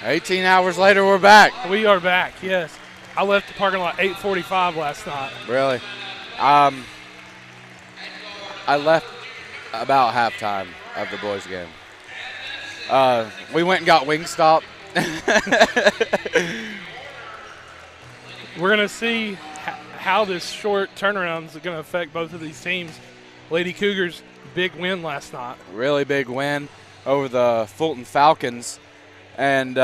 18 hours later, we're back. We are back, yes. I left the parking lot 8:45 last night. Really? I left about halftime of the boys' game. We went and got Wingstop. We're going to see how this short turnaround is going to affect both of these teams. Lady Cougars, big win last night. Really big win over the Fulton Falcons. And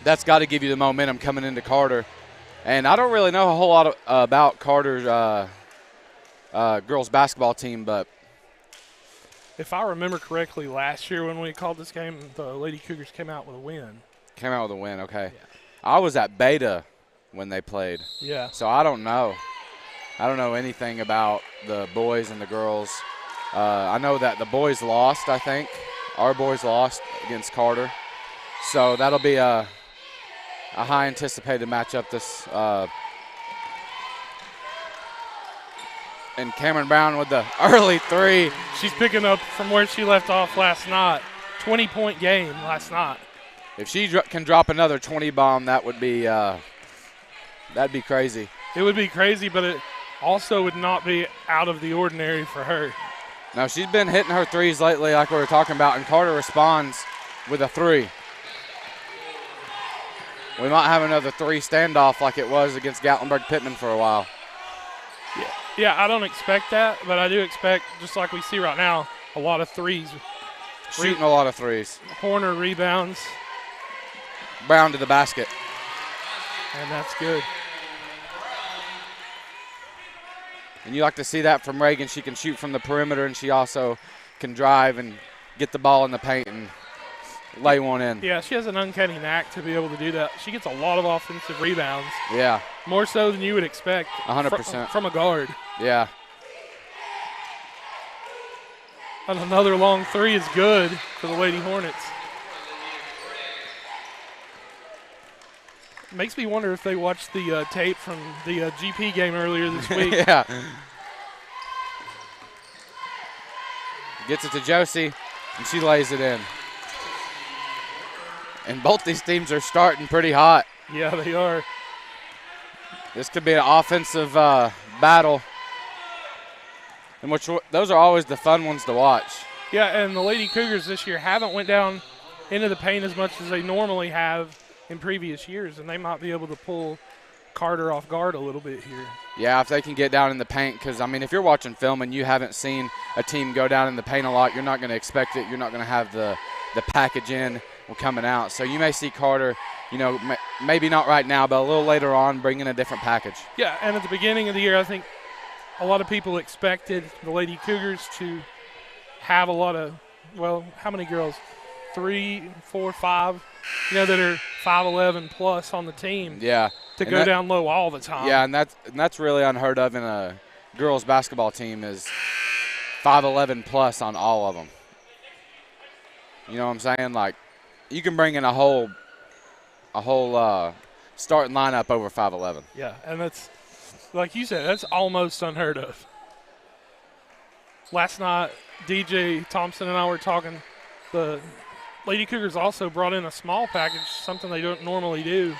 that's got to give you the momentum coming into Carter. And I don't really know a whole lot about Carter's girls basketball team, but if I remember correctly, last year when we called this game, the Lady Cougars came out with a win. Came out with a win, okay. Yeah. I was at Beta when they played. Yeah. So I don't know. I don't know anything about the boys and the girls. I know that the boys lost, I think. Our boys lost against Carter. So that'll be a high anticipated matchup this and Cameron Brown with the early three. She's picking up from where she left off last night. 20-point game last night. If she can drop another 20 bomb, that would be that'd be crazy. It would be crazy, but it also would not be out of the ordinary for her. No, she's been hitting her threes lately like we were talking about, and Carter responds with a three. We might have another three standoff like it was against Gatlinburg-Pittman for a while. Yeah, I don't expect that, but I do expect, just like we see right now, a lot of threes. Shooting a lot of threes. Horner rebounds. Brown to the basket. And that's good. And you like to see that from Reagan. She can shoot from the perimeter, and she also can drive and get the ball in the paint and lay one in. Yeah, she has an uncanny knack to be able to do that. She gets a lot of offensive rebounds. Yeah. More so than you would expect. 100%. From a guard. Yeah. And another long three is good for the Lady Hornets. Makes me wonder if they watched the tape from the GP game earlier this week. Yeah. Gets it to Josie, and she lays it in. And both these teams are starting pretty hot. Yeah, they are. This could be an offensive battle. And those are always the fun ones to watch. Yeah, and the Lady Cougars this year haven't went down into the paint as much as they normally have in previous years, and they might be able to pull Carter off guard a little bit here. Yeah, if they can get down in the paint, because, I mean, if you're watching film and you haven't seen a team go down in the paint a lot, you're not going to expect it. You're not going to have the package in coming out. So you may see Carter, maybe not right now, but a little later on bring in a different package. Yeah, and at the beginning of the year, I think a lot of people expected the Lady Cougars to have a lot of, how many girls? 3, 4, 5, that are 5'11" plus on the team. Yeah. To go down low all the time. Yeah, and that's really unheard of in a girls basketball team is 5'11" plus on all of them. You know what I'm saying? Like, you can bring in a whole starting lineup over 5'11". Yeah, and that's, like you said, that's almost unheard of. Last night, DJ Thompson and I were talking. The Lady Cougars also brought in a small package, something they don't normally do,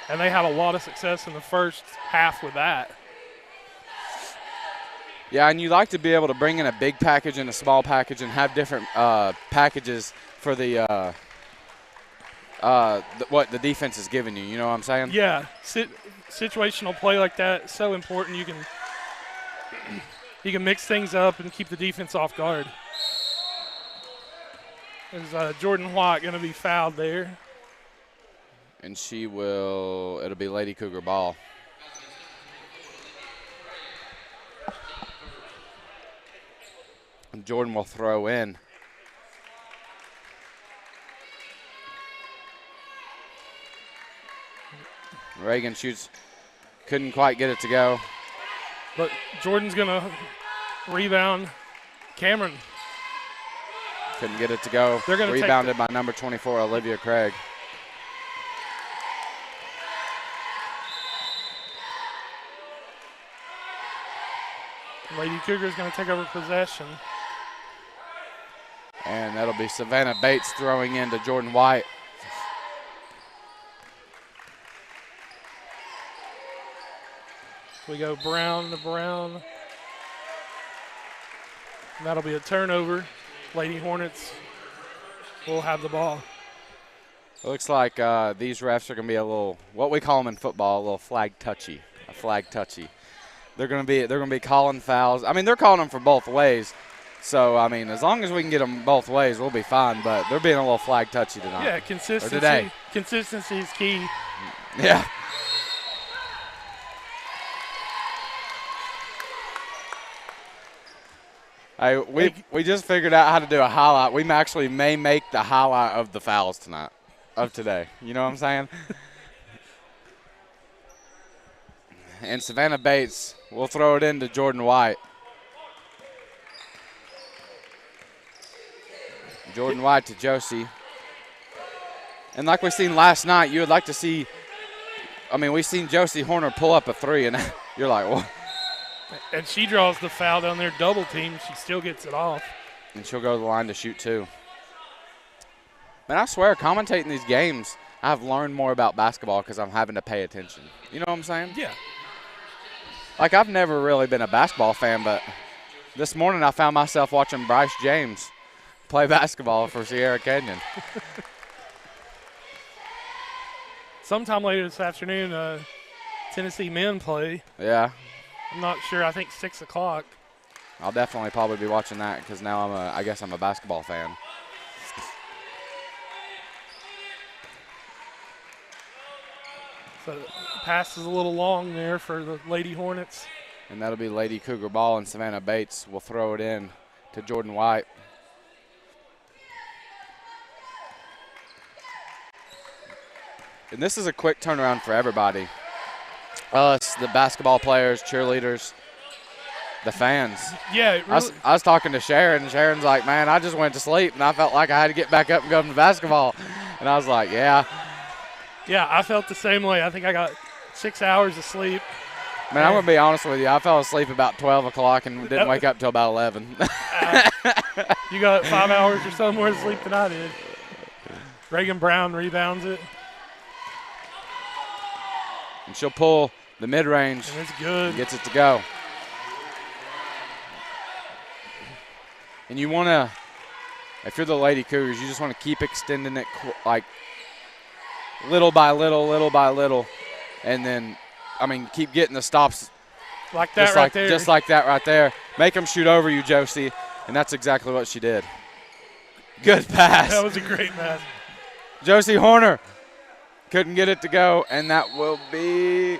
and they had a lot of success in the first half with that. Yeah, and you like to be able to bring in a big package and a small package and have different packages for what the defense is giving you. You know what I'm saying? Yeah, situational play like that is so important. You can mix things up and keep the defense off guard. Is Jordan White going to be fouled there? And it'll be Lady Cougar ball. And Jordan will throw in. Reagan shoots, couldn't quite get it to go. But Jordan's going to rebound. Cameron. Couldn't get it to go. They're going to rebounded by number 24, Olivia Craig. Lady Cougars going to take over possession. And that'll be Savannah Bates throwing into Jordan White. We go Brown to Brown. And that'll be a turnover. Lady Hornets will have the ball. It looks like these refs are going to be a little, what we call them in football, a little flag touchy. A flag touchy. They're going to be calling fouls. I mean, they're calling them for both ways. So, I mean, as long as we can get them both ways, we'll be fine. But they're being a little flag touchy tonight. Yeah, consistency. Or today. Consistency is key. Yeah. We just figured out how to do a highlight. We actually may make the highlight of the fouls tonight, of today. You know what I'm saying? And Savannah Bates will throw it into Jordan White. Jordan White to Josie. And like we seen last night, you would like to see, I mean, we seen Josie Horner pull up a three, and you're like, well. And she draws the foul down there, double team. She still gets it off. And she'll go to the line to shoot too. Man, I swear, commentating these games, I've learned more about basketball because I'm having to pay attention. You know what I'm saying? Yeah. Like, I've never really been a basketball fan, but this morning I found myself watching Bryce James play basketball for Sierra Canyon. Sometime later this afternoon, Tennessee men play. Yeah. I'm not sure. I think 6 o'clock. I'll definitely probably be watching that because now I guess I'm a basketball fan. So pass is a little long there for the Lady Hornets. And that'll be Lady Cougar ball, and Savannah Bates will throw it in to Jordan White. And this is a quick turnaround for everybody. Us, the basketball players, cheerleaders, the fans. Yeah, it really I was talking to Sharon, and Sharon's like, man, I just went to sleep, and I felt like I had to get back up and go to basketball. And I was like, yeah. Yeah, I felt the same way. I think I got 6 hours of sleep. Man, I'm going to be honest with you. I fell asleep about 12 o'clock and didn't wake up till about 11. You got 5 hours or so more sleep than I did. Reagan Brown rebounds it. And she'll pull the mid-range. And it's good. And gets it to go. And you want to, if you're the Lady Cougars, you just want to keep extending it like little by little. And then, I mean, keep getting the stops. Like that right there. Just like that right there. Make them shoot over you, Josie. And that's exactly what she did. Good pass. That was a great pass. Josie Horner couldn't get it to go, and that will be.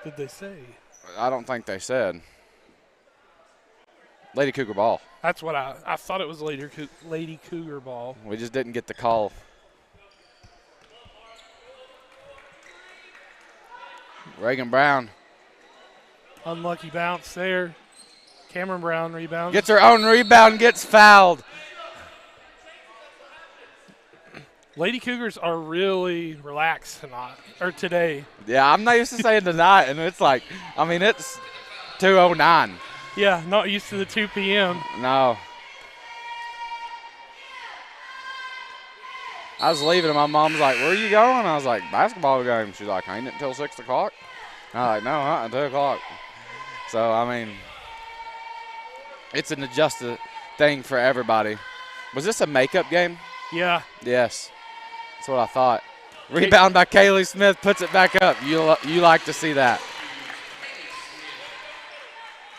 Did they say? I don't think they said. Lady Cougar ball. That's what I thought it was Lady Cougar ball. We just didn't get the call. Reagan Brown. Unlucky bounce there. Cameron Brown rebounds. Gets her own rebound, gets fouled. Lady Cougars are really relaxed tonight, or today. Yeah, I'm not used to saying tonight, and it's like, I mean, it's 2:09. Yeah, not used to the 2 p.m. No. I was leaving, and my mom's like, where are you going? I was like, basketball game. She's like, ain't it until 6 o'clock? I was like, no, 2 o'clock. So, I mean, it's an adjusted thing for everybody. Was this a makeup game? Yeah. Yes. That's what I thought. Rebound by Kaylee Smith, puts it back up. You like to see that.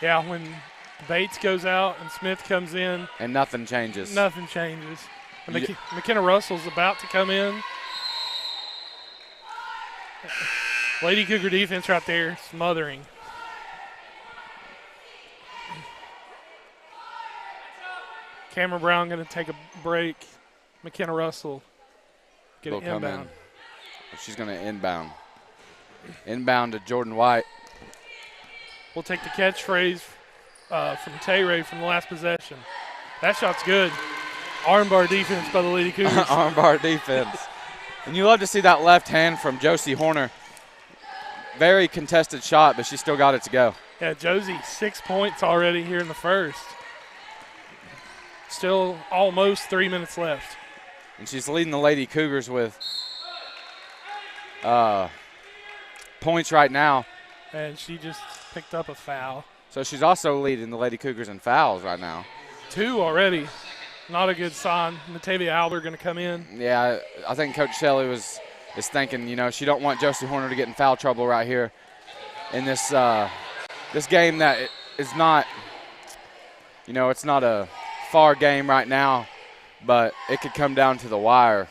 Yeah, when Bates goes out and Smith comes in. And nothing changes. Nothing changes. And McKenna Russell's about to come in. Lady Cougar defense right there, smothering. Cameron Brown going to take a break. McKenna Russell get it inbound. She's going to inbound. Inbound to Jordan White. We'll take the catchphrase from Tay-Ray from the last possession. That shot's good. Armbar defense by the Lady Cougars. Armbar defense. And you love to see that left hand from Josie Horner. Very contested shot, but she still got it to go. Yeah, Josie, 6 points already here in the first. Still almost 3 minutes left. And she's leading the Lady Cougars with points right now. And she just picked up a foul. So she's also leading the Lady Cougars in fouls right now. 2 already. Not a good sign. Natavia Albert going to come in. Yeah, I think Coach Shelley is thinking, she don't want Josie Horner to get in foul trouble right here in this this game that is not, it's not a far game right now, but it could come down to the wire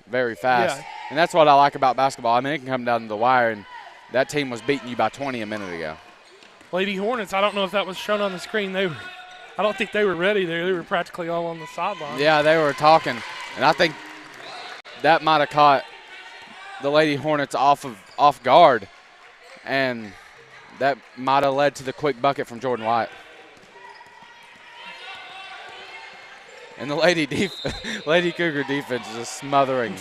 very fast. Yeah. And that's what I like about basketball. I mean, it can come down to the wire, and that team was beating you by 20 a minute ago. Lady Hornets, I don't know if that was shown on the screen. I don't think they were ready there. They were practically all on the sideline. Yeah, they were talking, and I think that might have caught the Lady Hornets off guard, and that might have led to the quick bucket from Jordan White. And the Lady Cougar defense is just smothering.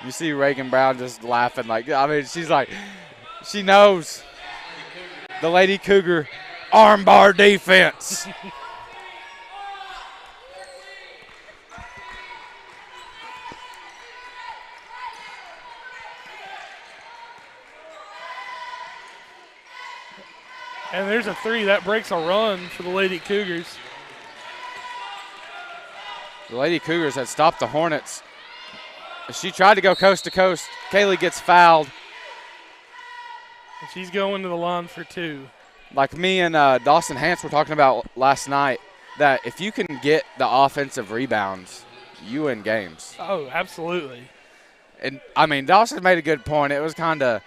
You see Reagan Brown just laughing she's like, she knows the Lady Cougar armbar defense. And there's a 3. That breaks a run for the Lady Cougars. The Lady Cougars had stopped the Hornets. She tried to go coast to coast. Kaylee gets fouled. And she's going to the line for 2. Like me and Dawson Hance were talking about last night, that if you can get the offensive rebounds, you win games. Oh, absolutely. And, I mean, Dawson made a good point. It was kind of,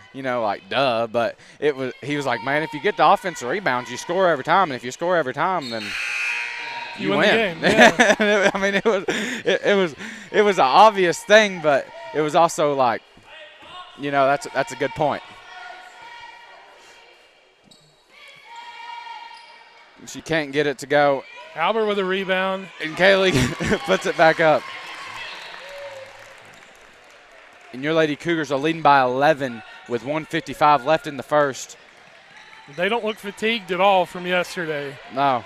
duh, but he was like, man, if you get the offensive rebounds, you score every time. And if you score every time, then you win. The game. Yeah. I mean, it was an obvious thing, but it was also like, that's a good point. She can't get it to go. Albert with a rebound. And Kaylee puts it back up. And your Lady Cougars are leading by 11 with 1:55 left in the first. They don't look fatigued at all from yesterday. No.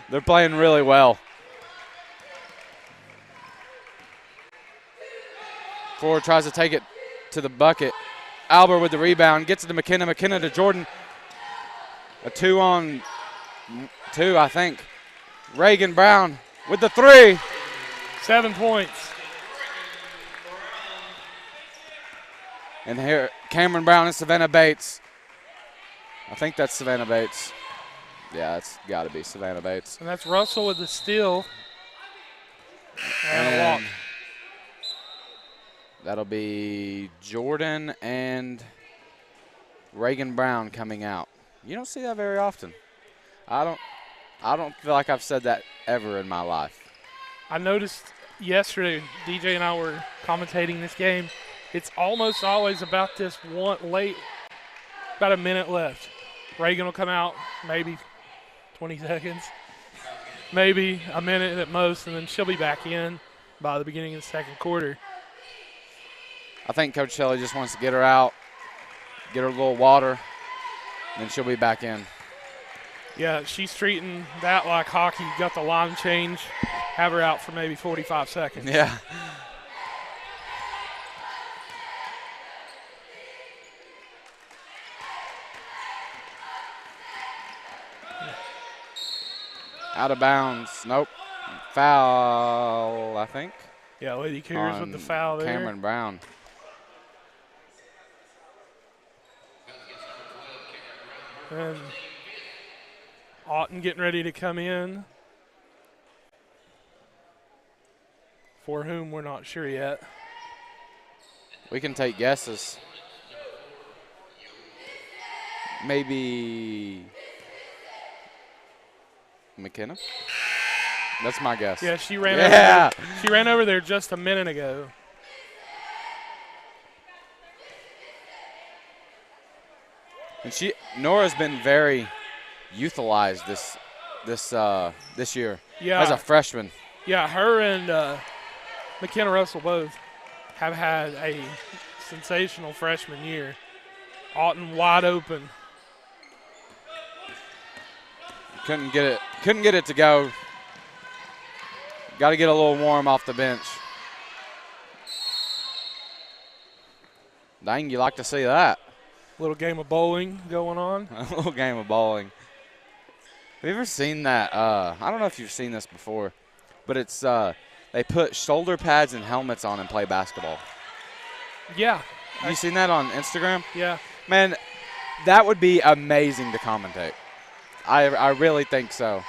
They're playing really well. Ford tries to take it to the bucket. Albert with the rebound. Gets it to McKenna. McKenna to Jordan. A 2-on-2, I think. Reagan Brown with the 3. 7 points. And here, Cameron Brown and Savannah Bates. I think that's Savannah Bates. Yeah, it's got to be Savannah Bates. And that's Russell with the steal. And a walk. That'll be Jordan and Reagan Brown coming out. You don't see that very often. I don't feel like I've said that ever in my life. I noticed yesterday, DJ and I were commentating this game. It's almost always about this one late, about a minute left. Reagan will come out, maybe 20 seconds, maybe a minute at most, and then she'll be back in by the beginning of the second quarter. I think Coach Shelley just wants to get her out, get her a little water, and then she'll be back in. Yeah, she's treating that like hockey. Got the line change, have her out for maybe 45 seconds. Yeah. Out of bounds. Nope. Foul, I think. Yeah, Lady Cougars with the foul there. Cameron Brown. And Otten getting ready to come in. For whom we're not sure yet. We can take guesses. Maybe McKenna? That's my guess. Yeah, she ran over there. She ran over there just a minute ago. And Nora's been very youthalized this year. Yeah. As a freshman. Yeah, her and McKenna Russell both have had a sensational freshman year. Otten wide open. Couldn't get it to go. Got to get a little warm off the bench. Dang, you like to see that. Little game of bowling going on. A little game of bowling. Have you ever seen that? I don't know if you've seen this before, but it's they put shoulder pads and helmets on and play basketball. Yeah. You seen that on Instagram? Yeah. Man, that would be amazing to commentate. I really think so.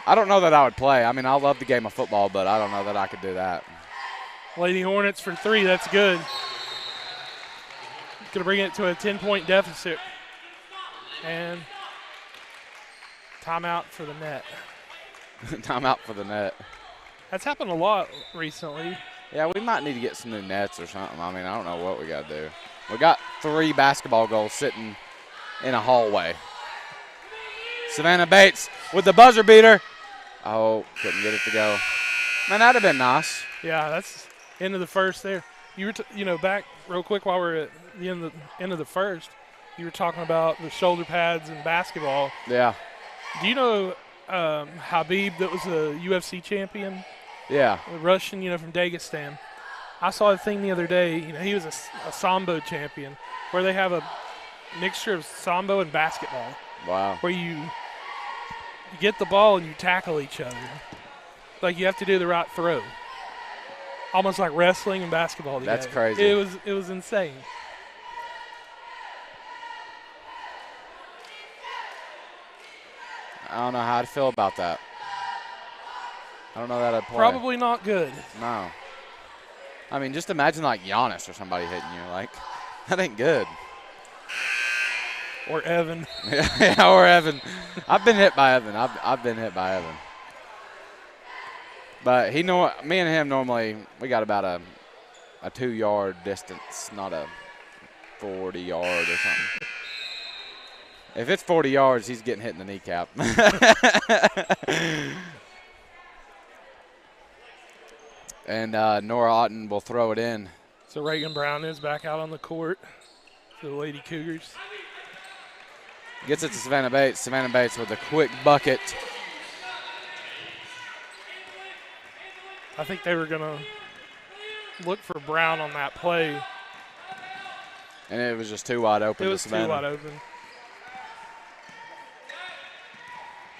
I don't know that I would play. I mean, I love the game of football, but I don't know that I could do that. Lady Hornets for 3. That's good. Going to bring it to a 10-point deficit. And timeout for the net. Timeout for the net. That's happened a lot recently. Yeah, we might need to get some new nets or something. I mean, I don't know what we got to do. We got 3 basketball goals sitting in a hallway. Savannah Bates with the buzzer beater. Oh, couldn't get it to go. Man, that'd have been nice. Yeah, that's end of the first there. You were, back real quick while we're at the end of the first. You were talking about the shoulder pads and basketball. Yeah. Do you know Habib that was a UFC champion? Yeah. The Russian, from Dagestan. I saw a thing the other day. He was a Sambo champion where they have a mixture of Sambo and basketball. Wow. Where you get the ball and you tackle each other. Like you have to do the right throw. Almost like wrestling and basketball together. That's crazy. It was insane. I don't know how I'd feel about that. I don't know that I'd play. Probably not good. No. I mean, just imagine like Giannis or somebody hitting you. Like, that ain't good. Or Evan. Yeah, or Evan. I've been hit by Evan. I've been hit by Evan. But me and him normally, we got about a 2-yard distance, not a 40-yard or something. If it's 40 yards, he's getting hit in the kneecap. And Nora Otten will throw it in. So Reagan Brown is back out on the court for the Lady Cougars. Gets it to Savannah Bates. Savannah Bates with a quick bucket. I think they were going to look for Brown on that play. And it was just too wide open. It was to too Savannah. wide open.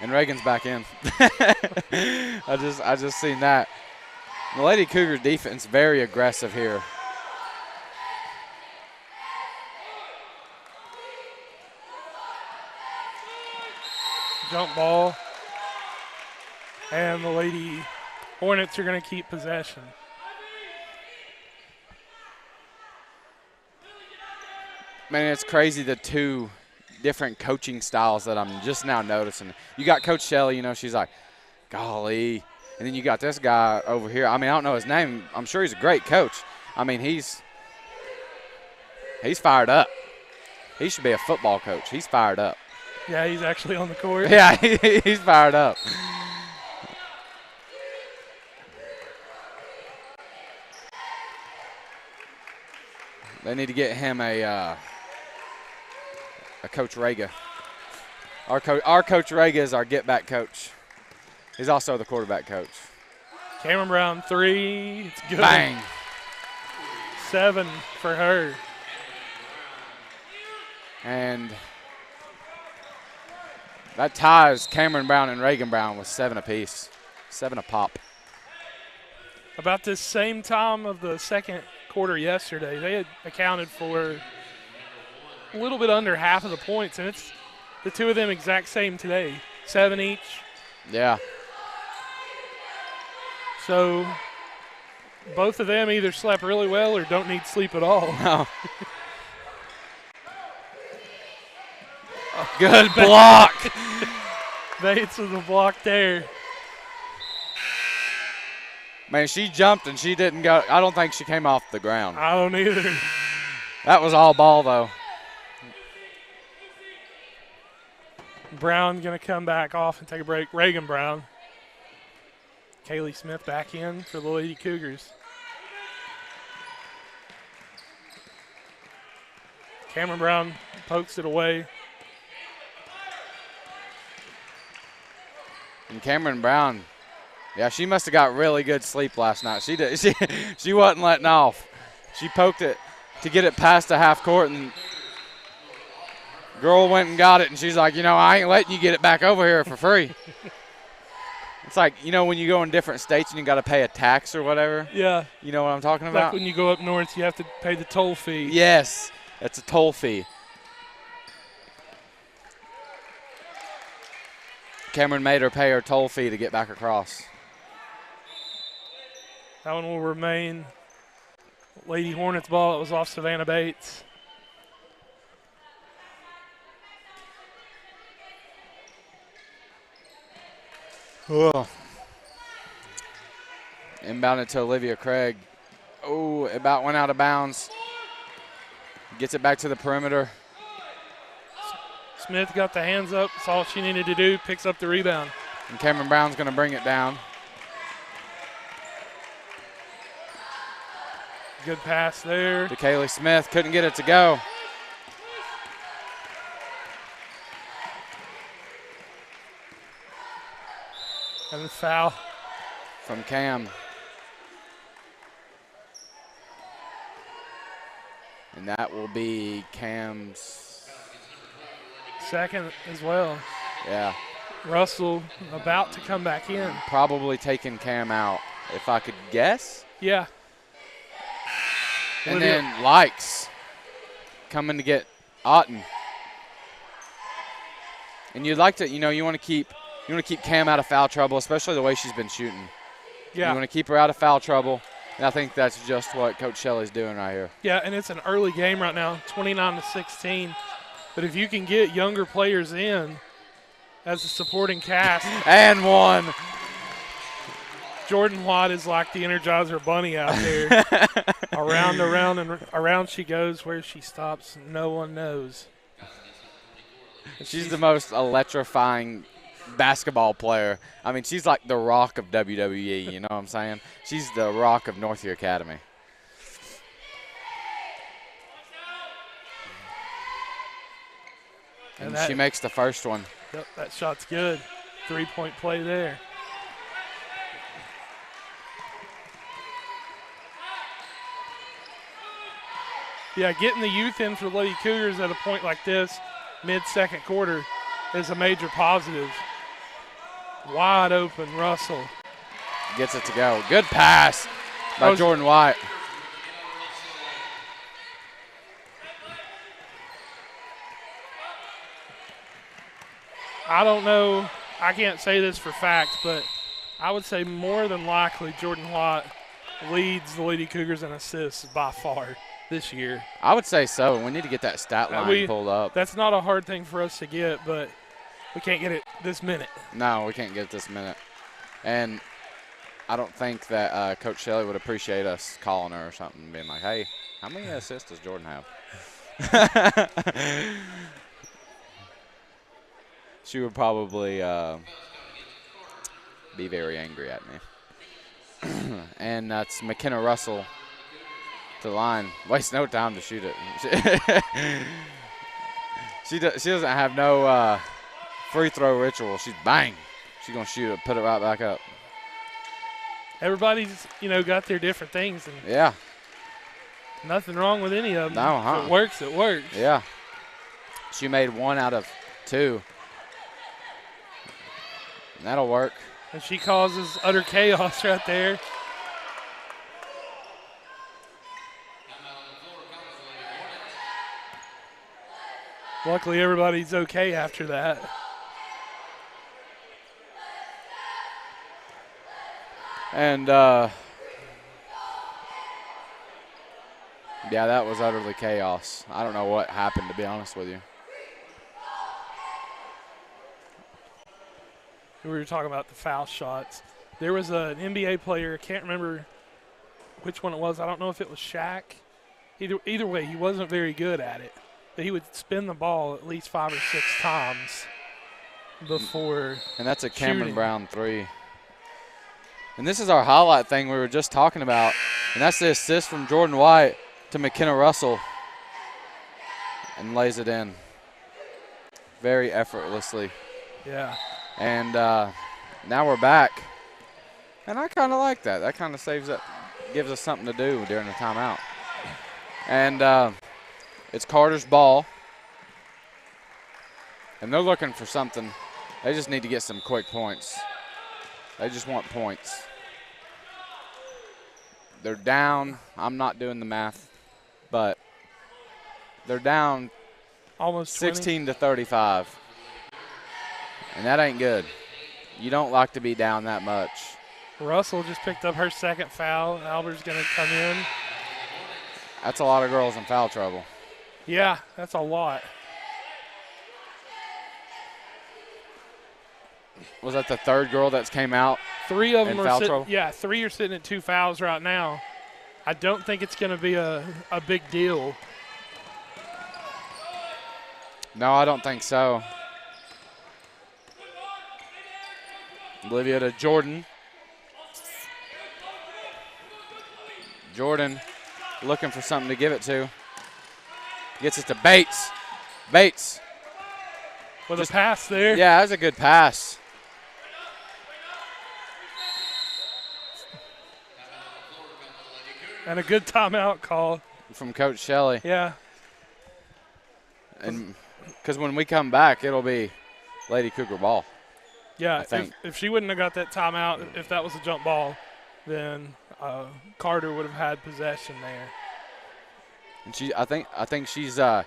And Reagan's back in. I just seen that. The Lady Cougars defense very aggressive here. Jump ball. And the Lady Hornets are going to keep possession. Man, it's crazy the 2 different coaching styles that I'm just now noticing. You got Coach Shelley, she's like, golly. And then you got this guy over here. I mean, I don't know his name. I'm sure he's a great coach. I mean, he's fired up. He should be a football coach. He's fired up. Yeah, he's actually on the court. Yeah, he's fired up. They need to get him a Coach Rega. Our Coach Rega is our get-back coach. He's also the quarterback coach. Cameron Brown, 3. It's good. Bang. 7 for her. And that ties Cameron Brown and Reagan Brown with 7 apiece. 7 a pop. About the same time of the second quarter yesterday, they had accounted for a little bit under half of the points, and it's the 2 of them exact same today, 7 each. Yeah. So both of them either slept really well or don't need sleep at all. No. Good block. Bates with a block there. Man, she jumped and she didn't go. I don't think she came off the ground. I don't either. That was all ball, though. Brown going to come back off and take a break. Reagan Brown. Kaylee Smith back in for the Lady Cougars. Cameron Brown pokes it away. And Cameron Brown, yeah, she must have got really good sleep last night. She did. She wasn't letting off. She poked it to get it past the half court, and girl went and got it, and she's like, I ain't letting you get it back over here for free. It's like, when you go in different states and you got to pay a tax or whatever. Yeah. You know what I'm talking about? Like when you go up north, you have to pay the toll fee. Yes, it's a toll fee. Cameron made her pay her toll fee to get back across. That one will remain Lady Hornets ball. It was off Savannah Bates. Oh. Inbounded to Olivia Craig. Oh, it about went out of bounds. Gets it back to the perimeter. Smith got the hands up. That's all she needed to do. Picks up the rebound. And Cameron Brown's going to bring it down. Good pass there. To Kaylee Smith. Couldn't get it to go. And the foul. From Cam. And that will be Cam's second as well. Yeah. Russell about to come back in. Probably taking Cam out, if I could guess. Yeah. And then Likes coming to get Otten. And you'd like to, you want to keep Cam out of foul trouble, especially the way she's been shooting. Yeah. You want to keep her out of foul trouble. And I think that's just what Coach Shelley's doing right here. Yeah, and it's an early game right now, 29-16. But if you can get younger players in as a supporting cast. And one. Jordan Watt is like the Energizer Bunny out there. Around and around she goes. Where she stops, no one knows. She's the most electrifying basketball player. I mean, she's like the Rock of WWE, you know what I'm saying? She's the Rock of Northview Academy. And she makes the first one. Yep, that shot's good. 3-point play there. Yeah, getting the youth in for the Lady Cougars at a point like this, mid-second quarter, is a major positive. Wide open, Russell. Gets it to go. Good pass by Jordan White. I don't know. I can't say this for fact, but I would say more than likely Jordan White leads the Lady Cougars in assists by far this year. I would say so. We need to get that stat line pulled up. That's not a hard thing for us to get, but we can't get it this minute. No, we can't get it this minute. And I don't think that Coach Shelley would appreciate us calling her or something, being like, hey, how many assists does Jordan have? She would probably be very angry at me. And that's McKenna Russell to the line. Wastes no time to shoot it. She doesn't have no free throw ritual. She's bang. She's going to shoot it, put it right back up. Everybody's, got their different things. And yeah. Nothing wrong with any of them. No, huh? If it works, it works. Yeah. She made 1 out of 2. And that'll work. And she causes utter chaos right there. Luckily, everybody's okay after that. And, yeah, that was utterly chaos. I don't know what happened, to be honest with you. We were talking about the foul shots. There was an NBA player, I can't remember which one it was. I don't know if it was Shaq. Either way, he wasn't very good at it. But he would spin the ball at least 5 or 6 times before And that's a Cameron shooting. Brown 3. And this is our highlight thing we were just talking about. And that's the assist from Jordan White to McKenna Russell. And lays it in. Very effortlessly. Yeah. And now we're back. And I kind of like that. That kind of saves up, gives us something to do during the timeout. And it's Carter's ball. And they're looking for something. They just need to get some quick points. They just want points. They're down. I'm not doing the math, but they're down almost 16 to 35. And that ain't good. You don't like to be down that much. Russell just picked up her second foul. Albert's going to come in. That's a lot of girls in foul trouble. Yeah, that's a lot. Was that the third girl that's came out? Three of them in are foul trouble? Yeah, three are sitting at 2 fouls right now. I don't think it's going to be a big deal. No, I don't think so. Olivia to Jordan. Jordan looking for something to give it to. Gets it to Bates. Bates. With a pass there. Yeah, that's a good pass. And a good timeout call. From Coach Shelley. Yeah. And because when we come back, it'll be Lady Cougar ball. Yeah, I think. if she wouldn't have got that timeout, if that was a jump ball, then Carter would have had possession there. And I think she's got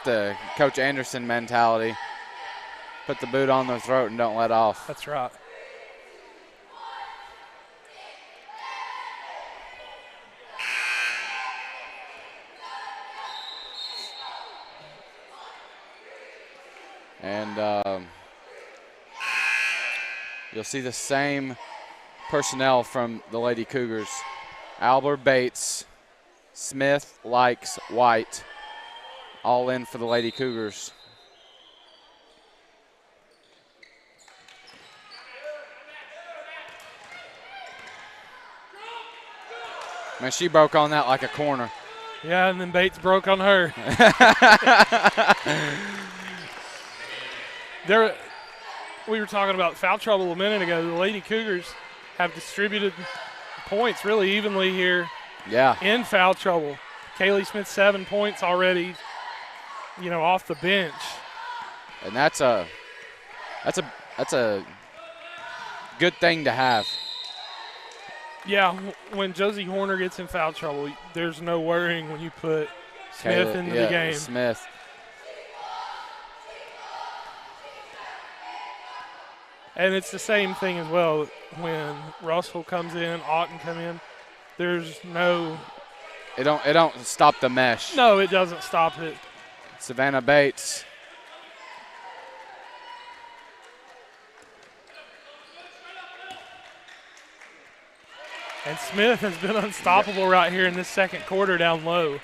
the Coach Anderson mentality. Put the boot on their throat and don't let off. That's right. And you'll see the same personnel from the Lady Cougars. Albert, Bates, Smith, Likes, White, all in for the Lady Cougars. Man, she broke on that like a corner. Yeah, and then Bates broke on her. We were talking about foul trouble a minute ago. The Lady Cougars have distributed points really evenly here. Yeah. In foul trouble. Kaylee Smith 7 points already, off the bench. And that's a good thing to have. Yeah, when Josie Horner gets in foul trouble, there's no worrying when you put Smith into the game. Smith. And it's the same thing as well when Russell comes in, Otten come in. There's no. It don't stop the mesh. No, it doesn't stop it. Savannah Bates. And Smith has been unstoppable right here in this second quarter down low.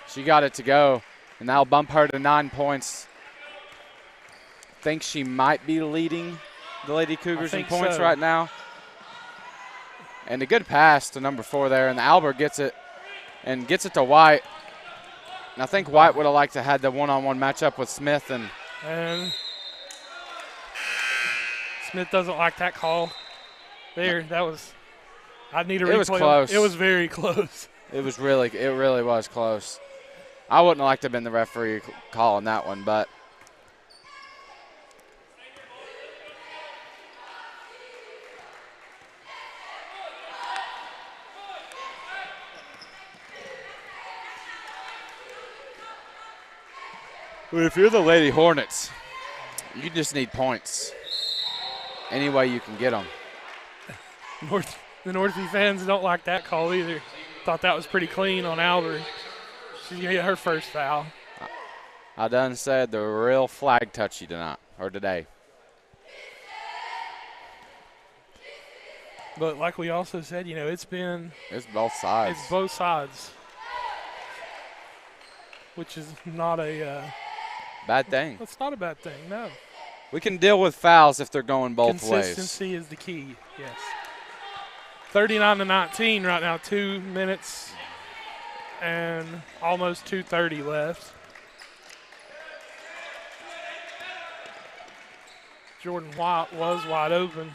She got it to go, and that'll bump her to 9 points. Think she might be leading the Lady Cougars in points right now. And a good pass to number 4 there, and Albert gets it and gets it to White. And I think White would have liked to have the one-on-one matchup with Smith. And Smith doesn't like that call. There, that was. I need a replay. It was close. It was very close. It really was close. I wouldn't have liked to have been the referee calling that one, but. Well, if you're the Lady Hornets, you just need points. Any way you can get them. The Northview fans don't like that call either. Thought that was pretty clean on Albert. She's going to get her first foul. I done said the real flag touchy today. But like we also said, it's both sides. It's both sides. Which is not a bad thing. It's not a bad thing, no. We can deal with fouls if they're going both ways. Consistency is the key, yes. 39-19 right now, 2 minutes and almost 2:30 left. Jordan White was wide open.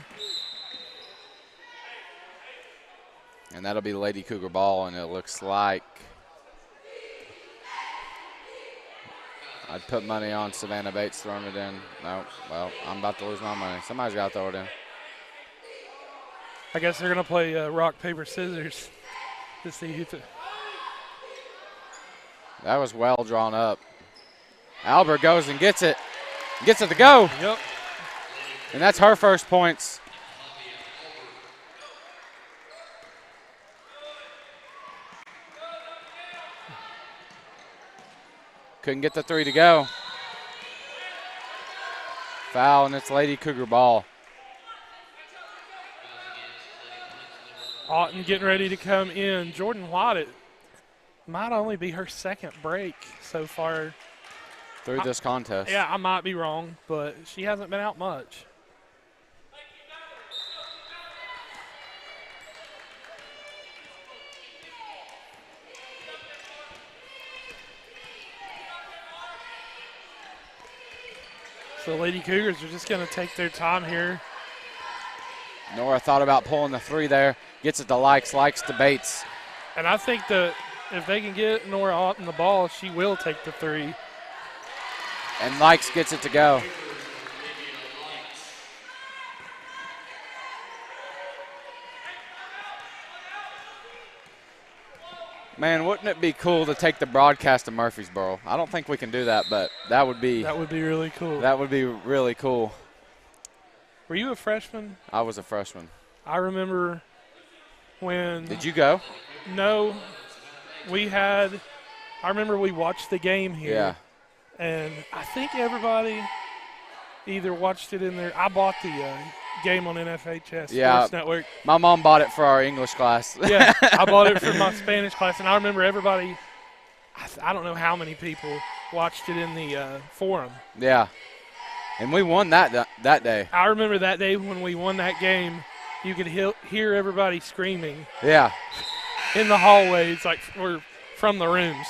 And that'll be Lady Cougar ball, and it looks like I'd put money on Savannah Bates throwing it in. No, well, I'm about to lose my money. Somebody's got to throw it in. I guess they're going to play rock, paper, scissors to see who. That was well drawn up. Albert goes and gets it. Gets it to go. Yep. And that's her first points. Couldn't get the three to go. Foul, and it's Lady Cougar ball. Otten getting ready to come in. Jordan Watt, it might only be her second break so far. Through this contest. Yeah, I might be wrong, but she hasn't been out much. So Lady Cougars are just going to take their time here. Nora thought about pulling the three there. Gets it to Likes to Bates. And I think that if they can get Nora Otten the ball, she will take the three. And Likes gets it to go. Man, wouldn't it be cool to take the broadcast to Murfreesboro? I don't think we can do that, but that would be really cool. That would be really cool. Were you a freshman? I was a freshman. I remember when. Did you go? No. I remember we watched the game here. Yeah. And I think everybody either watched it in there. I bought the game on NFHS Sports Network. My mom bought it for our English class. Yeah, I bought it for my Spanish class, and I remember everybody, I don't know how many people watched it in the forum. Yeah, and we won that day. I remember that day when we won that game, you could hear everybody screaming. Yeah. In the hallways, like or from the rooms.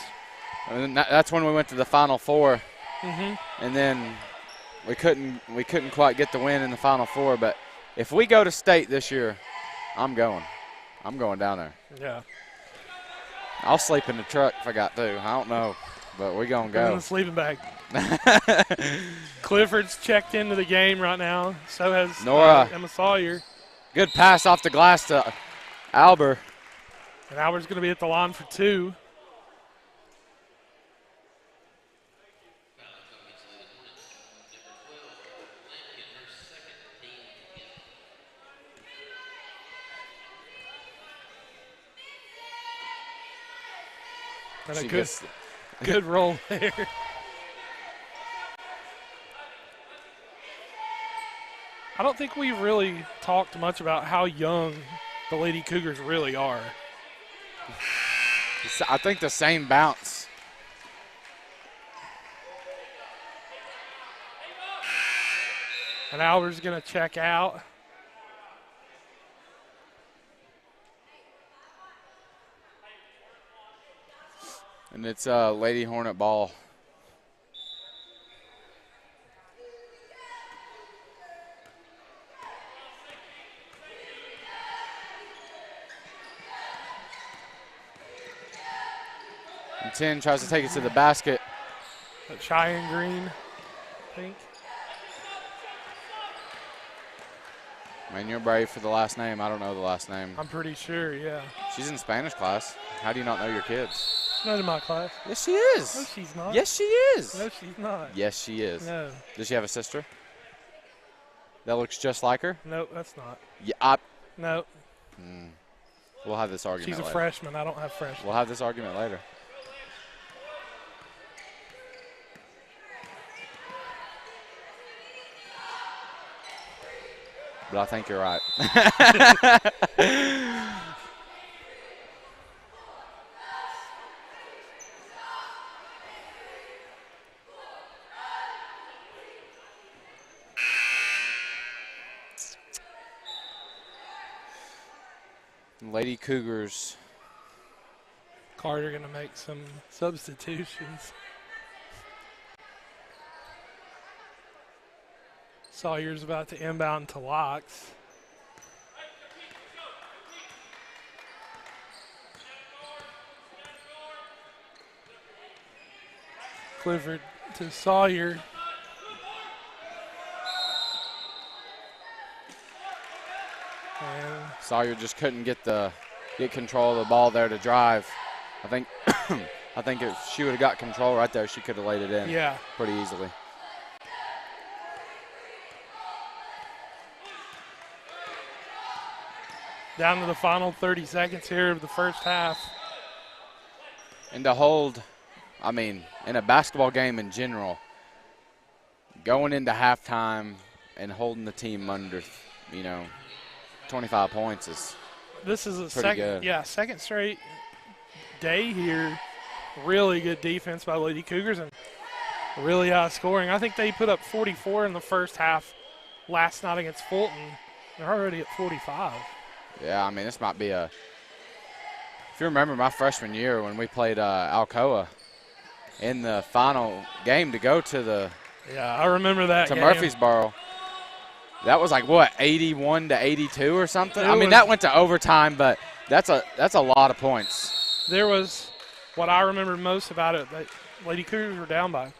And that's when we went to the Final Four. Mm-hmm. And then we couldn't quite get the win in the Final Four, but if we go to state this year, I'm going down there. Yeah. I'll sleep in the truck if I got to. I don't know, but we're going to go. In the sleeping bag. Clifford's checked into the game right now. So has Nora. Emma Sawyer. Good pass off the glass to Albert. And Albert's going to be at the line for two. And a good roll there. I don't think we've really talked much about how young the Lady Cougars really are. I think the same bounce. And Albert's going to check out. And it's a Lady Hornet ball. And 10 tries to take it to the basket. Cheyenne Green, I think. Man, you're brave for the last name. I don't know the last name. I'm pretty sure, yeah. She's in Spanish class. How do you not know your kids? Not in my class. Yes, she is. No, she's not. Yes, she is. No, she's not. Yes, she is. No. Does she have a sister that looks just like her? No, that's not. Yeah. No. We'll have this argument She's a later. freshman. I don't have freshmen. We'll have this argument later. But I think you're right. Lady Cougars. Carter going to make some substitutions. Sawyer's about to inbound to Locks. Clifford to Sawyer. And Sawyer just couldn't get control of the ball there to drive. I think I think if she would have got control right there, she could have laid it in pretty easily. Down to the final 30 seconds here of the first half. And to hold, I mean, in a basketball game in general, going into halftime and holding the team under, 25 points is this is a pretty good. second straight day here. Really good defense by Lady Cougars and really high scoring. I think they put up 44 in the first half last night against Fulton. They're already at 45. Yeah, I mean, this might be if you remember my freshman year when we played Alcoa in the final game to go to I remember that to game. Murfreesboro. That was like, what, 81 to 82 or something? I mean, that went to overtime, but that's a lot of points. There was what I remember most about it, that Lady Cougars were down by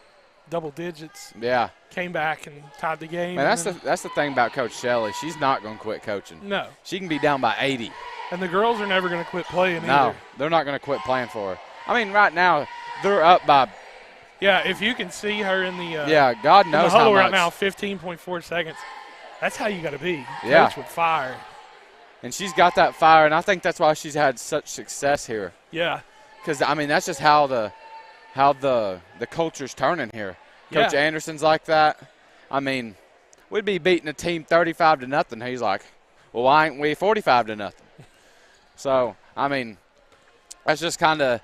double digits. Yeah. Came back and tied the game. Man, that's the thing about Coach Shelley. She's not going to quit coaching. No. She can be down by 80. And the girls are never going to quit playing either. No, they're not going to quit playing for her. I mean, right now, they're up by. Yeah, if you can see her in the God knows the huddle how much. right now, 15.4 seconds. That's how you got to be. Yeah. Coach with fire. And she's got that fire, and I think that's why she's had such success here. Yeah. Because, I mean, that's just how the culture's turning here. Coach Anderson's like that. I mean, we'd be beating a team 35 to nothing. He's like, well, why ain't we 45 to nothing? So, I mean, that's just kind of,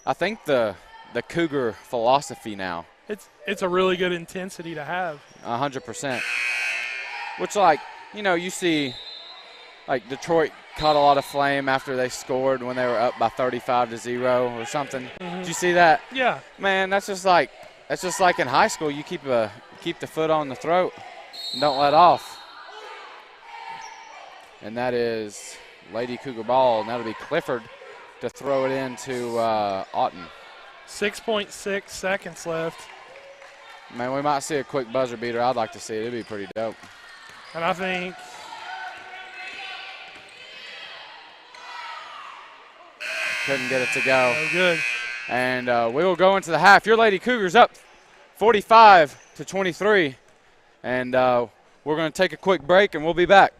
I think, the Cougar philosophy now. It's a really good intensity to have. 100%. Which, like, you see, like, Detroit caught a lot of flame after they scored when they were up by 35 to 0 or something. Mm-hmm. Did you see that? Yeah. Man, that's just like in high school. You keep the foot on the throat and don't let off. And that is Lady Cougar ball, and that'll be Clifford to throw it into Auten. 6.6 seconds left. Man, we might see a quick buzzer beater. I'd like to see it. It'd be pretty dope. And I think couldn't get it to go. Oh, good. And we will go into the half. Your Lady Cougars up 45 to 23. And we're going to take a quick break, and we'll be back.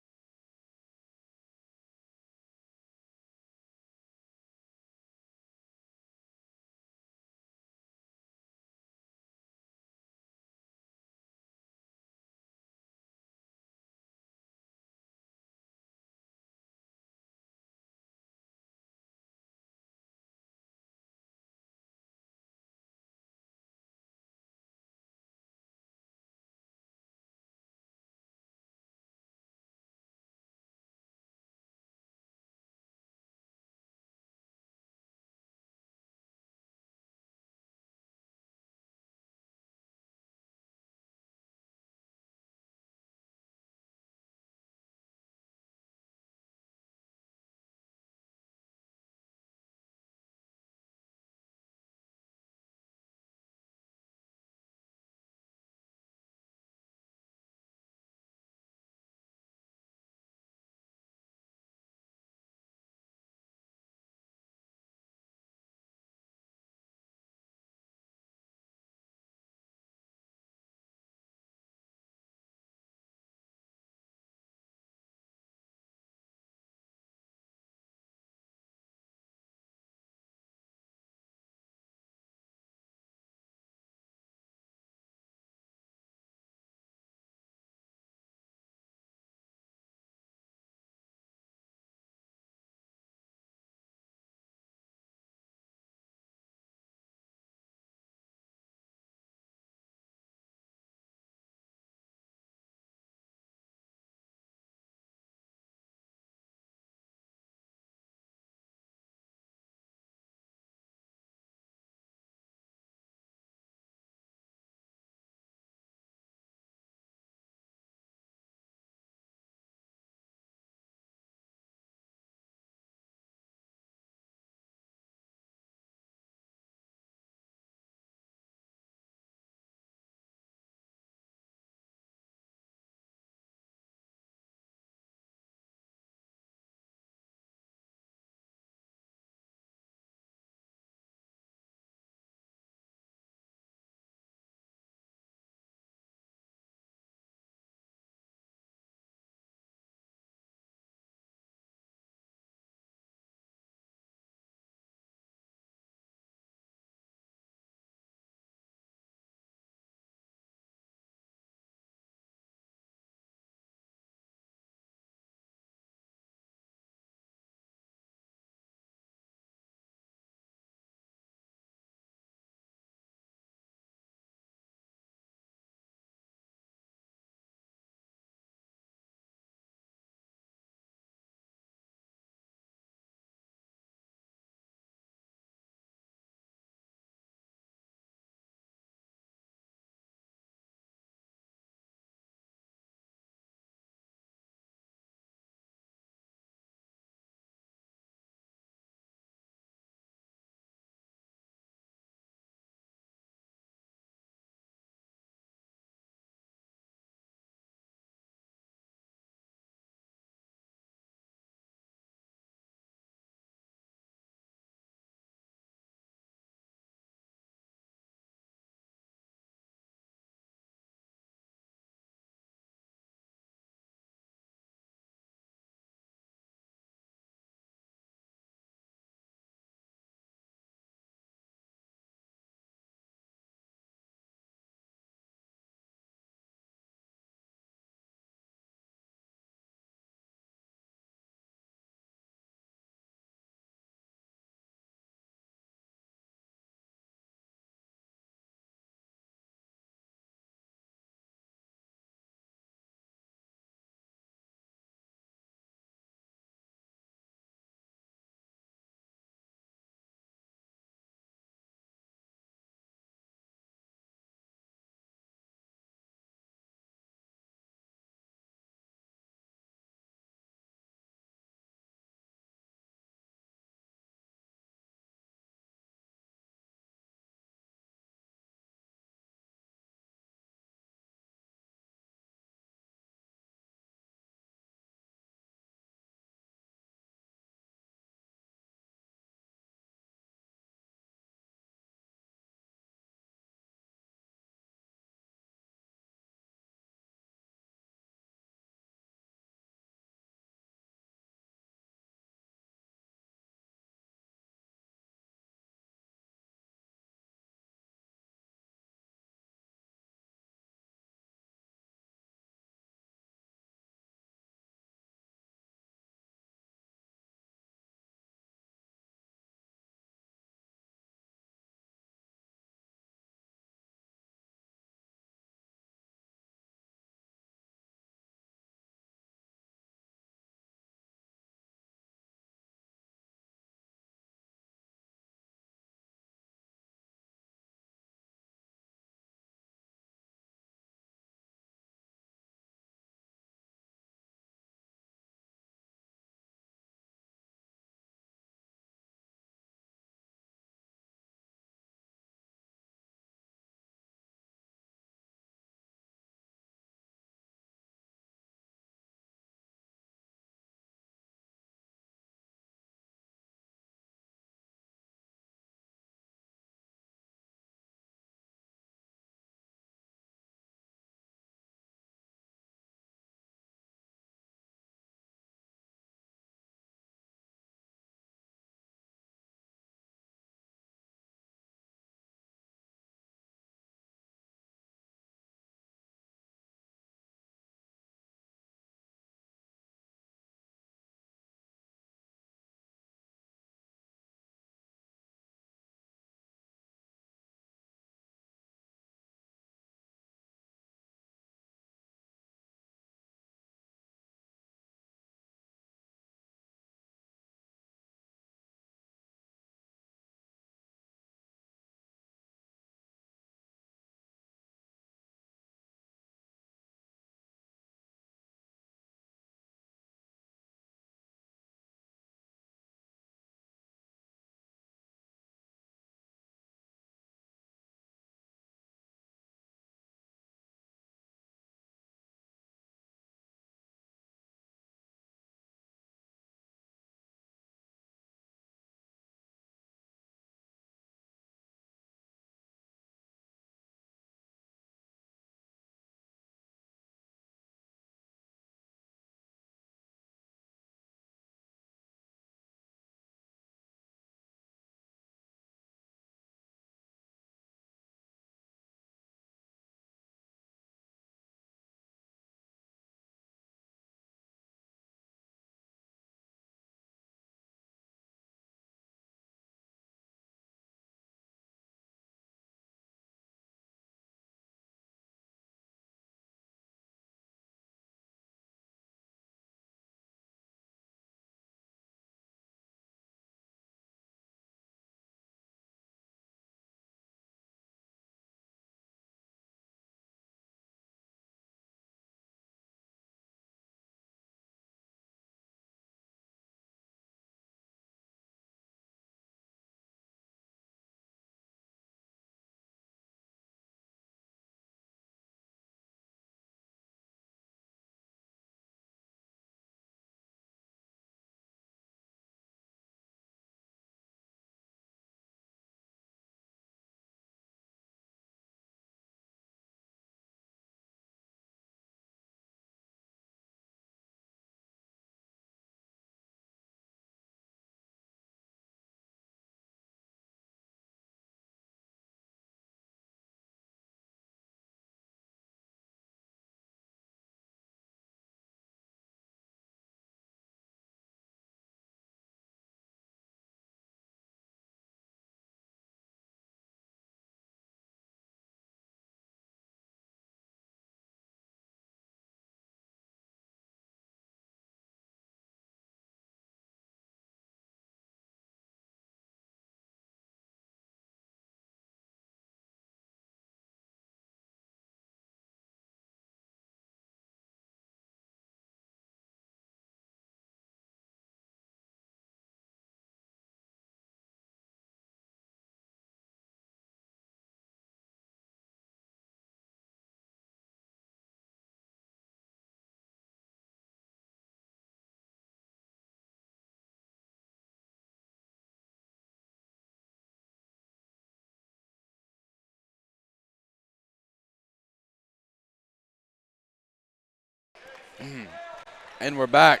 And we're back.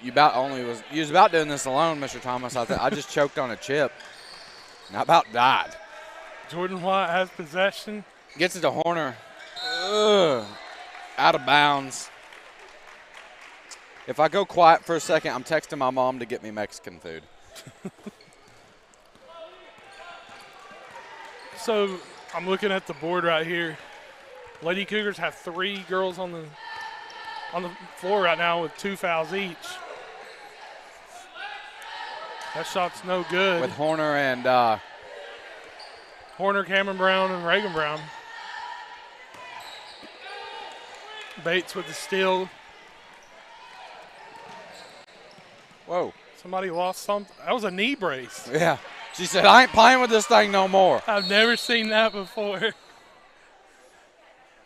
You was about doing this alone, Mr. Thomas. I just choked on a chip. And I about died. Jordan White has possession. Gets it to Horner. Ugh. Out of bounds. If I go quiet for a second, I'm texting my mom to get me Mexican food. So I'm looking at the board right here. Lady Cougars have 3 girls on the floor right now with 2 fouls each. That shot's no good. With Horner and Horner, Cameron Brown, and Reagan Brown. Bates with the steal. Whoa. Somebody lost something. That was a knee brace. Yeah. She said, I ain't playing with this thing no more. I've never seen that before.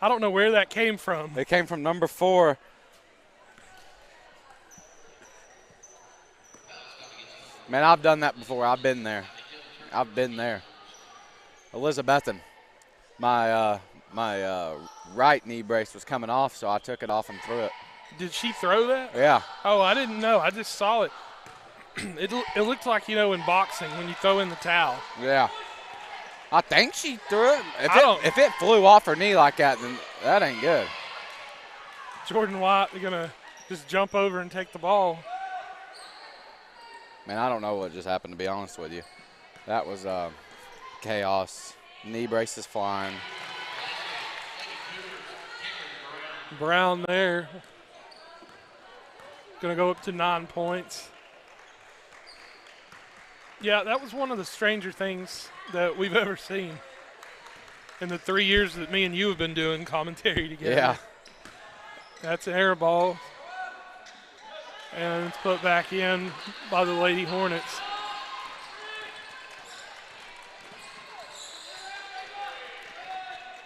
I don't know where that came from. It came from number 4. Man, I've done that before. I've been there. Elizabethan. My right knee brace was coming off, so I took it off and threw it. Did she throw that? Yeah. Oh, I didn't know. I just saw it. It looked like, in boxing when you throw in the towel. Yeah. I think she threw it. If it flew off her knee like that, then that ain't good. Jordan White, they're going to just jump over and take the ball. Man, I don't know what just happened, to be honest with you. That was chaos. Knee braces flying. Brown there. Going to go up to 9 points. Yeah, that was one of the stranger things that we've ever seen in the 3 years that me and you have been doing commentary together. Yeah. That's an air ball. And it's put back in by the Lady Hornets.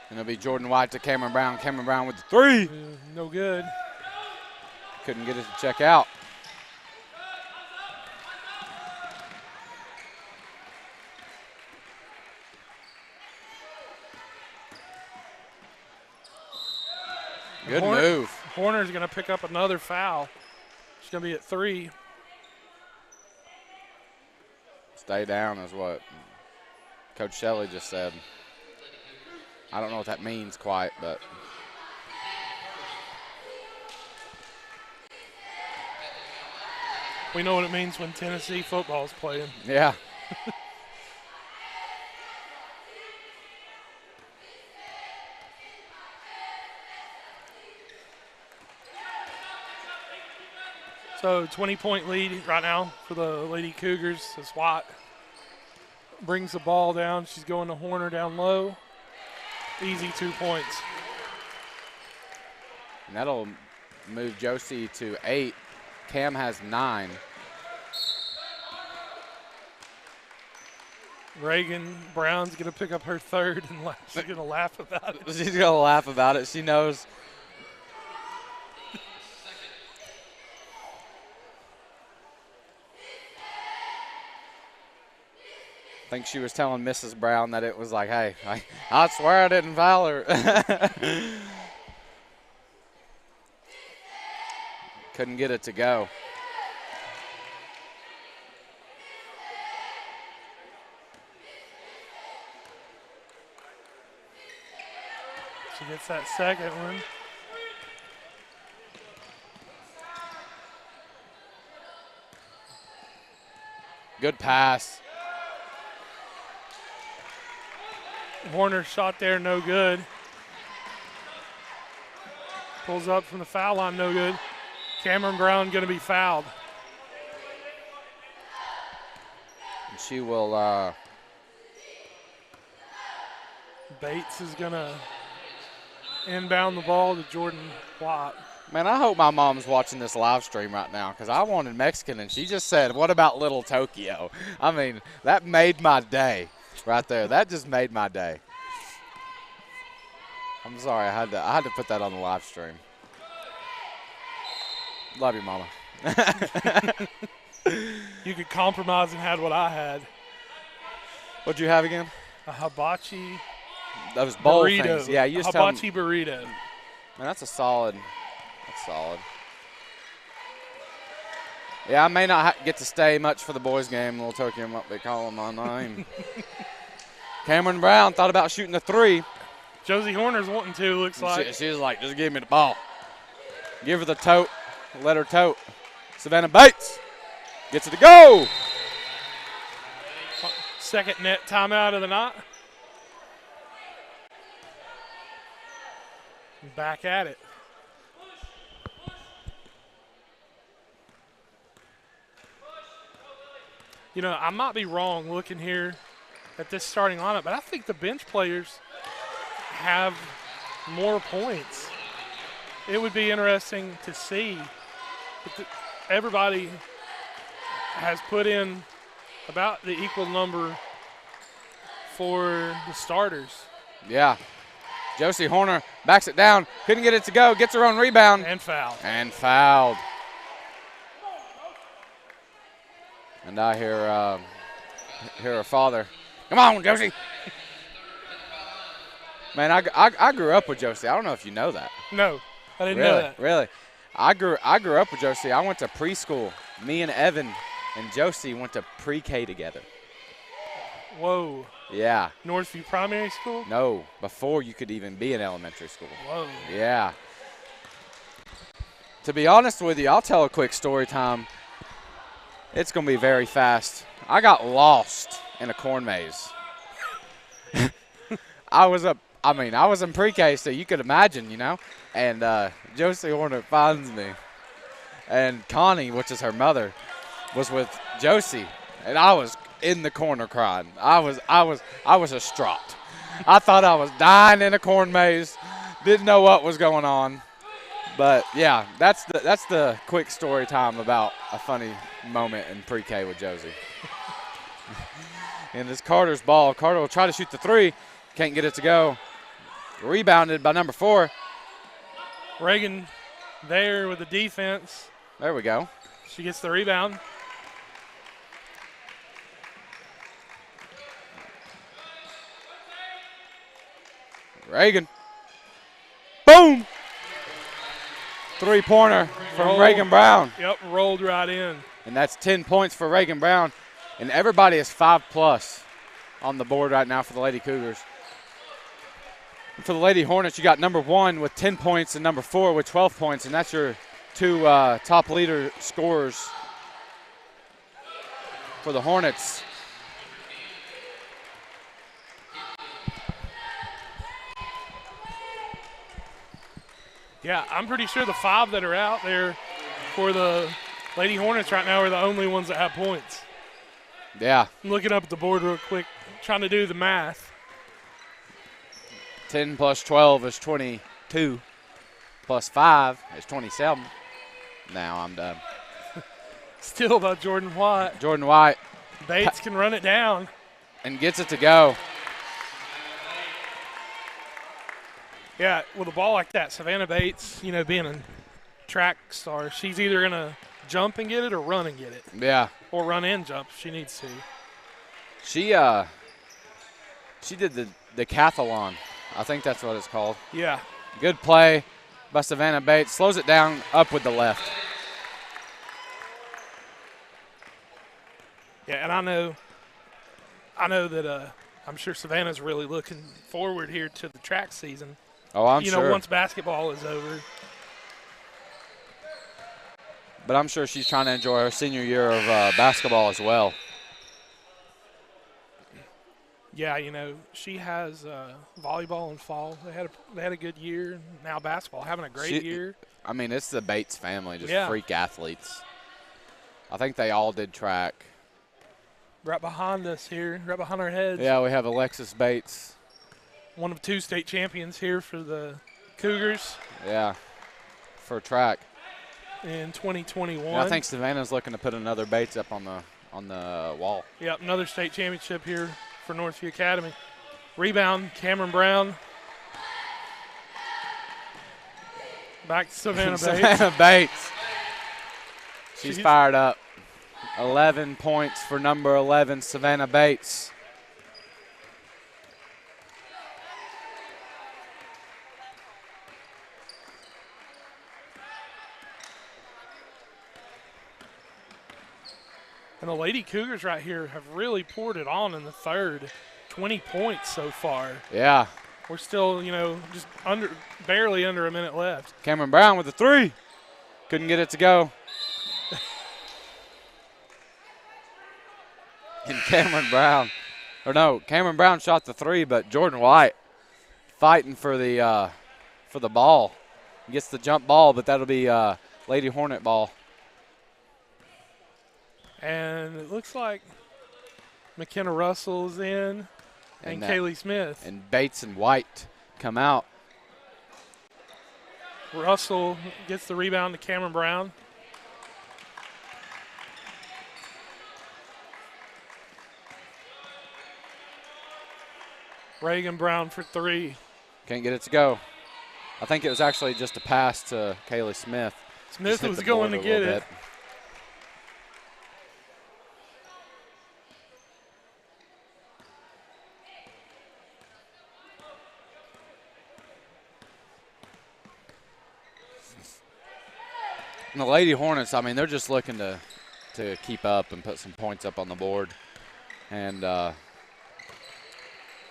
And it'll be Jordan White to Cameron Brown. Cameron Brown with the 3. No good. Couldn't get it to check out. Good move. Horner's going to pick up another foul. She's going to be at 3. Stay down is what Coach Shelley just said. I don't know what that means quite, but. We know what it means when Tennessee football is playing. Yeah. So 20-point lead right now for the Lady Cougars as White brings the ball down. She's going to Horner down low. Easy 2 points. And that'll move Josie to 8. Cam has 9. Reagan Brown's going to pick up her 3rd, and she's going to laugh about it. She's going to laugh about it. She knows. I think she was telling Mrs. Brown that it was like, hey, I swear I didn't foul her. Couldn't get it to go. She gets that second one. Good pass. Horner shot there, no good. Pulls up from the foul line, no good. Cameron Brown going to be fouled. And she will. Bates is going to inbound the ball to Jordan White. Man, I hope my mom's watching this live stream right now because I wanted Mexican, and she just said, what about Little Tokyo? I mean, that made my day right there. That just made my day. I'm sorry. I had to put that on the live stream. Love you, Mama. You could compromise and had what I had. What'd you have again? A hibachi Those bowl burrito. things. Yeah, you just hibachi burrito. And that's solid. That's solid. Yeah, I may not get to stay much for the boys' game. Little Turkey, what they call my name. Cameron Brown thought about shooting the three. Josie Horner's wanting to, looks like. She was like, just give me the ball. Give her the tote. Let her tote. Savannah Bates gets it to go. Second net timeout of the night. Back at it. You know, I might be wrong looking here at this starting lineup, but I think the bench players have more points. It would be interesting to see. But everybody has put in about the equal number for the starters. Yeah. Josie Horner backs it down. Couldn't get it to go. Gets her own rebound. And fouled. And fouled. And I hear her father. Come on, Josie. Man, I grew up with Josie. I don't know if you know that. No, I didn't know that. Really? I grew up with Josie. I went to preschool. Me and Evan and Josie went to pre-K together. Whoa. Yeah. Northview Primary School? No, before you could even be in elementary school. Whoa. Yeah. To be honest with you, I'll tell a quick story time. It's going to be very fast. I got lost in a corn maze. I was in pre-K, so you could imagine, you know. And Josie Horner finds me. And Connie, which is her mother, was with Josie. And I was in the corner crying. I was distraught. I thought I was dying in a corn maze. Didn't know what was going on. But yeah, that's the quick story time about a funny moment in pre-K with Josie. And it's Carter's ball. Carter will try to shoot the three. Can't get it to go. Rebounded by number 4. Reagan there with the defense. There we go. She gets the rebound. Reagan. Boom! Three-pointer from Reagan Brown. Yep, rolled right in. And that's 10 points for Reagan Brown. And everybody is 5+ on the board right now for the Lady Cougars. And for the Lady Hornets, you got number 1 with 10 points and number 4 with 12 points. And that's your 2 top leader scorers for the Hornets. Yeah, I'm pretty sure the 5 that are out there for the Lady Hornets right now are the only ones that have points. Yeah. I'm looking up at the board real quick, trying to do the math. 10 plus 12 is 22. Plus 5 is 27. Now I'm done. Still about Jordan White. Jordan White. Bates can run it down. And gets it to go. Yeah, with a ball like that, Savannah Bates, you know, being a track star, she's either going to jump and get it or run and get it. Yeah. Or run and jump if she needs to. She did the decathlon. I think that's what it's called. Yeah. Good play by Savannah Bates. Slows it down up with the left. Yeah, and I know that I'm sure Savannah's really looking forward here to the track season. Oh, I'm sure. You know, once basketball is over. But I'm sure she's trying to enjoy her senior year of basketball as well. Yeah, you know, she has volleyball in fall. They had a good year. Now basketball, having a great year. I mean, it's the Bates family, just freak athletes. I think they all did track. Right behind us here, right behind our heads. Yeah, we have Alexis Bates. One of 2 state champions here for the Cougars. Yeah, for track. In 2021. Yeah, I think Savannah's looking to put another Bates up on the wall. Yep, another state championship here for Northview Academy. Rebound, Cameron Brown. Back to Savannah Bates. Savannah Bates. She's fired up. 11 points for number 11, Savannah Bates. And the Lady Cougars right here have really poured it on in the third. 20 points so far. Yeah. We're still, just barely under a minute left. Cameron Brown with the 3. Couldn't get it to go. And Cameron Brown shot the 3, but Jordan White fighting for the ball. He gets the jump ball, but that'll be Lady Hornet ball. And it looks like McKenna Russell's in and Kaylee Smith. And Bates and White come out. Russell gets the rebound to Cameron Brown. Reagan Brown for 3. Can't get it to go. I think it was actually just a pass to Kaylee Smith. Smith was going to get it. And the Lady Hornets, I mean, they're just looking to keep up and put some points up on the board. And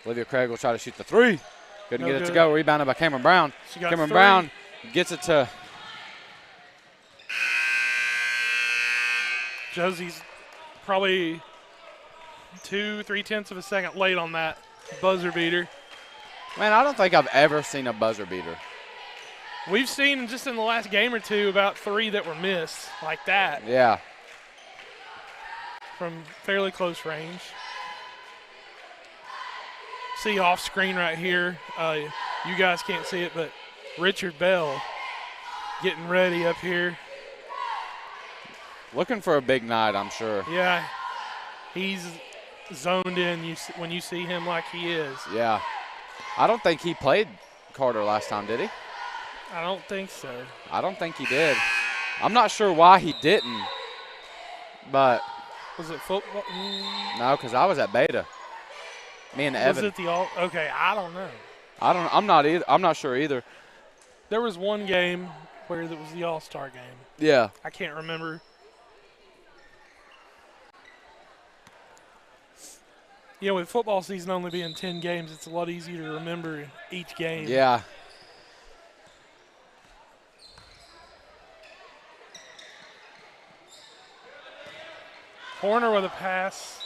Olivia Craig will try to shoot the 3. Couldn't get it to go. Rebounded by Cameron Brown. Cameron Brown gets it to Josie's probably 2-3 of a second late on that buzzer beater. Man, I don't think I've ever seen a buzzer beater. We've seen just in the last game or two about 3 that were missed like that. Yeah. From fairly close range. See off screen right here. You guys can't see it, but Richard Bell getting ready up here. Looking for a big night, I'm sure. Yeah. He's zoned in when you see him like he is. Yeah. I don't think he played Carter last time, did he? I don't think so. I don't think he did. I'm not sure why he didn't, but. Was it football? No, because I was at Beta. Me and Evan. Was it the all? Okay, I don't know. I'm not sure either. There was one game where it was the All-Star game. Yeah. I can't remember. With football season only being 10 games, it's a lot easier to remember each game. Yeah. Horner with a pass.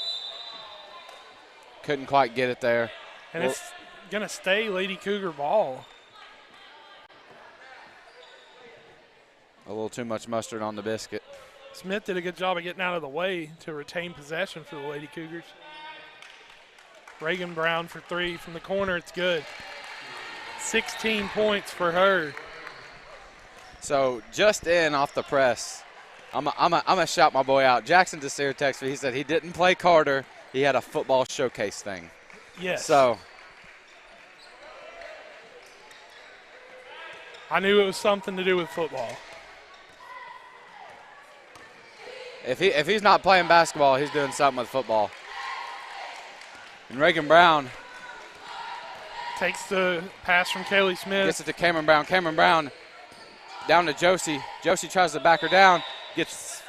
Couldn't quite get it there. And it's going to stay Lady Cougar ball. A little too much mustard on the biscuit. Smith did a good job of getting out of the way to retain possession for the Lady Cougars. Reagan Brown for 3 from the corner. It's good. 16 points for her. So just in off the press. I'm gonna shout my boy out. Jackson Desir texted me. He said he didn't play Carter. He had a football showcase thing. Yes. So I knew it was something to do with football. If he's not playing basketball, he's doing something with football. And Reagan Brown takes the pass from Kaylee Smith. Gets it to Cameron Brown. Cameron Brown down to Josie. Josie tries to back her down. Gets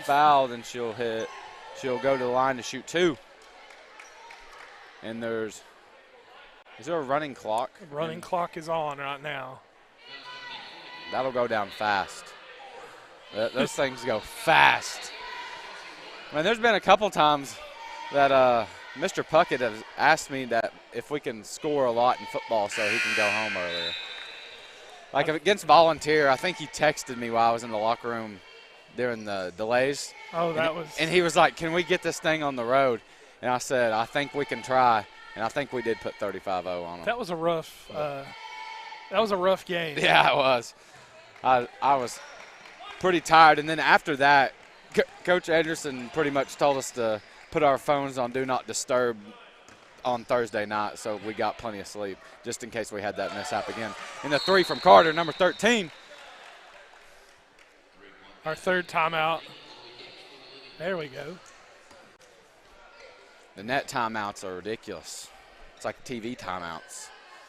fouled, and she'll go to the line to shoot 2. And is there a running clock? The running clock is on right now. That'll go down fast. Those things go fast. I mean, there's been a couple times that Mr. Puckett has asked me that if we can score a lot in football so he can go home earlier. Like against Volunteer, I think he texted me while I was in the locker room during the delays. Oh, And he was like, "Can we get this thing on the road?" And I said, "I think we can try." And I think we did put 35-0 on them. That was a rough. That was a rough game. Yeah, it was. I was pretty tired, and then after that, Coach Anderson pretty much told us to put our phones on Do Not Disturb on Thursday night, so we got plenty of sleep just in case we had that mishap again. And the 3 from Carter, number 13. Our third timeout. There we go. The net timeouts are ridiculous. It's like TV timeouts.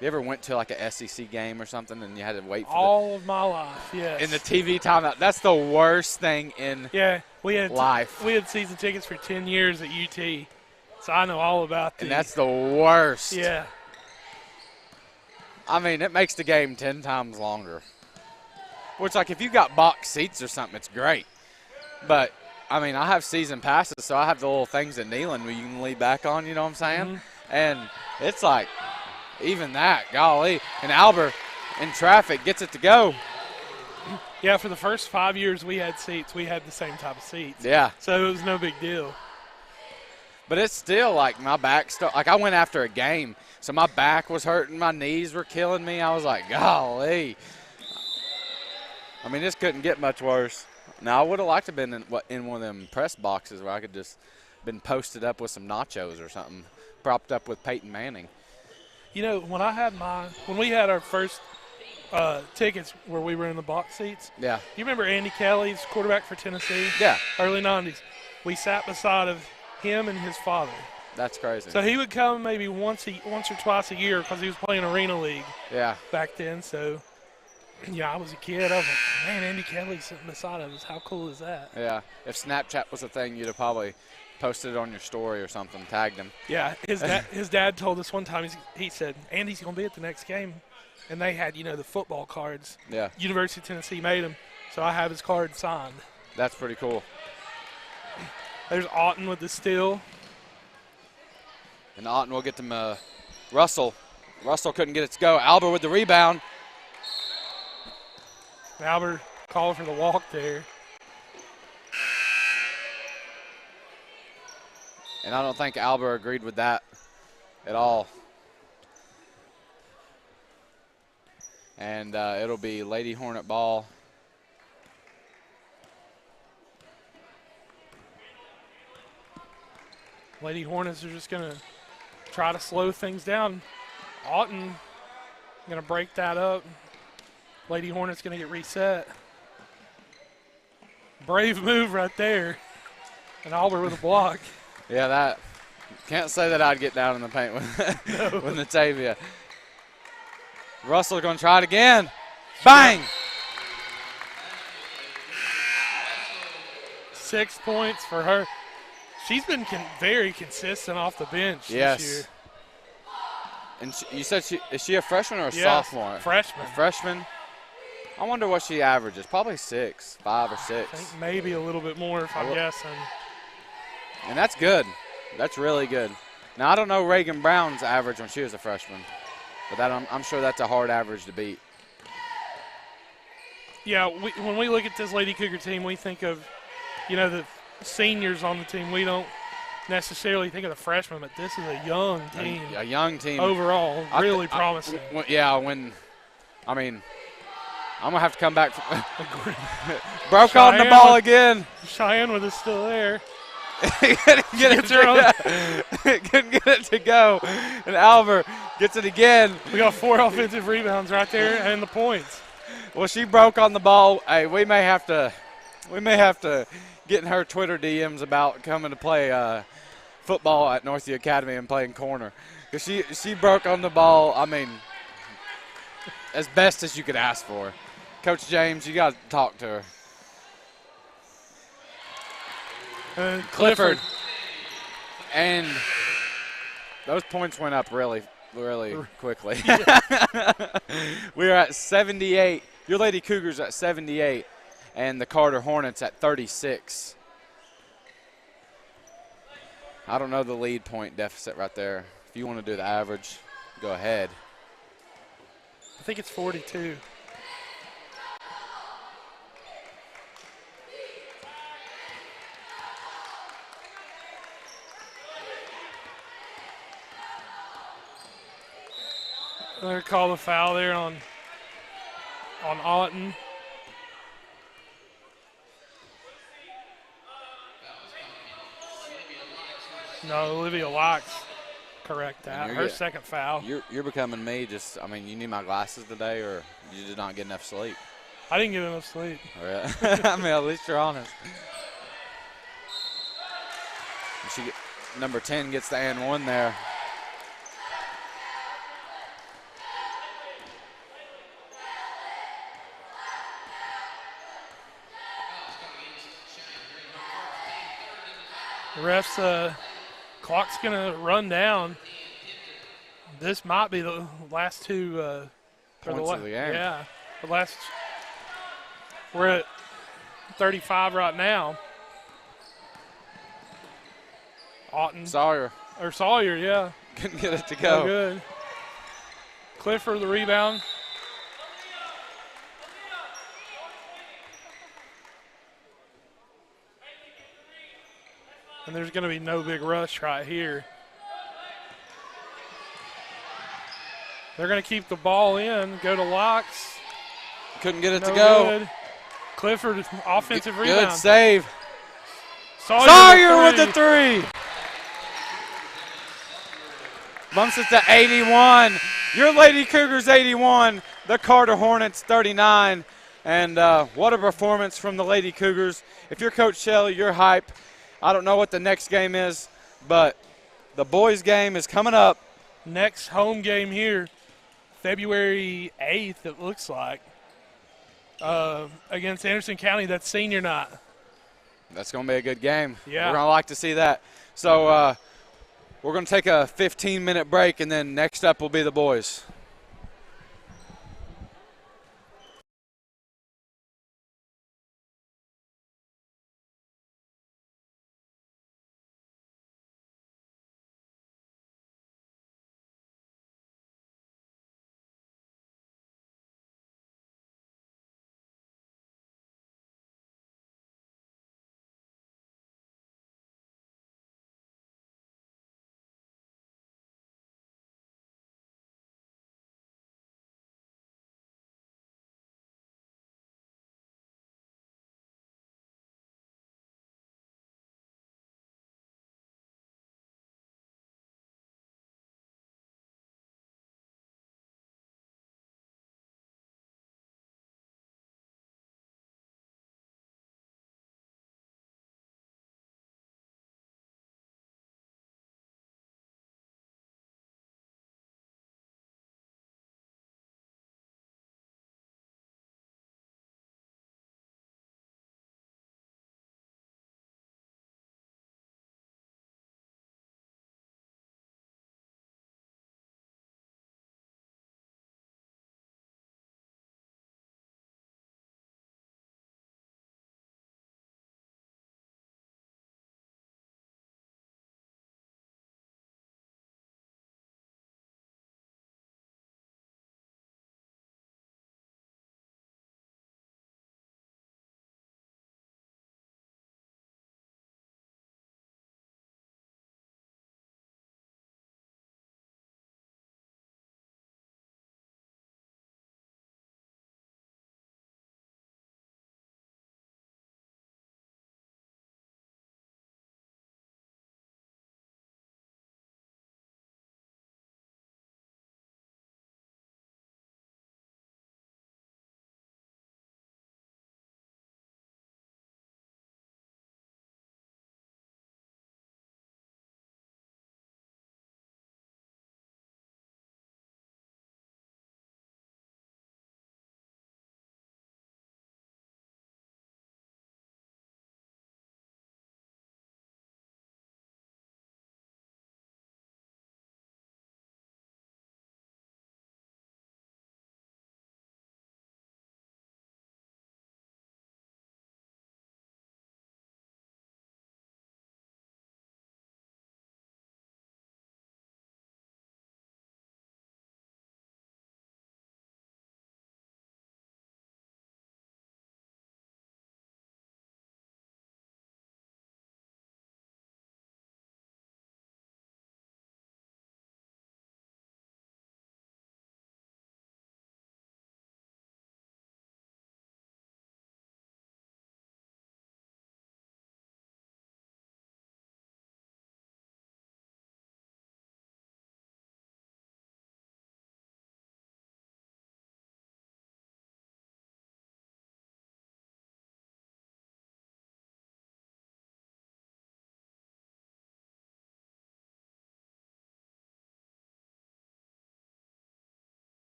You ever went to like a SEC game or something and you had to wait for all of my life? Yes. in the TV timeout? That's the worst thing in life. We had season tickets for 10 years at UT, so I know all about and that's the worst. Yeah. I mean, it makes the game 10 times longer. Which, like, if you got box seats or something, it's great. But, I mean, I have season passes, so I have the little things at Neyland where you can lean back on, you know what I'm saying? Mm-hmm. And it's like, even that, golly. And Albert, in traffic, gets it to go. Yeah, for the first 5 years we had seats, we had the same type of seats. Yeah. So it was no big deal. But it's still, like, my back like, I went after a game, so my back was hurting, my knees were killing me. I was like, golly. I mean, this couldn't get much worse. Now, I would have liked to have been in one of them press boxes where I could just been posted up with some nachos or something, propped up with Peyton Manning. You know, when we had our first tickets where we were in the box seats. Yeah. You remember Andy Kelly's quarterback for Tennessee? Yeah. Early 90s. We sat beside of him and his father. That's crazy. So he would come maybe once or twice a year because he was playing Arena League. Yeah. Back then, so. Yeah, I was a kid. I was like, man, Andy Kelly's sitting beside of us. How cool is that? Yeah. If Snapchat was a thing, you'd have probably posted it on your story or something, tagged him. Yeah. His dad told us one time, he said, Andy's going to be at the next game. And they had, the football cards. Yeah. University of Tennessee made them. So I have his card signed. That's pretty cool. There's Auten with the steal. And Auten will get them Russell. Russell couldn't get it to go. Albert with the rebound. Albert called for the walk there. And I don't think Albert agreed with that at all. And it'll be Lady Hornet ball. Lady Hornets are just going to try to slow things down. Auten going to break that up. Lady Hornets going to get reset. Brave move right there. And Albert with a block. Yeah, that. Can't say that I'd get down in the paint with Natavia. Russell's going to try it again. Bang! 6 points for her. She's been very consistent off the bench this year. And you said is she a freshman or a yes, sophomore? Freshman. A freshman? I wonder what she averages. Probably 5 or 6. I think maybe a little bit more if I'm guessing. And that's good. That's really good. Now, I don't know Reagan Brown's average when she was a freshman, but I'm sure that's a hard average to beat. Yeah, when we look at this Lady Cougar team, we think of, the seniors on the team. We don't necessarily think of the freshmen, but this is a young team. A young team. Overall, really promising. I'm going to have to come back. Broke on the ball again. Cheyenne with it still there. Couldn't get it to go. And Albert gets it again. We got 4 offensive rebounds right there and the points. Well, she broke on the ball. Hey, we may have to get in her Twitter DMs about coming to play football at Northview Academy and playing corner. Because she broke on the ball, I mean, as best as you could ask for. Coach James, you got to talk to her. Clifford. And those points went up really, really quickly. We are at 78. Your Lady Cougars at 78, and the Carter Hornets at 36. I don't know the lead point deficit right there. If you want to do the average, go ahead. I think it's 42. They're call a foul there on Auten. No, Olivia Locks correct that. Her second foul. You're becoming me. Just, I mean, you need my glasses today, or you did not get enough sleep. I didn't get enough sleep. All right. I mean, at least you're honest. Number 10 gets the and one there. The refs, clock's going to run down. This might be the last two points of the game. Yeah, the last. We're at 35 right now. Sawyer, yeah. couldn't get it to No go. good. Clifford the rebound. And there's going to be no big rush right here. They're going to keep the ball in, go to Locks. Couldn't get it No to go. good. Clifford, offensive rebound. Good save. Sawyer with the three. Bumps it to 81. Your Lady Cougars 81, the Carter Hornets 39. And what a performance from the Lady Cougars. If you're Coach Shelley, you're hype. I don't know what the next game is, but the boys' game is coming up. Next home game here, February 8th, it looks like, against Anderson County. That's senior night. That's going to be a good game. Yeah. We're going to like to see that. So we're going to take a 15-minute break, and then next up will be the boys.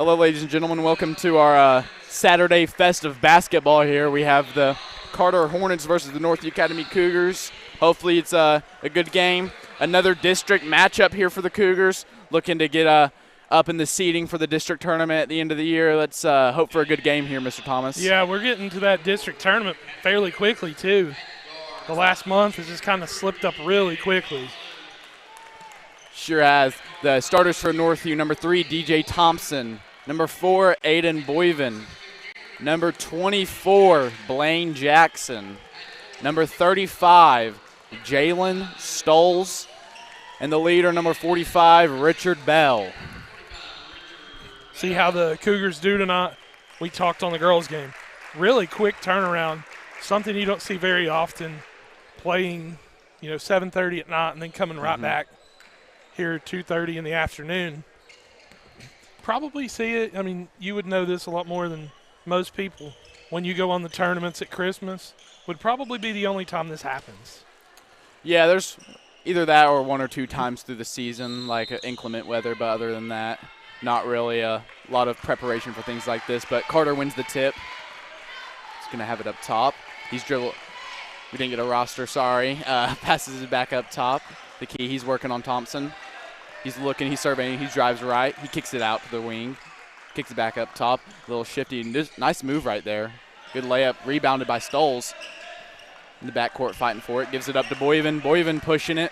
Hello, ladies and gentlemen. Welcome to our Saturday Fest of Basketball here. We have the Carter Hornets versus the Northview Academy Cougars. Hopefully it's a good game. Another district matchup here for the Cougars, looking to get up in the seeding for the district tournament at the end of the year. Let's hope for a good game here, Mr. Thomas. Yeah, we're getting to that district tournament fairly quickly, too. The last month has just kind of slipped up really quickly. Sure has. The starters for Northview, number 3, DJ Thompson. Number 4, Aiden Boyven. Number 24, Blaine Jackson. Number 35, Jalen Stoles. And the leader, number 45, Richard Bell. See how the Cougars do tonight? We talked on the girls' game. Really quick turnaround, something you don't see very often, playing 7:30 at night and then coming right back here at 2:30 in the afternoon. Probably see it. I mean, you would know this a lot more than most people. When you go on the tournaments at Christmas, would probably be the only time this happens. Yeah, there's either that or 1 or 2 times through the season, like inclement weather, but other than that, not really a lot of preparation for things like this. But Carter wins the tip. He's going to have it up top. He's dribbled. We didn't get a roster, sorry. Passes it back up top. The key, he's working on Thompson. He's looking, he's surveying, he drives right. He kicks it out to the wing. Kicks it back up top. A little shifty. Nice move right there. Good layup. Rebounded by Stoles. In the backcourt fighting for it. Gives it up to Boyven. Boyven pushing it.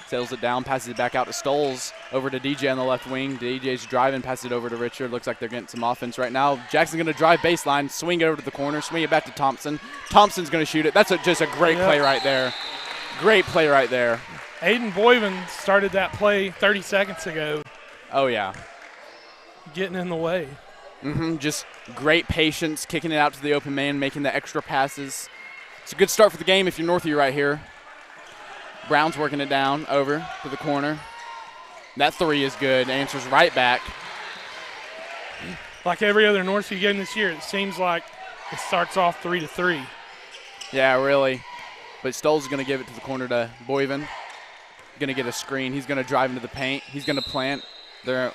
Settles it down. Passes it back out to Stoles. Over to DJ on the left wing. DJ's driving. Passes it over to Richard. Looks like they're getting some offense right now. Jackson's going to drive baseline. Swing it over to the corner. Swing it back to Thompson. Thompson's going to shoot it. That's just a great play right there. Great play right there. Aiden Boyven started that play 30 seconds ago. Oh, yeah. Getting in the way. Just great patience, kicking it out to the open man, making the extra passes. It's a good start for the game if you're Northview right here. Brown's working it down over to the corner. That 3 is good. Answers right back. Like every other Northview game this year, it seems like it starts off 3-3. Yeah, really. But Stoles is going to give it to the corner to Boyven. Going to get a screen. He's going to drive into the paint. He's going to plant. There,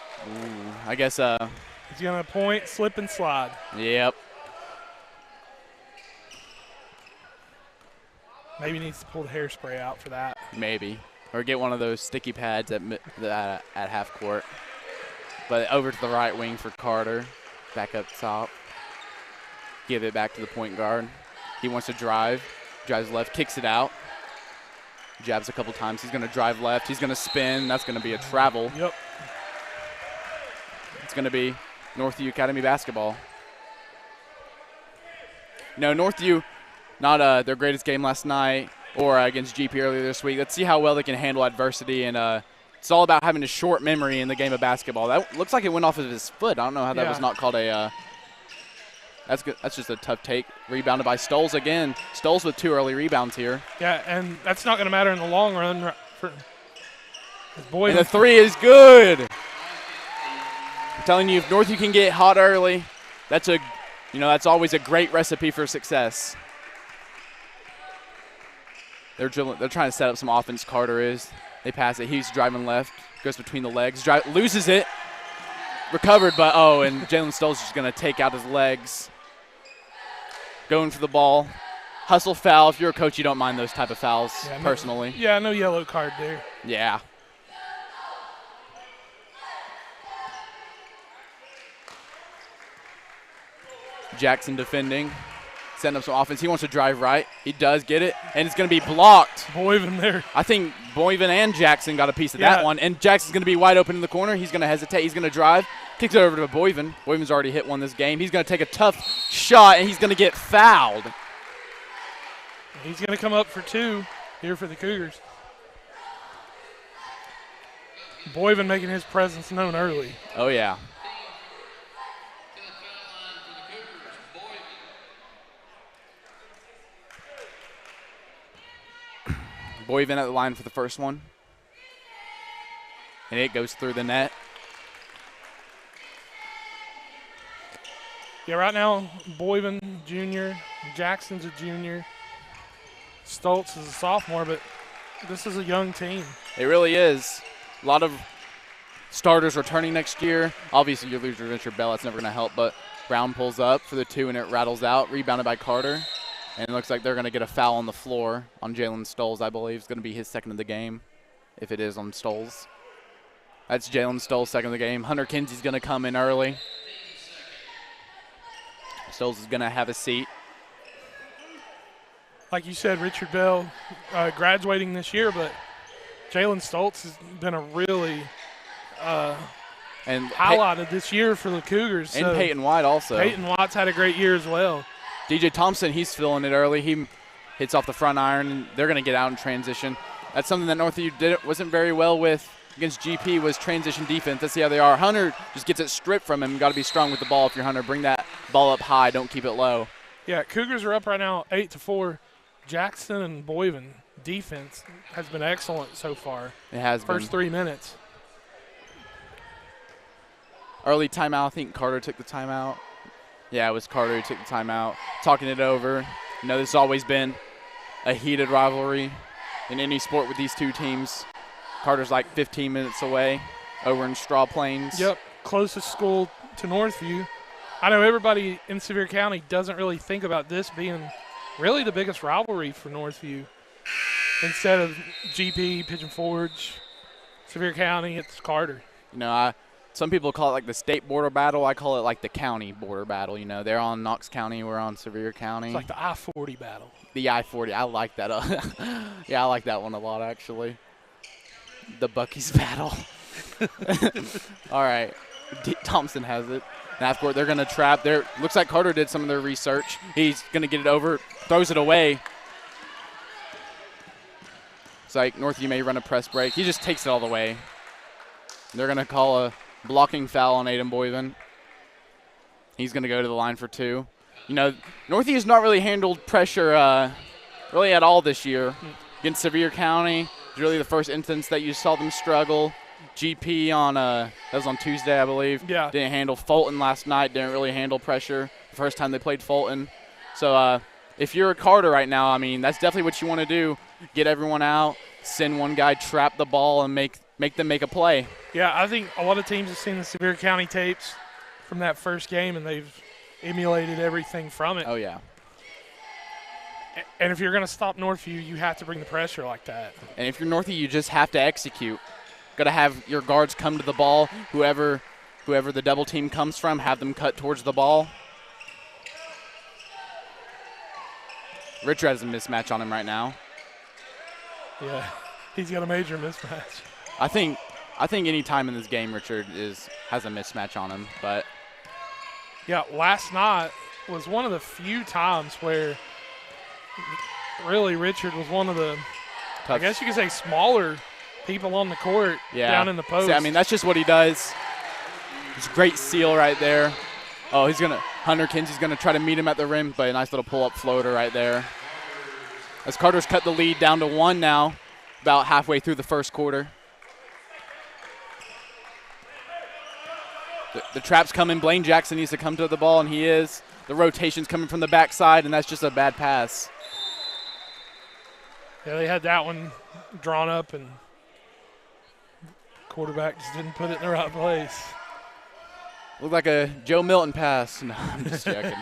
I guess. He's going to point, slip, and slide. Yep. Maybe he needs to pull the hairspray out for that. Maybe. Or get one of those sticky pads at half court. But over to the right wing for Carter. Back up top. Give it back to the point guard. He wants to drive. Drives left, kicks it out. Jabs a couple times. He's going to drive left. He's going to spin. That's going to be a travel. Yep. It's going to be Northview Academy basketball. Northview, not their greatest game last night or against GP earlier this week. Let's see how well they can handle adversity. And it's all about having a short memory in the game of basketball. That looks like it went off of his foot. I don't know how that was not called a That's good. That's just a tough take. Rebounded by Stoles again. Stoles with 2 early rebounds here. Yeah, and that's not going to matter in the long run. And the 3 is good. I'm telling you, if Northview can get hot early, that's always a great recipe for success. They're trying to set up some offense. Carter is. They pass it. He's driving left. Goes between the legs. Loses it. Recovered, but and Jalen Stoles is just going to take out his legs. Going for the ball. Hustle foul. If you're a coach, you don't mind those type of fouls, personally. Yeah, no yellow card there. Yeah. Jackson defending. Setting up some offense. He wants to drive right. He does get it, and it's going to be blocked. Boyven there. I think Boyven and Jackson got a piece of that one, and Jackson's going to be wide open in the corner. He's going to hesitate. He's going to drive. Kicks it over to Boyven. Boyven's already hit one this game. He's going to take a tough shot, and he's going to get fouled. He's going to come up for 2 here for the Cougars. Boyven making his presence known early. Oh, yeah. Boyven at the line for the first one. And it goes through the net. Yeah, right now, Boyven, junior. Jackson's a junior. Stoltz is a sophomore, but this is a young team. It really is. A lot of starters returning next year. Obviously, you lose Richard Bell. That's never going to help. But Brown pulls up for the 2, and it rattles out. Rebounded by Carter. And it looks like they're going to get a foul on the floor on Jalen Stoles, I believe. It's going to be his second of the game, if it is on Stoles. That's Jalen Stoles' second of the game. Hunter Kinsey's going to come in early. Stoles is going to have a seat. Like you said, Richard Bell graduating this year, but Jalen Stoltz has been a really highlight of this year for the Cougars. And so Peyton White also. Peyton White's had a great year as well. DJ Thompson, he's feeling it early. He hits off the front iron, and they're going to get out in transition. That's something that Northview wasn't very well with against GP was transition defense. Let's see how they are. Hunter just gets it stripped from him. Got to be strong with the ball if you're Hunter. Bring that ball up high. Don't keep it low. Yeah, Cougars are up right now 8-4. Jackson and Boyven defense has been excellent so far. It has First 3 minutes. Early timeout. I think Carter took the timeout. Yeah, it was Carter who took the timeout. Talking it over. You know, this has always been a heated rivalry in any sport with these two teams. Carter's like 15 minutes away over in Straw Plains. Yep, closest school to Northview. I know everybody in Sevier County doesn't really think about this being really the biggest rivalry for Northview. Instead of GP, Pigeon Forge, Sevier County, it's Carter. You know, some people call it like the state border battle. I call it like the county border battle. You know, they're on Knox County, we're on Sevier County. It's like the I-40 battle. The I-40, I like that. Yeah, I like that one a lot, actually. The Buc-ee's battle. All right, Thompson has it. Half court, they're going to trap. Looks like Carter did some of their research. He's going to get it over, throws it away. It's like Northview may run a press break. He just takes it all the way. They're going to call a blocking foul on Aiden Boyven. He's going to go to the line for 2. You know, Northview's not really handled pressure really at all this year. Against Sevier County, it's really the first instance that you saw them struggle. GP on that was on Tuesday, I believe. Yeah. Didn't handle Fulton last night. Didn't really handle pressure the first time they played Fulton. So if you're a Carter right now, I mean, that's definitely what you want to do. Get everyone out, send one guy, trap the ball, and make them make a play. Yeah, I think a lot of teams have seen the Sevier County tapes from that first game, and they've emulated everything from it. Oh, yeah. And if you're going to stop Northview, you have to bring the pressure like that. And if you're Northview, you just have to execute. Got to have your guards come to the ball. Whoever the double team comes from, have them cut towards the ball. Richard has a mismatch on him right now. Yeah, he's got a major mismatch. I think any time in this game, Richard has a mismatch on him. But yeah, last night was one of the few times where really Richard was one of the, I guess you could say, smaller people on the court down in the post. See, I mean, that's just what he does. It's a great seal right there. Oh, Hunter Kinsey's going to try to meet him at the rim, but a nice little pull-up floater right there. As Carter's cut the lead down to 1 now, about halfway through the first quarter. The trap's coming. Blaine Jackson needs to come to the ball, and he is. The rotation's coming from the backside, and that's just a bad pass. Yeah, they had that one drawn up, and quarterback just didn't put it in the right place. Looked like a Joe Milton pass. No, I'm just joking.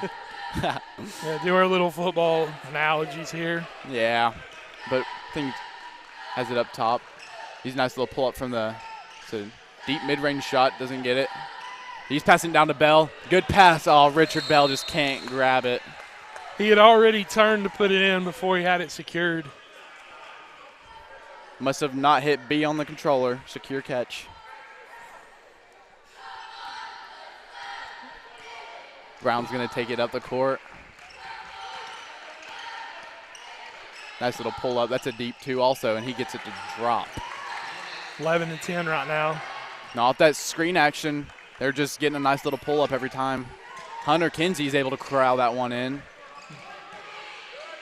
Yeah, do our little football analogies here. Yeah, but I think has it up top. He's a nice little pull-up from it's a deep mid-range shot. Doesn't get it. He's passing down to Bell. Good pass. Oh, Richard Bell just can't grab it. He had already turned to put it in before he had it secured. Must have not hit B on the controller. Secure catch. Brown's going to take it up the court. Nice little pull-up. That's a deep 2 also, and he gets it to drop. 11-10 right now. Not that screen action. They're just getting a nice little pull-up every time. Hunter Kinsey's able to corral that one in.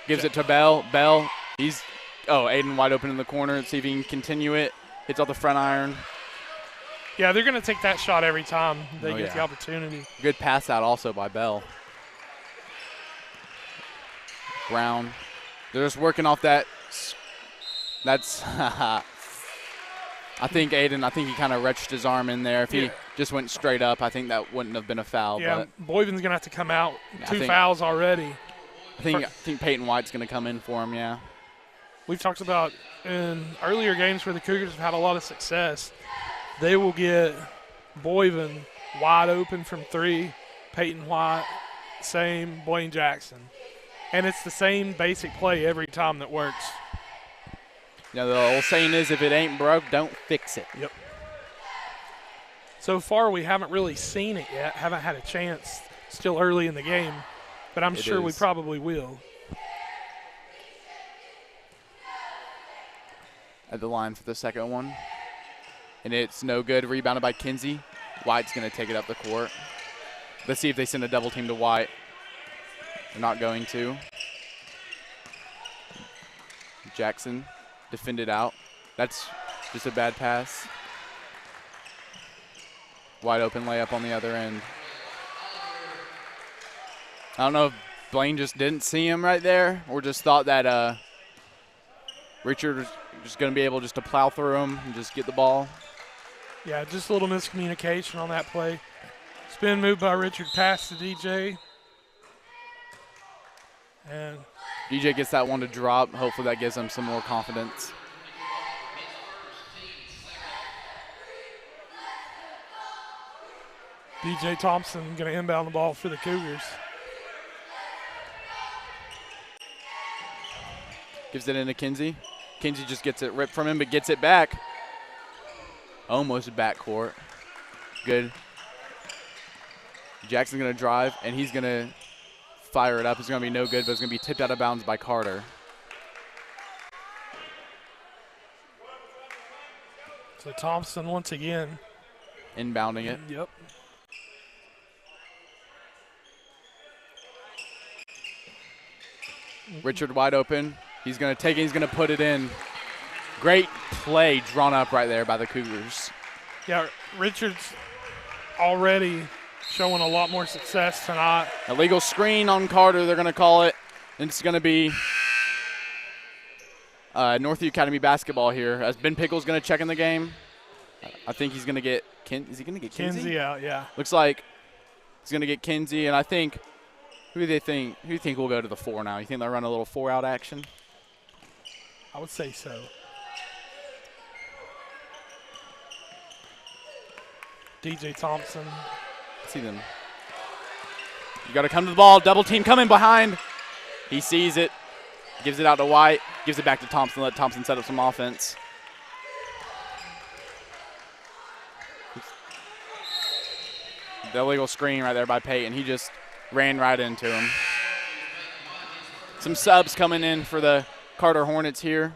Gives it to Bell. Bell, Aiden wide open in the corner. Let's see if he can continue it. Hits off the front iron. Yeah, they're going to take that shot every time they get the opportunity. Good pass out also by Bell. Brown. They're just working off that. That's I think Aiden, he kind of wrenched his arm in there. If he Yeah. just went straight up, I think that wouldn't have been a foul. Yeah, But Boyven's going to have to come out. I Two think- fouls already. I think Peyton White's going to come in for him, yeah. We've talked about in earlier games where the Cougars have had a lot of success, they will get Boyven wide open from three, Peyton White, same, Blaine Jackson. And it's the same basic play every time that works. You know, the old saying is, if it ain't broke, don't fix it. Yep. So far, we haven't really seen it yet, haven't had a chance, still early in the game, but I'm sure we is. probably will. At the line for the second one. And it's no good. Rebounded by Kinsey. White's going to take it up the court. Let's see if they send a double team to White. They're not going to. Jackson defended out. That's just a bad pass. Wide open layup on the other end. I don't know if Blaine just didn't see him right there or just thought that Richard was just going to be able just to plow through him and just get the ball. Yeah, just a little miscommunication on that play. Spin move by Richard past to DJ. And DJ gets that one to drop. Hopefully that gives him some more confidence. DJ Thompson going to inbound the ball for the Cougars. Gives it into Kinsey. Kinsey just gets it ripped from him, but gets it back. Almost backcourt. Good. Jackson's going to drive, and he's going to fire it up. It's going to be no good, but it's going to be tipped out of bounds by Carter. So Thompson once again. Inbounding it. Yep. Richard wide open. He's going to take it. He's going to put it in. Great play drawn up right there by the Cougars. Yeah, Richard's already showing a lot more success tonight. Illegal screen on Carter, they're going to call it. And it's going to be Northview Academy basketball here. As Ben Pickle's going to check in the game. I think he's going to get is he going to get Kinsey? Kinsey out, yeah. Looks like he's going to get Kinsey, and I think who do you think will go to the 4 now? You think they'll run a little 4-out action? I would say so. DJ Thompson. See them. You got to come to the ball. Double team coming behind. He sees it. Gives it out to White. Gives it back to Thompson. Let Thompson set up some offense. The illegal screen right there by Peyton. He just ran right into him. Some subs coming in for the Carter Hornets here.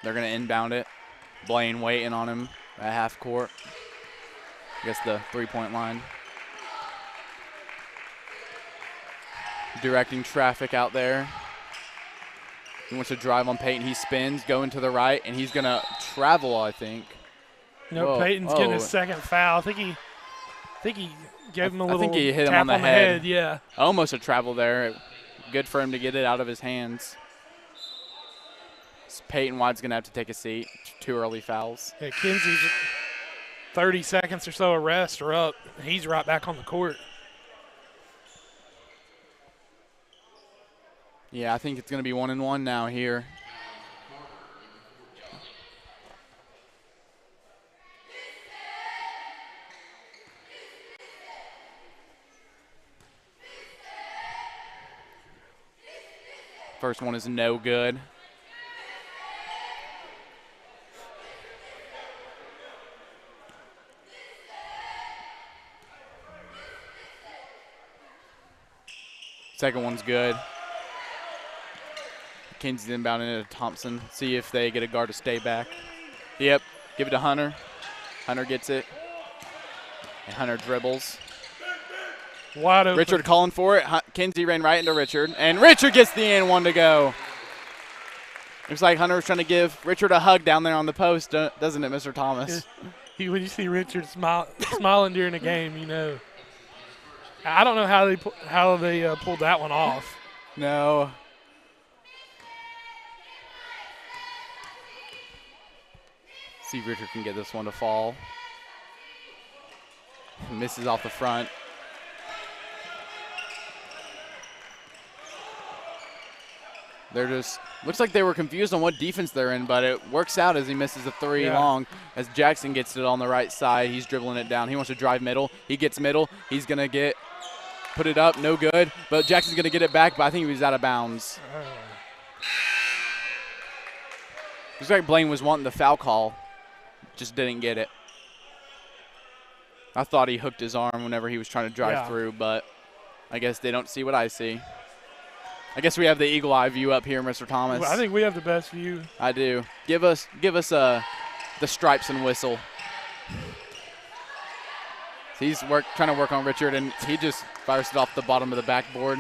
They're going to inbound it. Blaine waiting on him at half court. I guess the three-point line. Directing traffic out there. He wants to drive on Peyton. He spins, going to the right, and he's going to travel, I think. No, Peyton's getting his second foul. I think he gave him a little I think he hit him tap on the head. Yeah. Almost a travel there. Good for him to get it out of his hands. Peyton White's going to have to take a seat. 2 early fouls. Yeah, Kinsey's 30 seconds or so of rest or up. He's right back on the court. Yeah, I think it's going to be 1-1 now here. First one is no good. Second one's good. Kinsey's inbounding it to Thompson. See if they get a guard to stay back. Yep, give it to Hunter. Hunter gets it. And Hunter dribbles. Wide open. Richard calling for it. Kinsey ran right into Richard. And Richard gets the and one to go. Looks like Hunter was trying to give Richard a hug down there on the post, doesn't it, Mr. Thomas? When you see Richard smiling during a game, you know. I don't know how they pulled that one off. No. See if Richard can get this one to fall. Misses off the front. They're just, looks like they were confused on what defense they're in, but it works out as he misses a three long. As Jackson gets it on the right side, he's dribbling it down. He wants to drive middle. He gets middle. He's going to put it up, no good. But Jackson's going to get it back, but I think he was out of bounds. Looks like Blaine was wanting the foul call, just didn't get it. I thought he hooked his arm whenever he was trying to drive through, but I guess they don't see what I see. I guess we have the eagle eye view up here, Mr. Thomas. Well, I think we have the best view. I do. Give us the stripes and whistle. So he's trying to work on Richard, and he just fires it off the bottom of the backboard.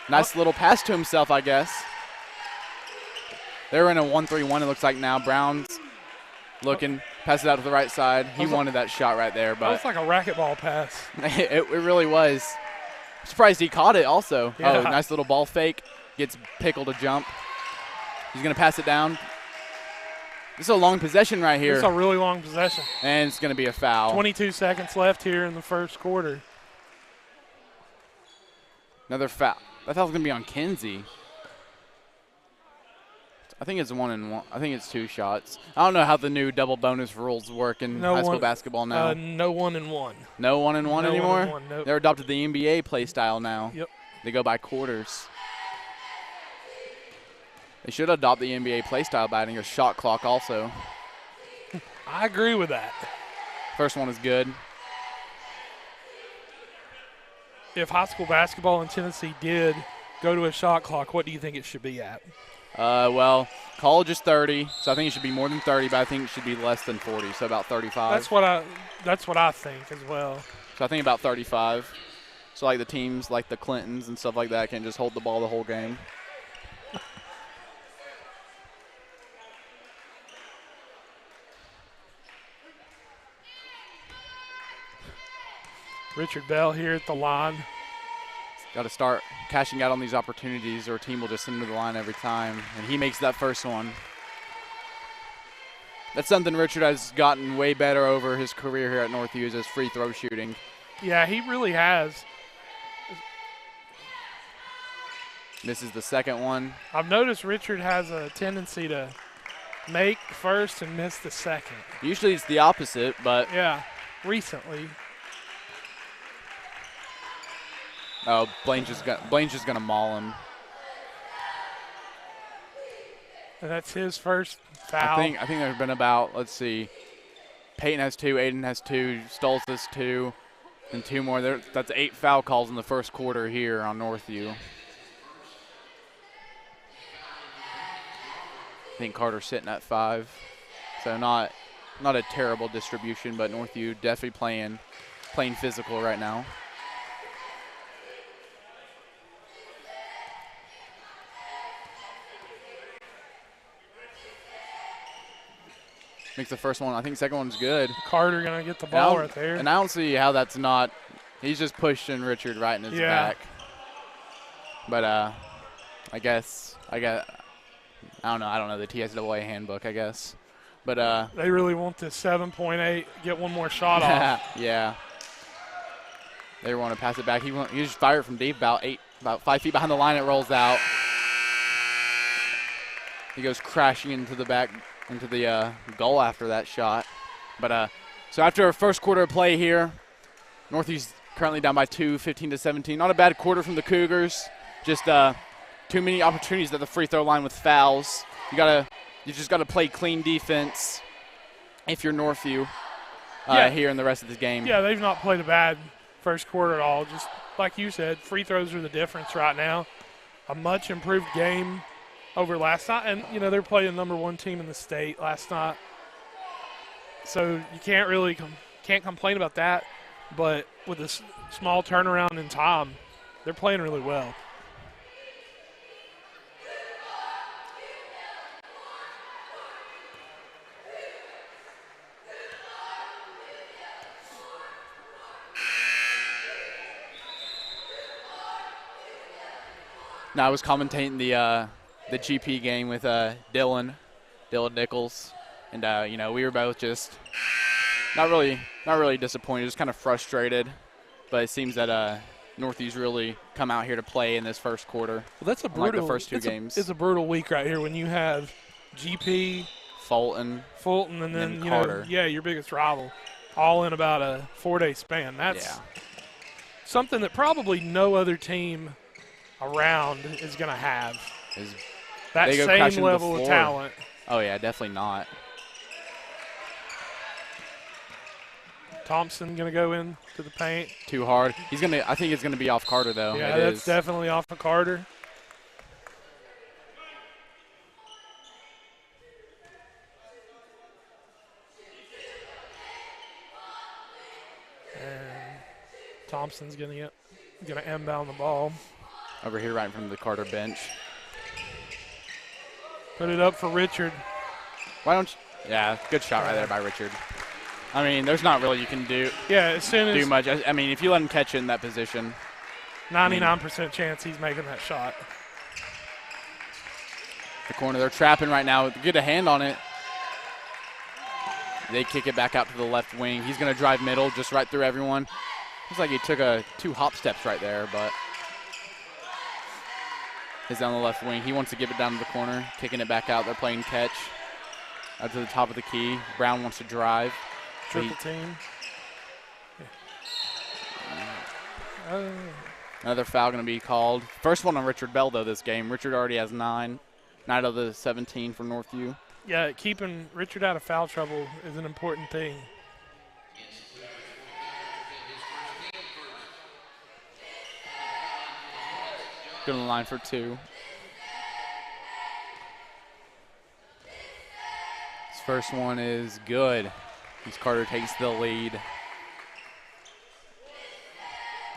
Nice little pass to himself, I guess. They're in a 1-3-1, it looks like now. Brown's looking, pass it out to the right side. He wanted that shot right there. But that was like a racquetball pass. it really was. Surprised he caught it also. Yeah. Oh, nice little ball fake. Gets Pickle to jump. He's going to pass it down. This is a long possession right here. It's a really long possession. And it's going to be a foul. 22 seconds left here in the first quarter. Another foul. I thought it was going to be on Kinsey. I think it's 1-1. I think it's 2 shots. I don't know how the new double bonus rules work in high school basketball now. No 1-1. No 1-1 anymore? 1-1, nope. They're adopted the NBA play style now. Yep. They go by quarters. They should adopt the NBA play style by adding a shot clock also. I agree with that. First one is good. If high school basketball in Tennessee did go to a shot clock, what do you think it should be at? Well, college is 30, so I think it should be more than 30, but I think it should be less than 40, so about 35. That's what I think as well. So I think about 35. So like the teams like the Clintons and stuff like that can just hold the ball the whole game. Richard Bell here at the line. Got to start cashing out on these opportunities or a team will just send him to the line every time. And he makes that first one. That's something Richard has gotten way better over his career here at Northview is his free throw shooting. Yeah, he really has. Misses the second one. I've noticed Richard has a tendency to make first and miss the second. Usually it's the opposite, but. Yeah, recently. Oh, Blaine's just gonna maul him. And that's his first foul. I think there's been about, let's see, Peyton has 2, Aiden has 2, Stoltz has 2, and 2 more. That's 8 foul calls in the first quarter here on Northview. I think Carter's sitting at 5, so not a terrible distribution, but Northview definitely playing physical right now. Makes the first one. I think the second one's good. Carter going to get the ball right there. And I don't see how that's not. He's just pushing Richard right in his back. But I don't know. I don't know the TSAA handbook, I guess. But they really want this 7.8, get one more shot off. Yeah. They want to pass it back. He just fired from deep, about 5 feet behind the line. It rolls out. He goes crashing into the goal after that shot. But so after our first quarter of play here, Northview's currently down by 2, 15-17. Not a bad quarter from the Cougars. Just too many opportunities at the free throw line with fouls. You just gotta play clean defense if you're Northview here in the rest of this game. Yeah, they've not played a bad first quarter at all. Just like you said, free throws are the difference right now. A much improved game over last night, and they're playing the #1 team in the state last night, so you can't complain about that. But with a small turnaround in time, they're playing really well. No, I was commentating the GP game with Dylan Nichols, and you know, we were both just not really disappointed, just kind of frustrated. But it seems that Northview's really come out here to play in this first quarter. Well, that's a brutal. Like the first two games. It's a brutal week right here when you have GP, Fulton, and then Carter. Your biggest rival, all in about a 4-day span. That's something that probably no other team around is going to have. That same level of talent. Oh yeah, definitely not. Thompson going to go in to the paint. Too hard. I think it's gonna be off Carter though. Yeah, that's definitely off of Carter. And Thompson's gonna inbound the ball. Over here right from the Carter bench. Put it up for Richard. Why don't you? Yeah, good shot right there by Richard. I mean, there's not really you can do. Yeah, as soon as do much. I mean, if you let him catch it in that position. 99% chance he's making that shot. The corner, they're trapping right now. Get a hand on it. They kick it back out to the left wing. He's going to drive middle, just right through everyone. Looks like he took 2 hop steps right there, but he's down the left wing. He wants to give it down to the corner, kicking it back out. They're playing catch out to the top of the key. Brown wants to drive. Triple team. Another foul going to be called. First one on Richard Bell, though, this game. Richard already has 9 out of the 17 for Northview. Yeah, keeping Richard out of foul trouble is an important thing. Good on the line for 2. His first one is good. As Carter takes the lead.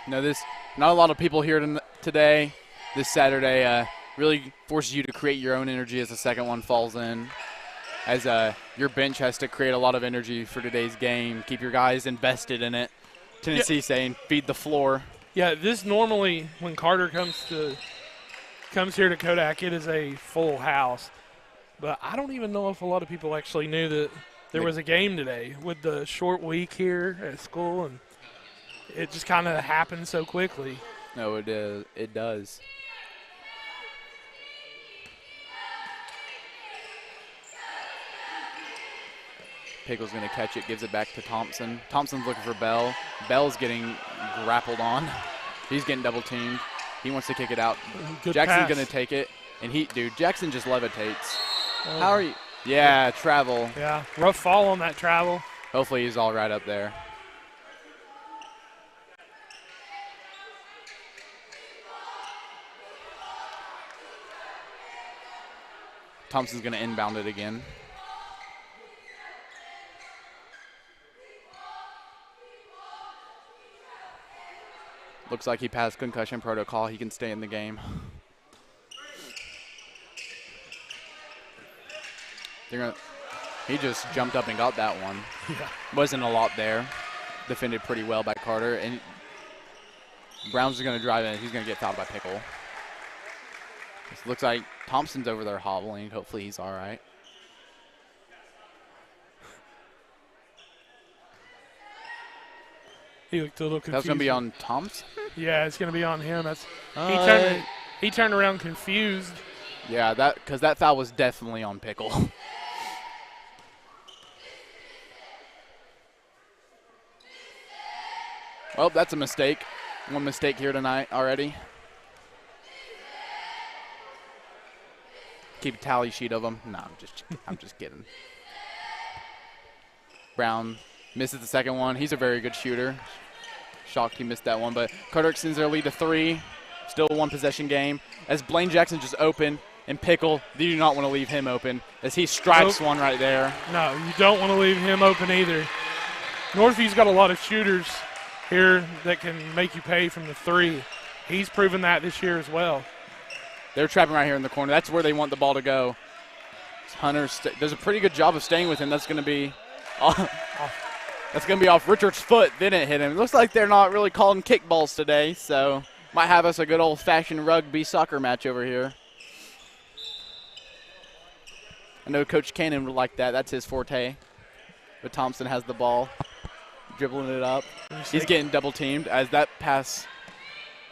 Not a lot of people here today, this Saturday, really forces you to create your own energy as the second one falls in. As your bench has to create a lot of energy for today's game, keep your guys invested in it. Tennessee saying feed the floor. Yeah, this normally when Carter comes here to Kodak, it is a full house. But I don't even know if a lot of people actually knew that there was a game today with the short week here at school, and it just kind of happened so quickly. No, it is. It does. Pickle's going to catch it, gives it back to Thompson. Thompson's looking for Bell. Bell's getting grappled on. He's getting double teamed. He wants to kick it out. Good Jackson's pass. going to take it, and Jackson just levitates. How are you? Yeah, travel. Yeah, rough fall on that travel. Hopefully he's all right up there. Thompson's going to inbound it again. Looks like he passed concussion protocol. He can stay in the game. He just jumped up and got that one. Yeah. Wasn't a lot there. Defended pretty well by Carter. And Brown's going to drive in. He's going to get fouled by Pickle. It looks like Thompson's over there hobbling. Hopefully he's all right. He looked a little confused. That's going to be on Thompson? Yeah, it's going to be on him. He turned around confused. Yeah, because that foul was definitely on Pickle. Well, that's a mistake. One mistake here tonight already. Keep a tally sheet of them. No, I'm just kidding. Brown misses the second one. He's a very good shooter. Shocked he missed that one, but Carter extends their lead to 3. Still a 1-possession game. As Blaine Jackson just open, and Pickle, you do not want to leave him open as he strikes one right there. No, you don't want to leave him open either. Northview's got a lot of shooters here that can make you pay from the 3. He's proven that this year as well. They're trapping right here in the corner. That's where they want the ball to go. Hunter does a pretty good job of staying with him. That's going to be off Richard's foot. Then it hit him. It looks like they're not really calling kickballs today, so Might have us a good old-fashioned rugby soccer match over here. I know Coach Cannon would like that. That's his forte. But Thompson has the ball, dribbling it up. He's getting double-teamed as that pass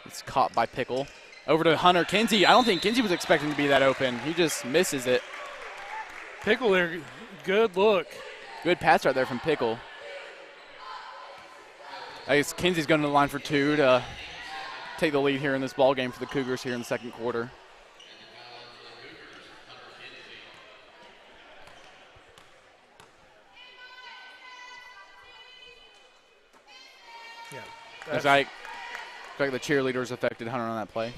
is caught by Pickle. Over to Hunter Kinsey. I don't think Kinsey was expecting to be that open. He just misses it. Pickle there, good look. Good pass right there from Pickle. I guess Kinsey's going to the line for 2 to take the lead here in this ball game for the Cougars here in the second quarter. Yeah. Looks like the cheerleaders affected Hunter on that play.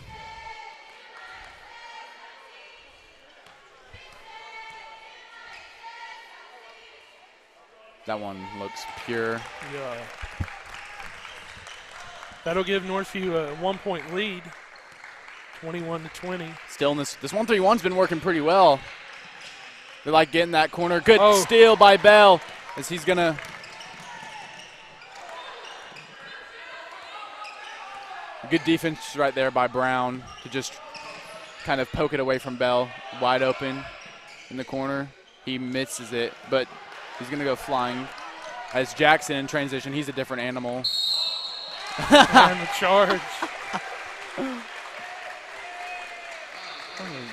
That one looks pure. Yeah. That'll give Northview a 1-point lead, 21-20. Still in this 1-3-1's been working pretty well. They like getting that corner. Good steal by Bell as he's going to. Good defense right there by Brown to just kind of poke it away from Bell. Wide open in the corner. He misses it, but he's going to go flying. As Jackson in transition, he's a different animal. And the charge.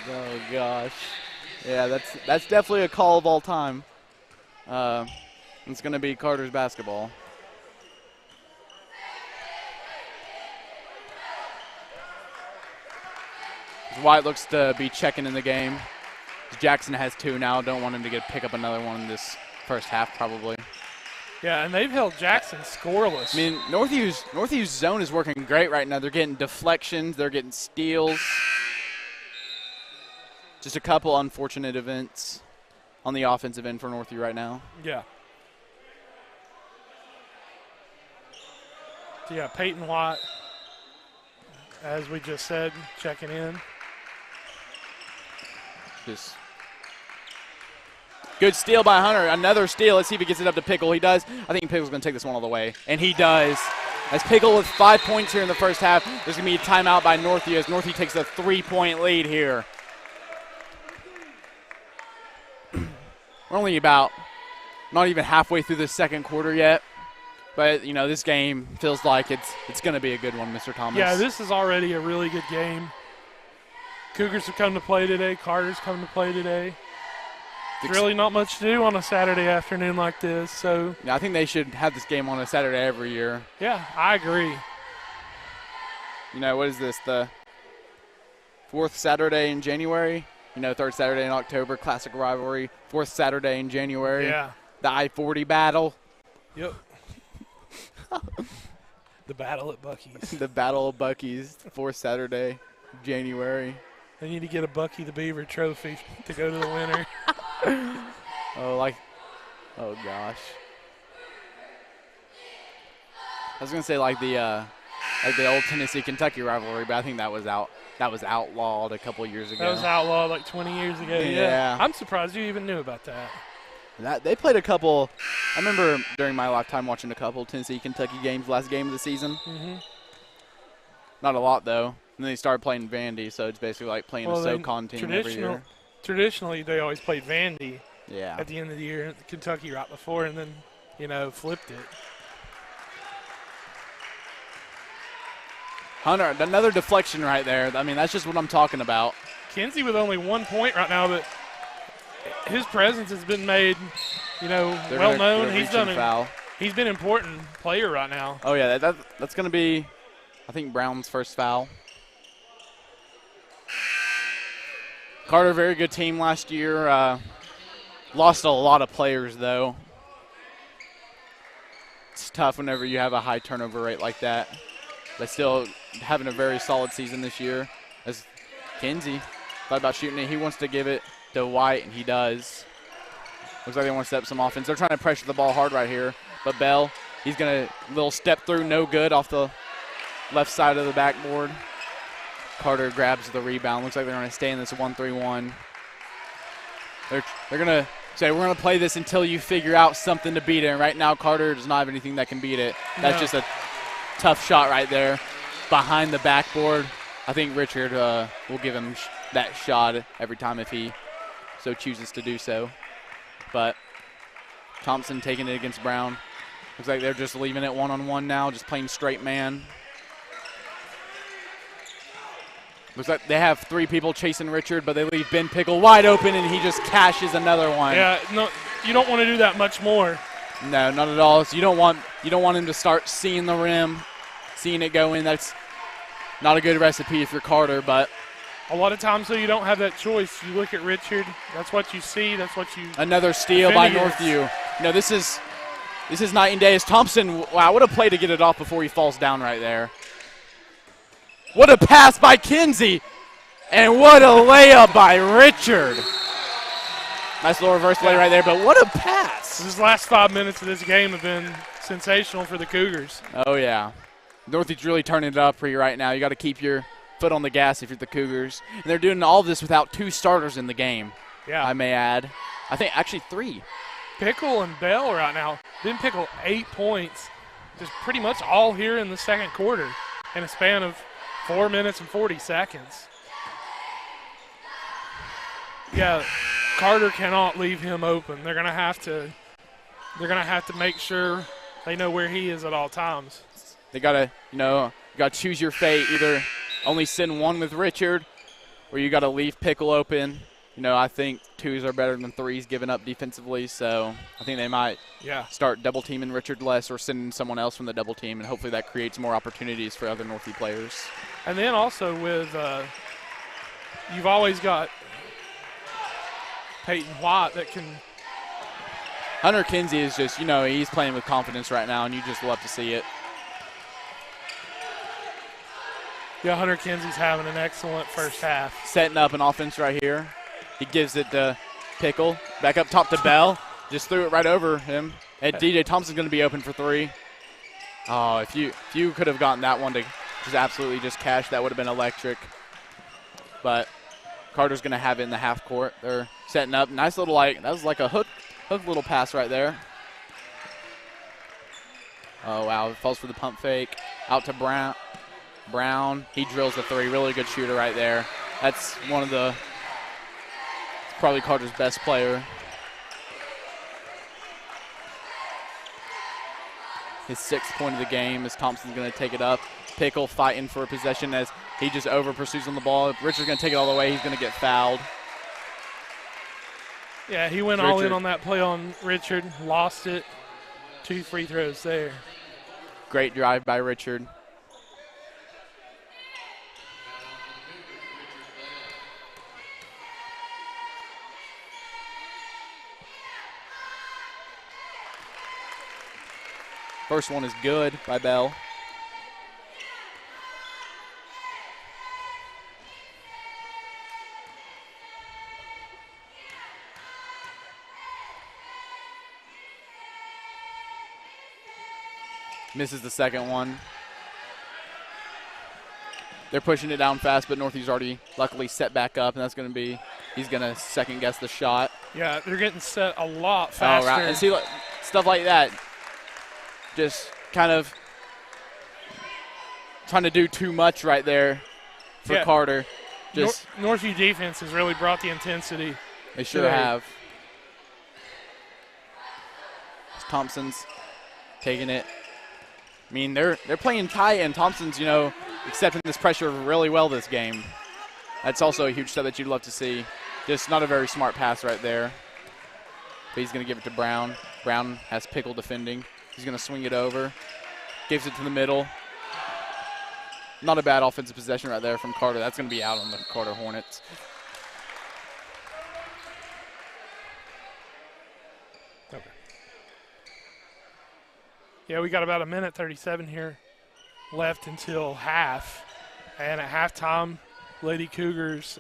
Oh, gosh. Yeah, that's definitely a call of all time. It's going to be Carter's basketball. White looks to be checking in the game. Jackson has 2 now. Don't want him to pick up another one in this first half probably. Yeah, and they've held Jackson scoreless. I mean, Northview's zone is working great right now. They're getting deflections. They're getting steals. Just a couple unfortunate events on the offensive end for Northview right now. Yeah. So, yeah, Peyton White, as we just said, checking in. Just good steal by Hunter. Another steal. Let's see if he gets it up to Pickle. He does. I think Pickle's going to take this one all the way. And he does. As Pickle with 5 points here in the first half. There's going to be a timeout by Northview as Northview takes a 3-point lead here. We're only about not even halfway through the second quarter yet. But, you know, this game feels like it's going to be a good one, Mr. Thomas. Yeah, this is already a really good game. Cougars have come to play today. Carter's come to play today. There's really not much to do on a Saturday afternoon like this. So yeah, I think they should have this game on a Saturday every year. Yeah, I agree. You know, what is this, the 4th Saturday in January? You know, 3rd Saturday in October, classic rivalry. 4th Saturday in January. Yeah. The I-40 battle. Yep. The battle at Buc-ee's. The battle of Buc-ee's, 4th Saturday, January. They need to get a Bucky the Beaver trophy to go to the winner. Oh gosh. I was gonna say like the old Tennessee-Kentucky rivalry, but I think that was outlawed a couple years ago. That was outlawed like 20 years ago. Yeah. I'm surprised you even knew about that. They played a couple. I remember during my lifetime watching a couple Tennessee-Kentucky games last game of the season. Mm-hmm. Not a lot though. And then they started playing Vandy, so it's basically like playing a SoCon team every year. Traditionally, they always played Vandy at the end of the year, Kentucky right before, and then, flipped it. Hunter, another deflection right there. I mean, that's just what I'm talking about. Kinsey with only 1 point right now, but his presence has been made, well known. He's done foul. He's been an important player right now. Oh, yeah, that's going to be, I think, Brown's first foul. Carter, very good team last year. Lost a lot of players, though. It's tough whenever you have a high turnover rate like that. But still having a very solid season this year. As Kinsey thought about shooting it. He wants to give it to White, and he does. Looks like they want to step some offense. They're trying to pressure the ball hard right here. But Bell, he's going to little step through, no good off the left side of the backboard. Carter grabs the rebound. Looks like they're going to stay in this 1-3-1. They're going to say, we're going to play this until you figure out something to beat it. And right now, Carter does not have anything that can beat it. That's just a tough shot right there. behind the backboard. I think Richard will give him that shot every time if he so chooses to do so. But Thompson taking it against Brown. Looks like they're just leaving it one-on-one now, just playing straight man. Looks like they have 3 people chasing Richard, but they leave Ben Pickle wide open, and he just cashes another one. Yeah, no, you don't want to do that much more. No, not at all. So you don't want him to start seeing the rim, seeing it go in. That's not a good recipe if you're Carter, but a lot of times, though, you don't have that choice. You look at Richard, that's what you see, that's what you. Another steal by Northview. No, this is night and day. As Thompson, wow, what a play to get it off before he falls down right there. What a pass by Kinsey, and what a layup by Richard. Nice little reverse play right there, but what a pass. These last 5 minutes of this game have been sensational for the Cougars. Oh, yeah. Northview's really turning it up for you right now. You got to keep your foot on the gas if you're the Cougars. And they're doing all of this without 2 starters in the game, yeah, I may add. I think actually 3. Pickle and Bell right now. Ben Pickle, 8 points, just pretty much all here in the second quarter in a span of 4 minutes and 40 seconds. Yeah, Carter cannot leave him open. They're gonna have to make sure they know where he is at all times. They gotta, choose your fate. Either only send one with Richard, or you gotta leave Pickle open. I think 2s are better than 3s giving up defensively, so I think they might start double teaming Richard less or sending someone else from the double team, and hopefully that creates more opportunities for other Northview players. And then also with you've always got Peyton White that can. Hunter Kinsey is just, he's playing with confidence right now, and you just love to see it. Yeah, Hunter Kinsey's having an excellent first half. Setting up an offense right here. He gives it to Pickle. Back up top to Bell. Just threw it right over him. And DJ Thompson's going to be open for 3. Oh, if you could have gotten that one to just absolutely just cash, that would have been electric. But Carter's going to have it in the half court. They're setting up. Nice little, that was like a hook little pass right there. Oh, wow. It falls for the pump fake. Out to Brown. He drills the 3. Really good shooter right there. That's one of the probably Carter's best player. His 6th point of the game as Thompson's going to take it up. Pickle fighting for a possession as he just over pursues on the ball. Richard's going to take it all the way. He's going to get fouled. Yeah, he went all in on that play on Richard, lost it. 2 free throws there. Great drive by Richard. First one is good by Bell. Misses the second one. They're pushing it down fast, but Northview's already luckily set back up, and that's going to be, he's going to second guess the shot. Yeah, they're getting set a lot faster. Oh, right. And see, stuff like that. Just kind of trying to do too much right there for Carter. Just Northview defense has really brought the intensity. They sure have. Thompson's taking it. I mean, they're playing tight, and Thompson's, accepting this pressure really well this game. That's also a huge step that you'd love to see. Just not a very smart pass right there. But he's going to give it to Brown. Brown has Pickle defending. He's going to swing it over. Gives it to the middle. Not a bad offensive possession right there from Carter. That's going to be out on the Carter Hornets. Okay. Yeah, we got about 1:37 here left until half. And at halftime, Lady Cougars,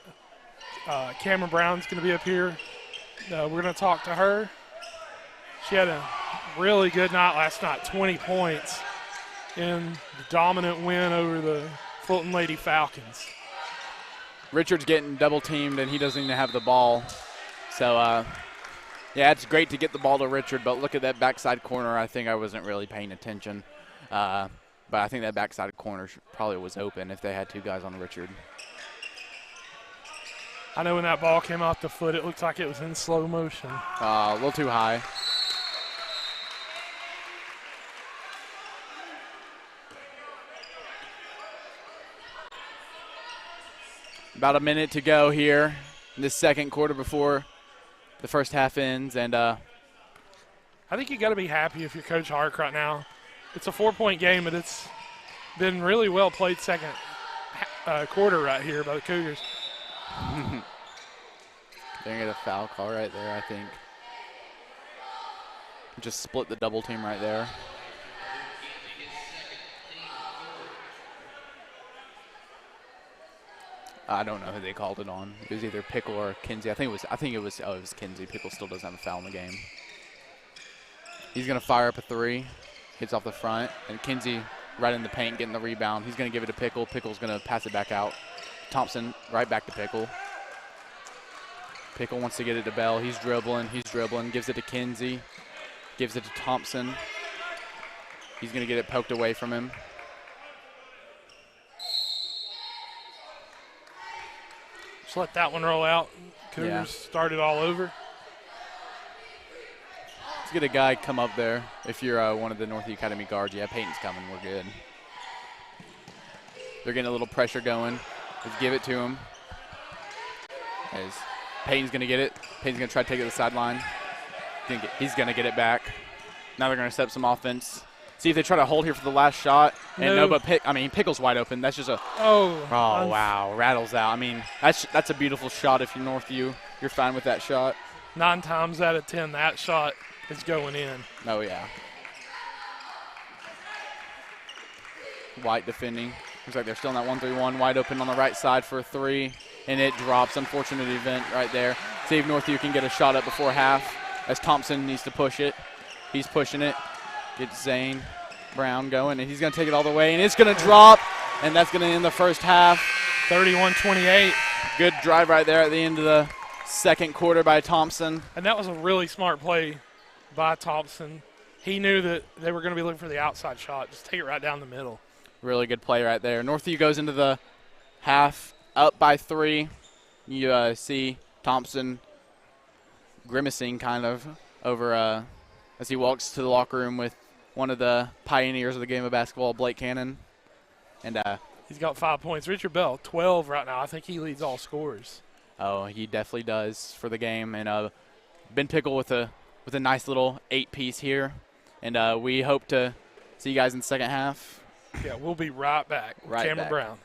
Cameron Brown's going to be up here. We're going to talk to her. She had a really good night last night, 20 points in the dominant win over the Fulton Lady Falcons. Richard's getting double teamed, and he doesn't even have the ball. So, yeah, it's great to get the ball to Richard, but look at that backside corner. I think I wasn't really paying attention. But I think that backside corner probably was open if they had 2 guys on Richard. I know when that ball came off the foot, it looked like it was in slow motion. A little too high. About a minute to go here in this second quarter before the first half ends. And I think you got to be happy if you're Coach Hark right now. It's a 4-point game, but it's been really well played second quarter right here by the Cougars. They're going to get a foul call right there, I think. Just split the double team right there. I don't know who they called it on. It was either Pickle or Kinsey. I think it was Kinsey. Pickle still doesn't have a foul in the game. He's going to fire up a 3. Hits off the front. And Kinsey right in the paint getting the rebound. He's going to give it to Pickle. Pickle's going to pass it back out. Thompson right back to Pickle. Pickle wants to get it to Bell. He's dribbling. Gives it to Kinsey. Gives it to Thompson. He's going to get it poked away from him. Just let that one roll out. Cougars started all over. Let's get a guy come up there. If you're one of the Northview Academy guards, yeah, Peyton's coming. We're good. They're getting a little pressure going. Let's give it to him. As Peyton's going to get it. Peyton's going to try to take it to the sideline. He's going to get it back. Now they're going to set up some offense. See if they try to hold here for the last shot. And but Pickle's wide open. That's just a wow, rattles out. I mean, that's a beautiful shot. If you're Northview, you're fine with that shot. 9 times out of 10, that shot is going in. Oh yeah. White defending. Looks like they're still in that 1-3-1. Wide open on the right side for a 3, and it drops. Unfortunate event right there. See if Northview can get a shot up before half. As Thompson needs to push it. He's pushing it. Gets Zane Brown going, and he's going to take it all the way, and it's going to drop, and that's going to end the first half. 31-28. Good drive right there at the end of the second quarter by Thompson. And that was a really smart play by Thompson. He knew that they were going to be looking for the outside shot. Just take it right down the middle. Really good play right there. Northview goes into the half up by 3. You see Thompson grimacing kind of over as he walks to the locker room with one of the pioneers of the game of basketball, Blake Cannon. And he's got 5 points. Richard Bell, 12 right now. I think he leads all scorers. Oh, he definitely does for the game. And Ben Pickle with a nice little 8-piece here. And we hope to see you guys in the second half. Yeah, we'll be right back. Cameron Brown.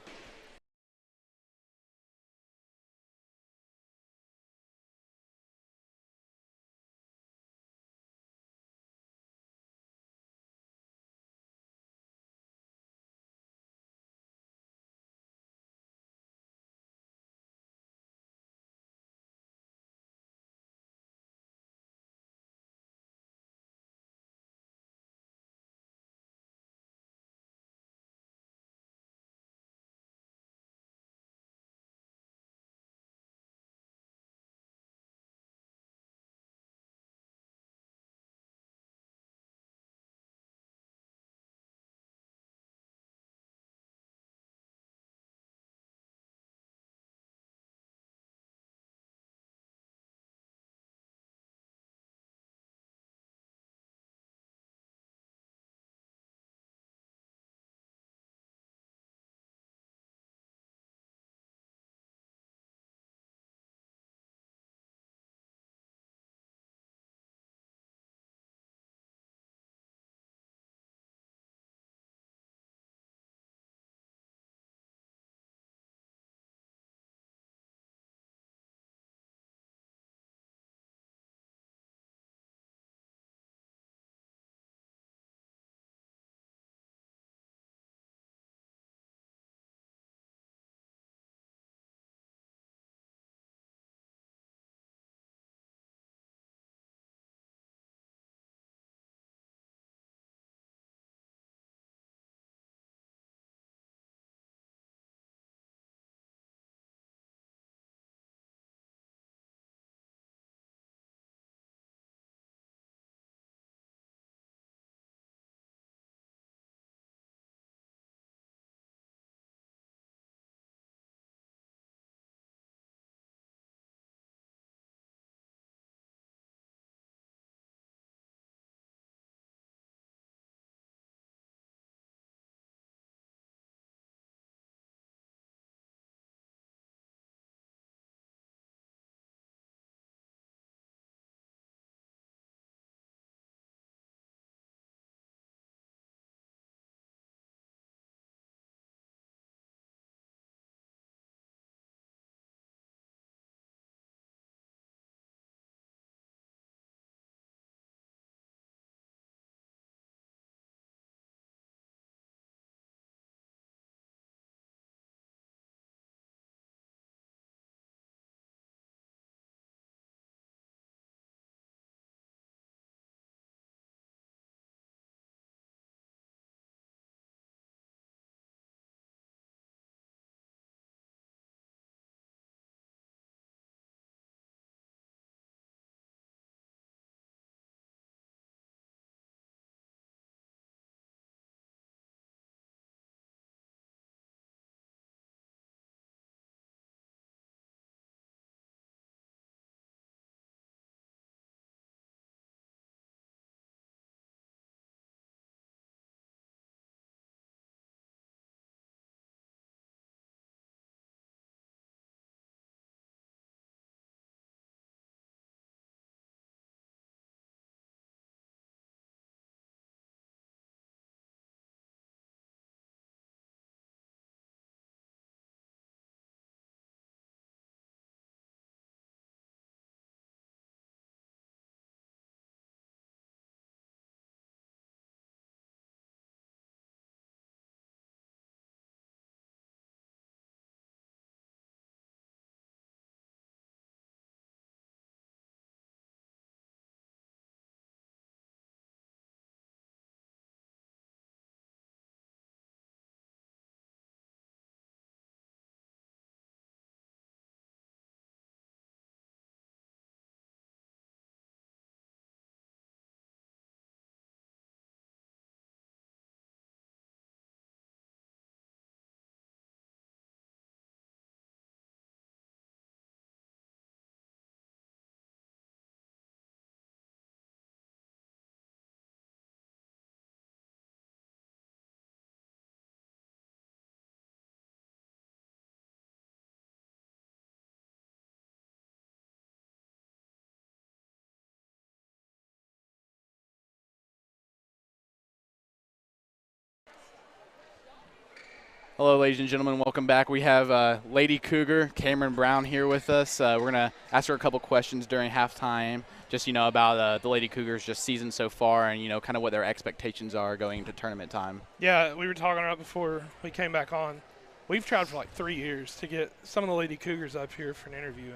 Hello, ladies and gentlemen. Welcome back. We have Lady Cougar Cameron Brown here with us. We're going to ask her a couple questions during halftime, just, about the Lady Cougars just season so far and, kind of what their expectations are going into tournament time. Yeah, we were talking about before we came back on. We've tried for like 3 years to get some of the Lady Cougars up here for an interview,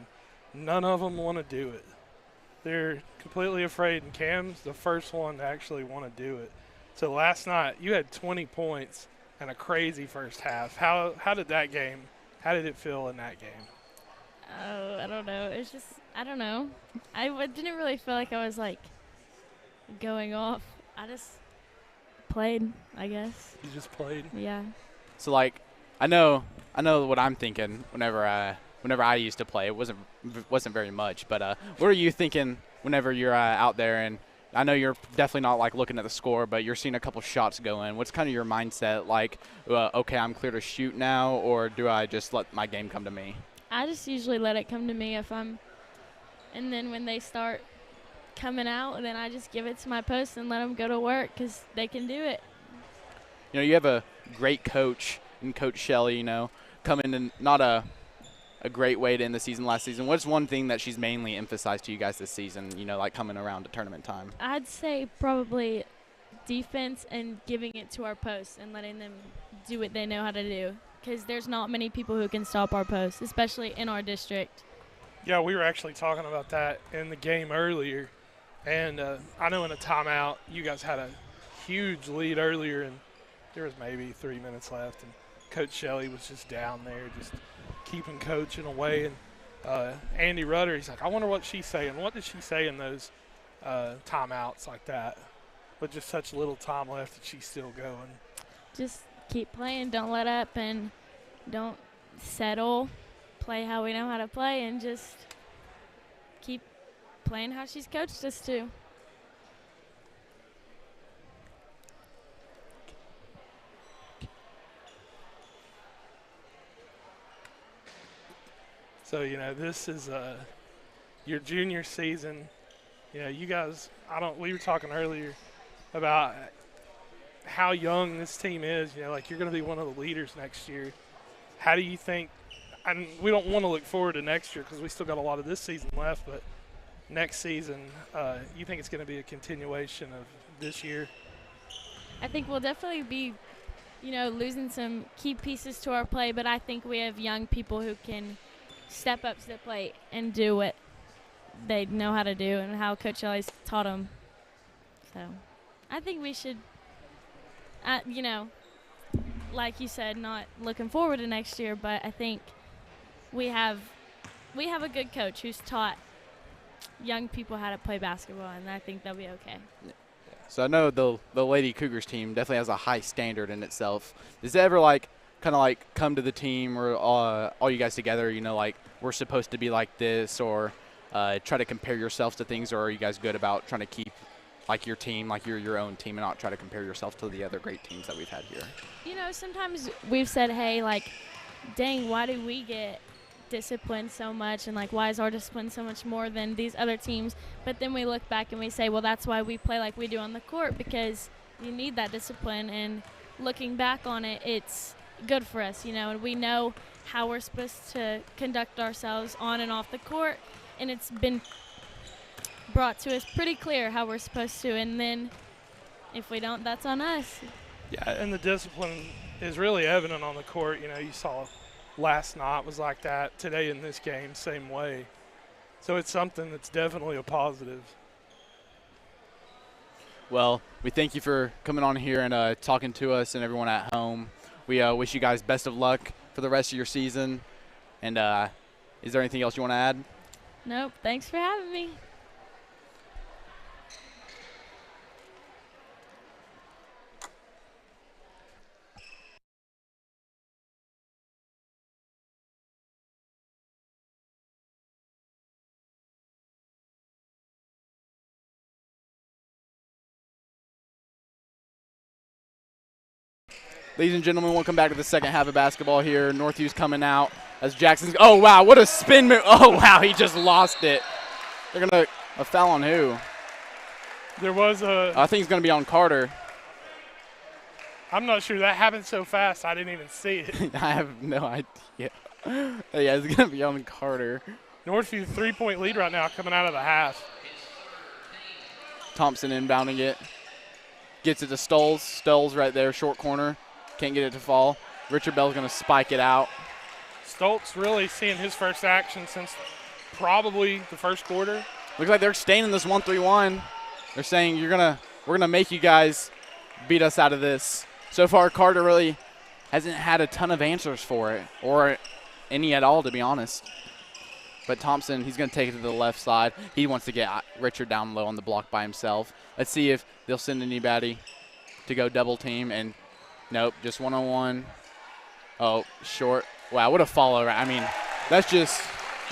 and none of them want to do it. They're completely afraid, and Cam's the first one to actually want to do it. So last night, you had 20 points and a crazy first half. How did it feel in that game? Oh, I don't know. It's just, I don't know. Didn't really feel like I was, like, going off. I just played, I guess. You just played? Yeah. So, like, I know what I'm thinking whenever I used to play. It wasn't very much, but what are you thinking whenever you're out there? And I know you're definitely not like looking at the score, but you're seeing a couple shots go in. What's kind of your mindset? Like, okay, I'm clear to shoot now, or do I just let my game come to me? I just usually let it come to me and then when they start coming out, then I just give it to my post and let them go to work because they can do it. You have a great coach in Coach Shelley, coming in not a great way to end the season last season. What's one thing that she's mainly emphasized to you guys this season, like coming around to tournament time? I'd say probably defense and giving it to our posts and letting them do what they know how to do because there's not many people who can stop our posts, especially in our district. Yeah, we were actually talking about that in the game earlier. And I know in a timeout, you guys had a huge lead earlier, and there was maybe 3 minutes left. And Coach Shelley was just down there just keeping coaching away. And Andy Rudder, he's like, I wonder what she's saying. What did she say in those timeouts like that? With just such little time left that she's still going. Just keep playing. Don't let up and don't settle. Play how we know how to play and just keep playing how she's coached us to. So, this is your junior season. You guys, we were talking earlier about how young this team is. You're going to be one of the leaders next year. How do you think, and we don't want to look forward to next year because we still got a lot of this season left, but next season, you think it's going to be a continuation of this year? I think we'll definitely be, losing some key pieces to our play, but I think we have young people who can step up to the plate and do what they know how to do and how Coach Shelley's taught them. So I think we should, like you said, not looking forward to next year, but I think we have a good coach who's taught young people how to play basketball, and I think they'll be okay. So I know the Lady Cougars team definitely has a high standard in itself. Does it ever come to the team or all you guys together, we're supposed to be like this, or try to compare yourselves to things, or are you guys good about trying to keep your team, like you're your own team, and not try to compare yourself to the other great teams that we've had here? Sometimes we've said, hey, dang, why do we get disciplined so much, and why is our discipline so much more than these other teams? But then we look back and we say, well, that's why we play like we do on the court, because you need that discipline, and looking back on it, it's good for us, and we know how we're supposed to conduct ourselves on and off the court, and it's been brought to us pretty clear how we're supposed to, and then if we don't, that's on us. Yeah, and the discipline is really evident on the court. You saw last night was like that. Today in this game, same way. So it's something that's definitely a positive. Well, we thank you for coming on here and talking to us and everyone at home. We wish you guys best of luck for the rest of your season. And is there anything else you want to add? Nope. Thanks for having me. Ladies and gentlemen, welcome back to the second half of basketball here. Northview's coming out as Jackson's. Oh, wow, what a spin move. Oh, wow, he just lost it. They're going to – a foul on who? There was a – I think it's going to be on Carter. I'm not sure. That happened so fast, I didn't even see it. I have no idea. Yeah, it's going to be on Carter. Northview 3-point lead right now coming out of the half. Thompson inbounding it. Gets it to Stoles. Stoles right there, short corner. Can't get it to fall. Richard Bell's going to spike it out. Stoltz really seeing his first action since probably the first quarter. Looks like they're staying in this 1-3-1. They're saying we're gonna make you guys beat us out of this. So far, Carter really hasn't had a ton of answers for it, or any at all, to be honest. But Thompson, he's gonna take it to the left side. He wants to get Richard down low on the block by himself. Let's see if they'll send anybody to go double team, and nope, just one-on-one. Oh, short. Wow, what a follow. I mean, that's just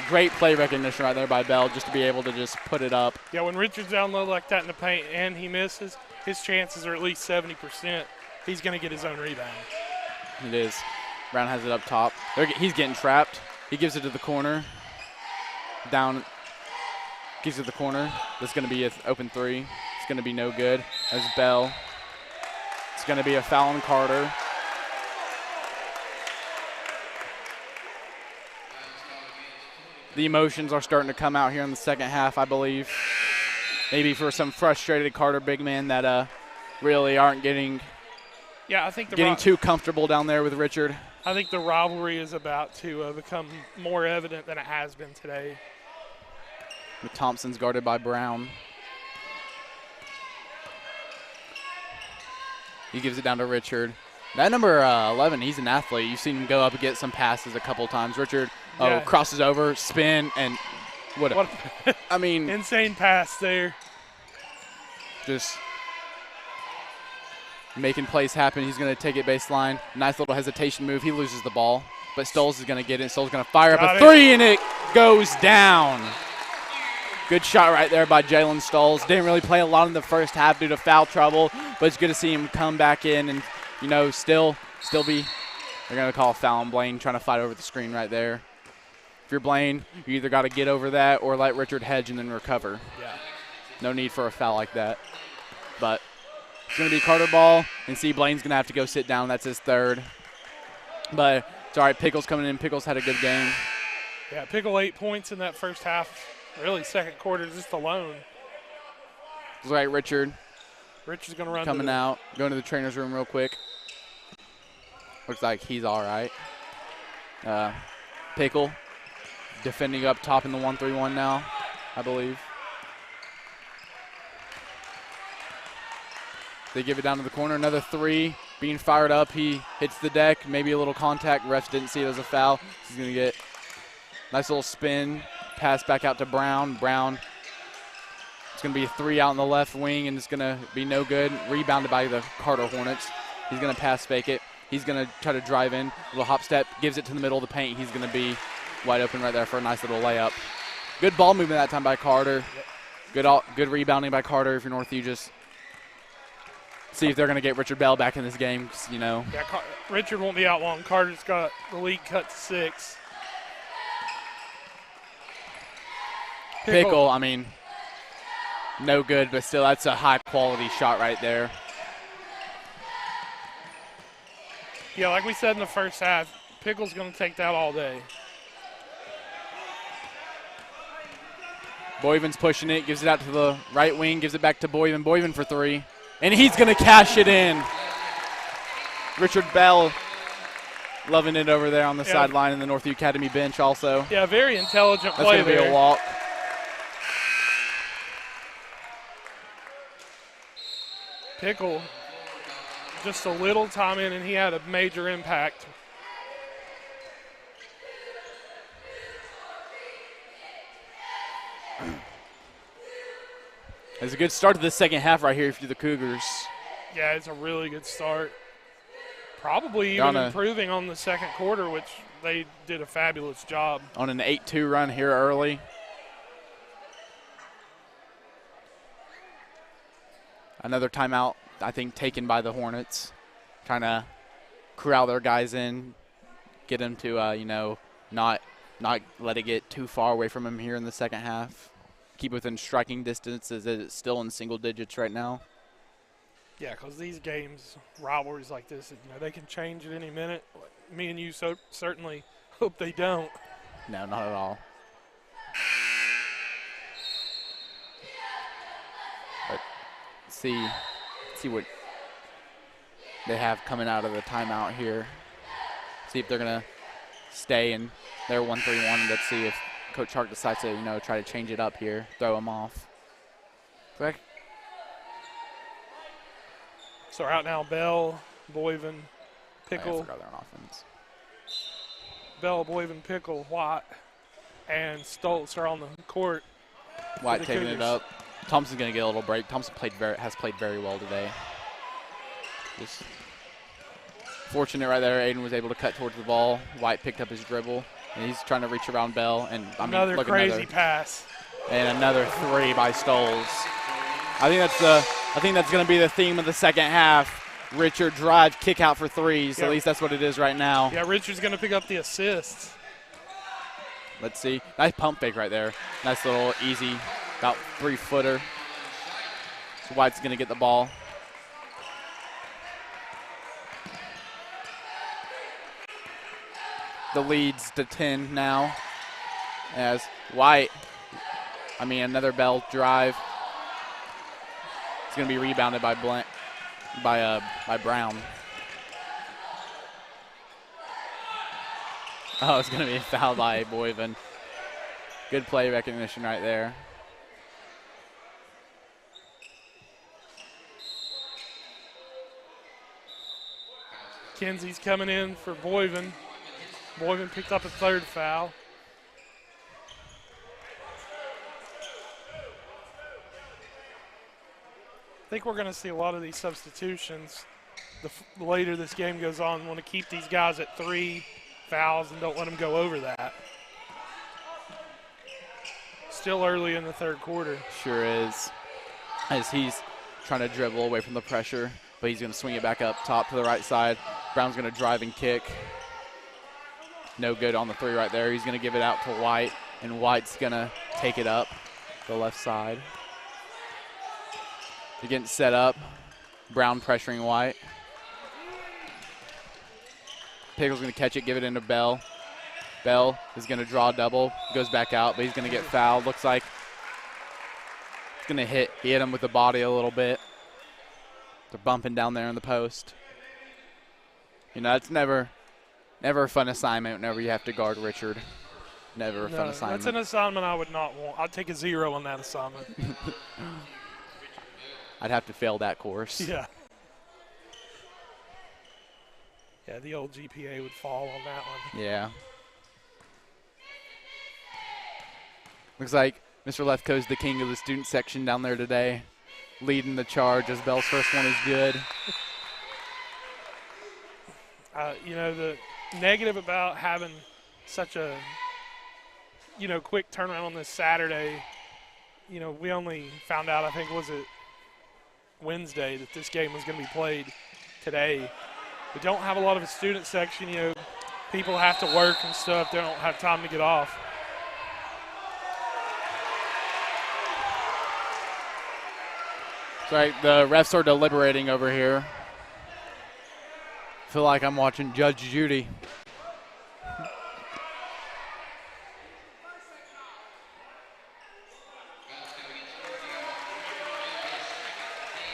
great play recognition right there by Bell, just to be able to just put it up. Yeah, when Richard's down low like that in the paint and he misses, his chances are at least 70%. He's going to get his own rebound. It is. Brown has it up top. He's getting trapped. He gives it to the corner. Down. Gives it to the corner. That's going to be an open three. It's going to be no good. As Bell. It's going to be a foul on Carter. The emotions are starting to come out here in the second half, I believe. Maybe for some frustrated Carter big men that really aren't getting I think too comfortable down there with Richard. I think the rivalry is about to become more evident than it has been today. With Thompson's guarded by Brown. He gives it down to Richard. That number 11, he's an athlete. You've seen him go up and get some passes a couple times. Richard crosses over, spin, and I mean, insane pass there. Just making plays happen. He's going to take it baseline. Nice little hesitation move. He loses the ball, but Stoles is going to get it. Stoles is going to fire up a three, and it goes down. Good shot right there by Jalen Stoles. Didn't really play a lot in the first half due to foul trouble, but it's good to see him come back in and, still be. They're going to call a foul on Blaine, trying to fight over the screen right there. If you're Blaine, you either got to get over that or let Richard hedge and then recover. Yeah. No need for a foul like that. But it's going to be Carter ball, and see Blaine's going to have to go sit down. That's his third. But it's all right. Pickles coming in. Pickles had a good game. Yeah, Pickle 8 points in that first half. Really, second quarter just alone. It's all right, Richard's going to run coming out, going to the trainer's room real quick. Looks like he's all right. Pickle defending up top in the 1-3-1 now, I believe. They give it down to the corner. Another three being fired up. He hits the deck. Maybe a little contact. Refs didn't see it as a foul. He's going to get a nice little spin. Pass back out to Brown. Brown. It's going to be a three out in the left wing, and it's going to be no good. Rebounded by the Carter Hornets. He's going to pass fake it. He's going to try to drive in. Little hop step. Gives it to the middle of the paint. He's going to be wide open right there for a nice little layup. Good ball movement that time by Carter. Good rebounding by Carter. If you're Northview, just see if they're going to get Richard Bell back in this game. Yeah, Richard won't be out long. Carter's got the lead cut to 6. Pickle, I mean, no good, but still, that's a high-quality shot right there. Yeah, like we said in the first half, Pickle's going to take that all day. Boyven's pushing it, gives it out to the right wing, gives it back to Boyven. Boyven for three, and he's going to cash it in. Richard Bell loving it over there on the sideline in the Northview Academy bench also. Yeah, very intelligent play there. That's going to be a walk. Pickle, just a little time in, and he had a major impact. It's a good start to the second half right here for the Cougars. Yeah, it's a really good start. Probably even improving on the second quarter, which they did a fabulous job. On an 8-2 run here early. Another timeout, I think, taken by the Hornets. Trying to corral their guys in, get them to, not let it get too far away from them here in the second half. Keep within striking distance as it's still in single digits right now. Yeah, because these games, rivalries like this, they can change at any minute. Me and you certainly hope they don't. No, not at all. But see what they have coming out of the timeout here. See if they're going to stay and they're 1-3-1. Let's see if Coach Hart decides to, try to change it up here, throw them off. Correct? So out now, Bell, Boyven, I Pickle. forgot they're on offense. Bell, Boyven, Pickle, Watt, and Stoltz are on the court. White the taking Cougars. it up. Thompson's going to get a little break. Thompson has played very well today. Just fortunate right there. Aiden was able to cut towards the ball. White picked up his dribble, and he's trying to reach around Bell. And Another crazy pass. And another three by Stoles. I think that's going to be the theme of the second half. Richard drive, kick out for threes. Yeah. At least that's what it is right now. Yeah, Richard's going to pick up the assists. Let's see. Nice pump fake right there. Nice little easy, about 3-footer. So White's going to get the ball. The lead's to 10 now as another Bell drive. It's going to be rebounded by Brown. Oh, it's going to be fouled by Boyven. Good play recognition right there. Kenzie's coming in for Boyven. Boyven picked up a third foul. I think we're going to see a lot of these substitutions. The later this game goes on, want to keep these guys at 3 fouls and don't let them go over that. Still early in the third quarter. Sure is. As he's trying to dribble away from the pressure, but he's going to swing it back up top to the right side. Brown's going to drive and kick. No good on the three right there. He's going to give it out to White, and White's going to take it up the left side. They're getting set up. Brown pressuring White. Pickle's going to catch it, give it into Bell. Bell is going to draw a double, goes back out, but he's going to get fouled. Looks like it's going to hit him with the body a little bit. They're bumping down there in the post. It's never a fun assignment whenever you have to guard Richard. Never a fun assignment. That's an assignment I would not want. I'd take a 0 on that assignment. I'd have to fail that course. Yeah. Yeah, the old GPA would fall on that one. Yeah. Looks like Mr. Lefkoe's the king of the student section down there today, leading the charge as Bell's first one is good. The negative about having such a, quick turnaround on this Saturday, we only found out, I think, was it Wednesday, that this game was going to be played today. We don't have a lot of a student section. People have to work and stuff. They don't have time to get off. Sorry, the refs are deliberating over here. Feel like I'm watching Judge Judy.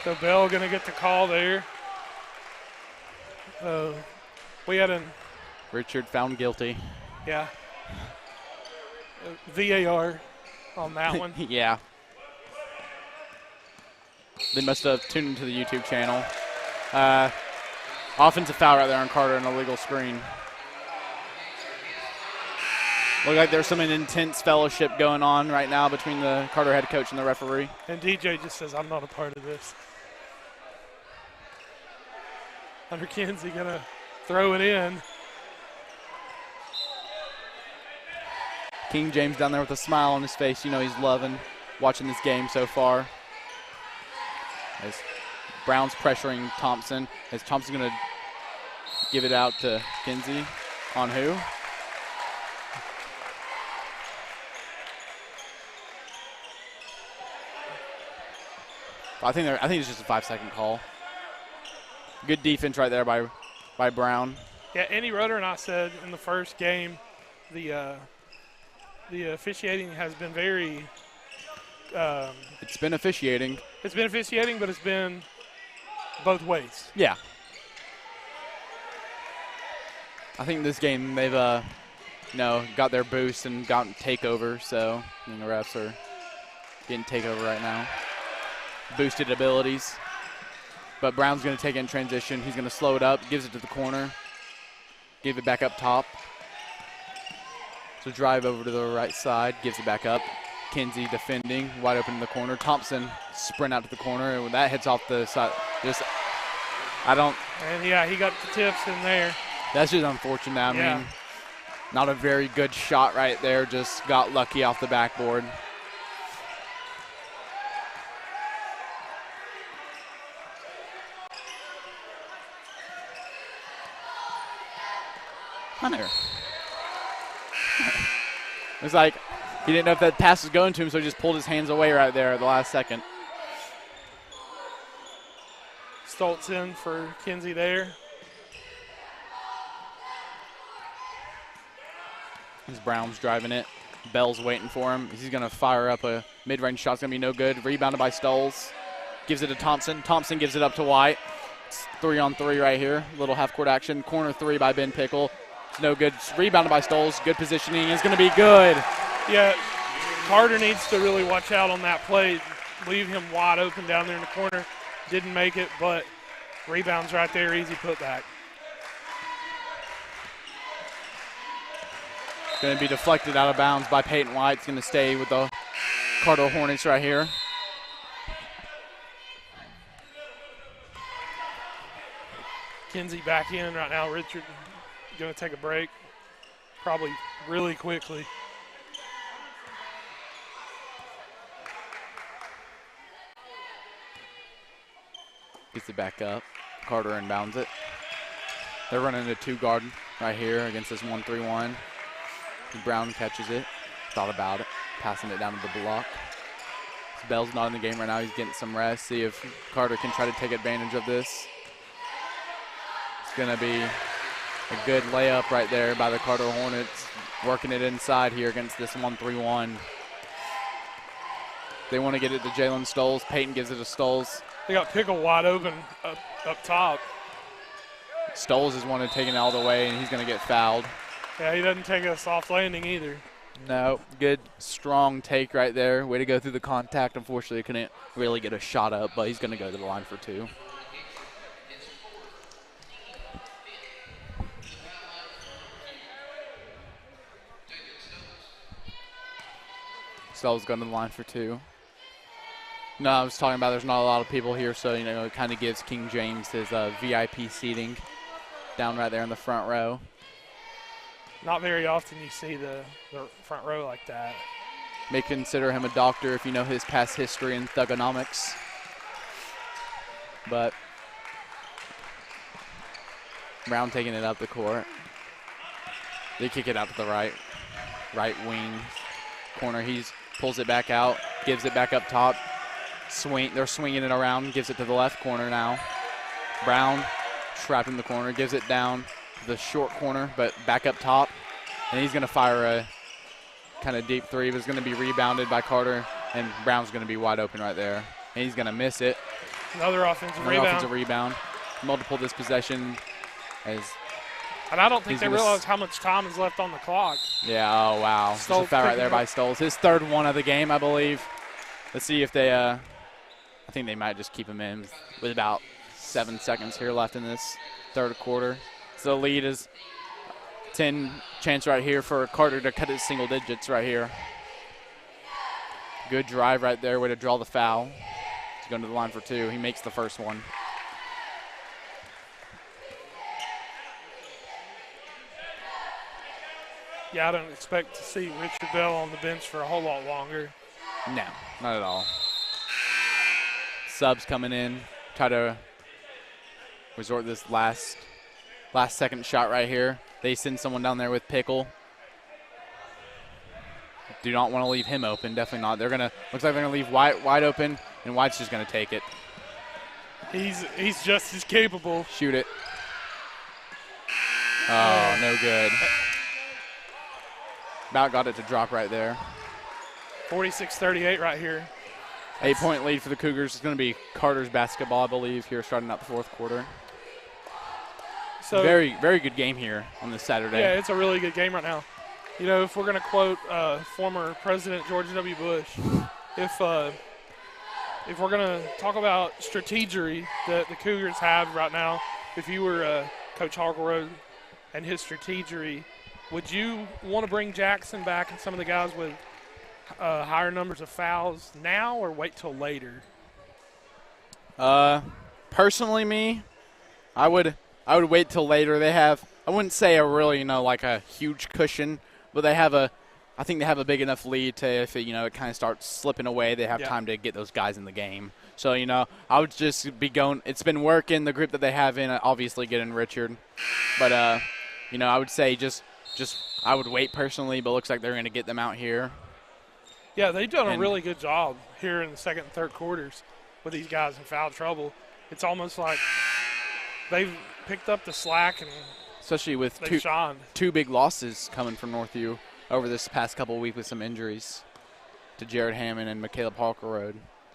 So Bell going to get the call there. We had Richard found guilty. Yeah. VAR on that one. Yeah. They must have tuned into the YouTube channel. Offensive foul right there on Carter, an illegal screen. Look like there's some intense fellowship going on right now between the Carter head coach and the referee. And DJ just says, I'm not a part of this. Hunter Kinsey going to throw it in. King James down there with a smile on his face. He's loving watching this game so far. As Brown's pressuring Thompson. As Thompson's going to give it out to Kinsey. On who? I think it's just a 5-second call. Good defense right there by Brown. Yeah, Andy Rudder and I said in the first game, the officiating has been very. It's been officiating. It's been officiating, but it's been both ways. Yeah. I think this game they've got their boost and gotten takeover, so the refs are getting takeover right now. Boosted abilities. But Brown's going to take it in transition. He's going to slow it up, gives it to the corner, give it back up top. So drive over to the right side, gives it back up. Kinsey defending, wide open in the corner. Thompson sprint out to the corner, and when that hits off the side, And yeah, he got the tips in there. That's just unfortunate. I mean, not a very good shot right there. Just got lucky off the backboard. Hunter. It's like he didn't know if that pass was going to him, so he just pulled his hands away right there at the last second. Stoltz in for Kinsey there. As Brown's driving it. Bell's waiting for him. He's going to fire up a mid-range shot. It's going to be no good. Rebounded by Stoltz. Gives it to Thompson. Thompson gives it up to White. It's 3-on-3 right here. Little half-court action. Corner three by Ben Pickle. It's no good. It's rebounded by Stoltz. Good positioning. It's going to be good. Yeah, Carter needs to really watch out on that play. Leave him wide open down there in the corner. Didn't make it, but rebounds right there. Easy putback. Going to be deflected out of bounds by Peyton White. It's going to stay with the Carter Hornets right here. Kinsey back in right now. Richard going to take a break, probably really quickly. Gets it back up. Carter inbounds it. They're running a two-guard right here against this 1-3-1. Brown catches it. Thought about it. Passing it down to the block. Bell's not in the game right now. He's getting some rest. See if Carter can try to take advantage of this. It's going to be a good layup right there by the Carter Hornets. Working it inside here against this 1-3-1. They want to get it to Jalen Stoltz. Peyton gives it to Stoltz. They got Pickle wide open up top. Stoltz is one to take it all the way, and he's going to get fouled. Yeah, he doesn't take a soft landing either. No, good, strong take right there. Way to go through the contact. Unfortunately, couldn't really get a shot up, but he's going to go to the line for two. Stoltz going to the line for two. No, I was talking about there's not a lot of people here, so, it kind of gives King James his VIP seating down right there in the front row. Not very often you see the front row like that. May consider him a doctor if you know his past history in thugonomics. But Brown taking it up the court. They kick it out to the right wing corner. He pulls it back out, gives it back up top. They're swinging it around, gives it to the left corner now. Brown trapped in the corner, gives it down to the short corner, but back up top. And he's going to fire a kind of deep three, but it's going to be rebounded by Carter, and Brown's going to be wide open right there. And he's going to miss it. Another offensive rebound. Multiple dispossession. And I don't think they realize how much time is left on the clock. Yeah, oh, wow. There's a foul right there by Stoltz. His third one of the game, I believe. Let's see if they I think they might just keep him in with about 7 seconds here left in this third quarter. So the lead is 10 chance right here for Carter to cut his single digits right here. Good drive right there, way to draw the foul. He's going to the line for two. He makes the first one. Yeah, I don't expect to see Richard Bell on the bench for a whole lot longer. No, not at all. Subs coming in, try to resort this last second shot right here. They send someone down there with Pickle. Do not want to leave him open. Definitely not. Looks like they're gonna leave White wide open, and White's just gonna take it. He's just as capable. Shoot it. Oh, no good. About got it to drop right there. 46-38 right here. 8-point lead for the Cougars. It's going to be Carter's basketball, I believe, here starting out the fourth quarter. So very, very good game here on this Saturday. Yeah, it's a really good game right now. You know, if we're going to quote former President George W. Bush, if we're going to talk about strategery that the Cougars have right now, if you were Coach Hargrove and his strategery, would you want to bring Jackson back and some of the guys with higher numbers of fouls now or wait till later? Personally, me, I would wait till later. They have, I wouldn't say a really, like a huge cushion, but I think they have a big enough lead to if it kind of starts slipping away, they have time to get those guys in the game. So, I would just be going, it's been working, the group that they have in, obviously getting Richard. But, I would say just I would wait personally, but it looks like they're going to get them out here. Yeah, they've done a really good job here in the second and third quarters with these guys in foul trouble. It's almost like they've picked up the slack, and especially with two big losses coming from Northview over this past couple of weeks with some injuries to Jared Hammond and Michaela Parker,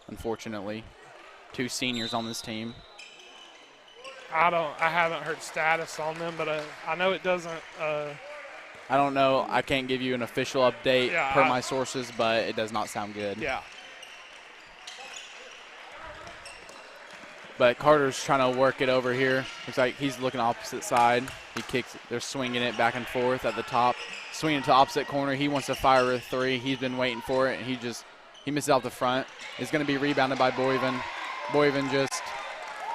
unfortunately. Two seniors on this team. I haven't heard status on them, but I know it doesn't. I don't know. I can't give you an official update per my sources, but it does not sound good. Yeah. But Carter's trying to work it over here. Looks like he's looking opposite side. He kicks. They're swinging it back and forth at the top. Swinging to opposite corner. He wants to fire a three. He's been waiting for it, and he misses out the front. It's going to be rebounded by Boyven. Boyven just,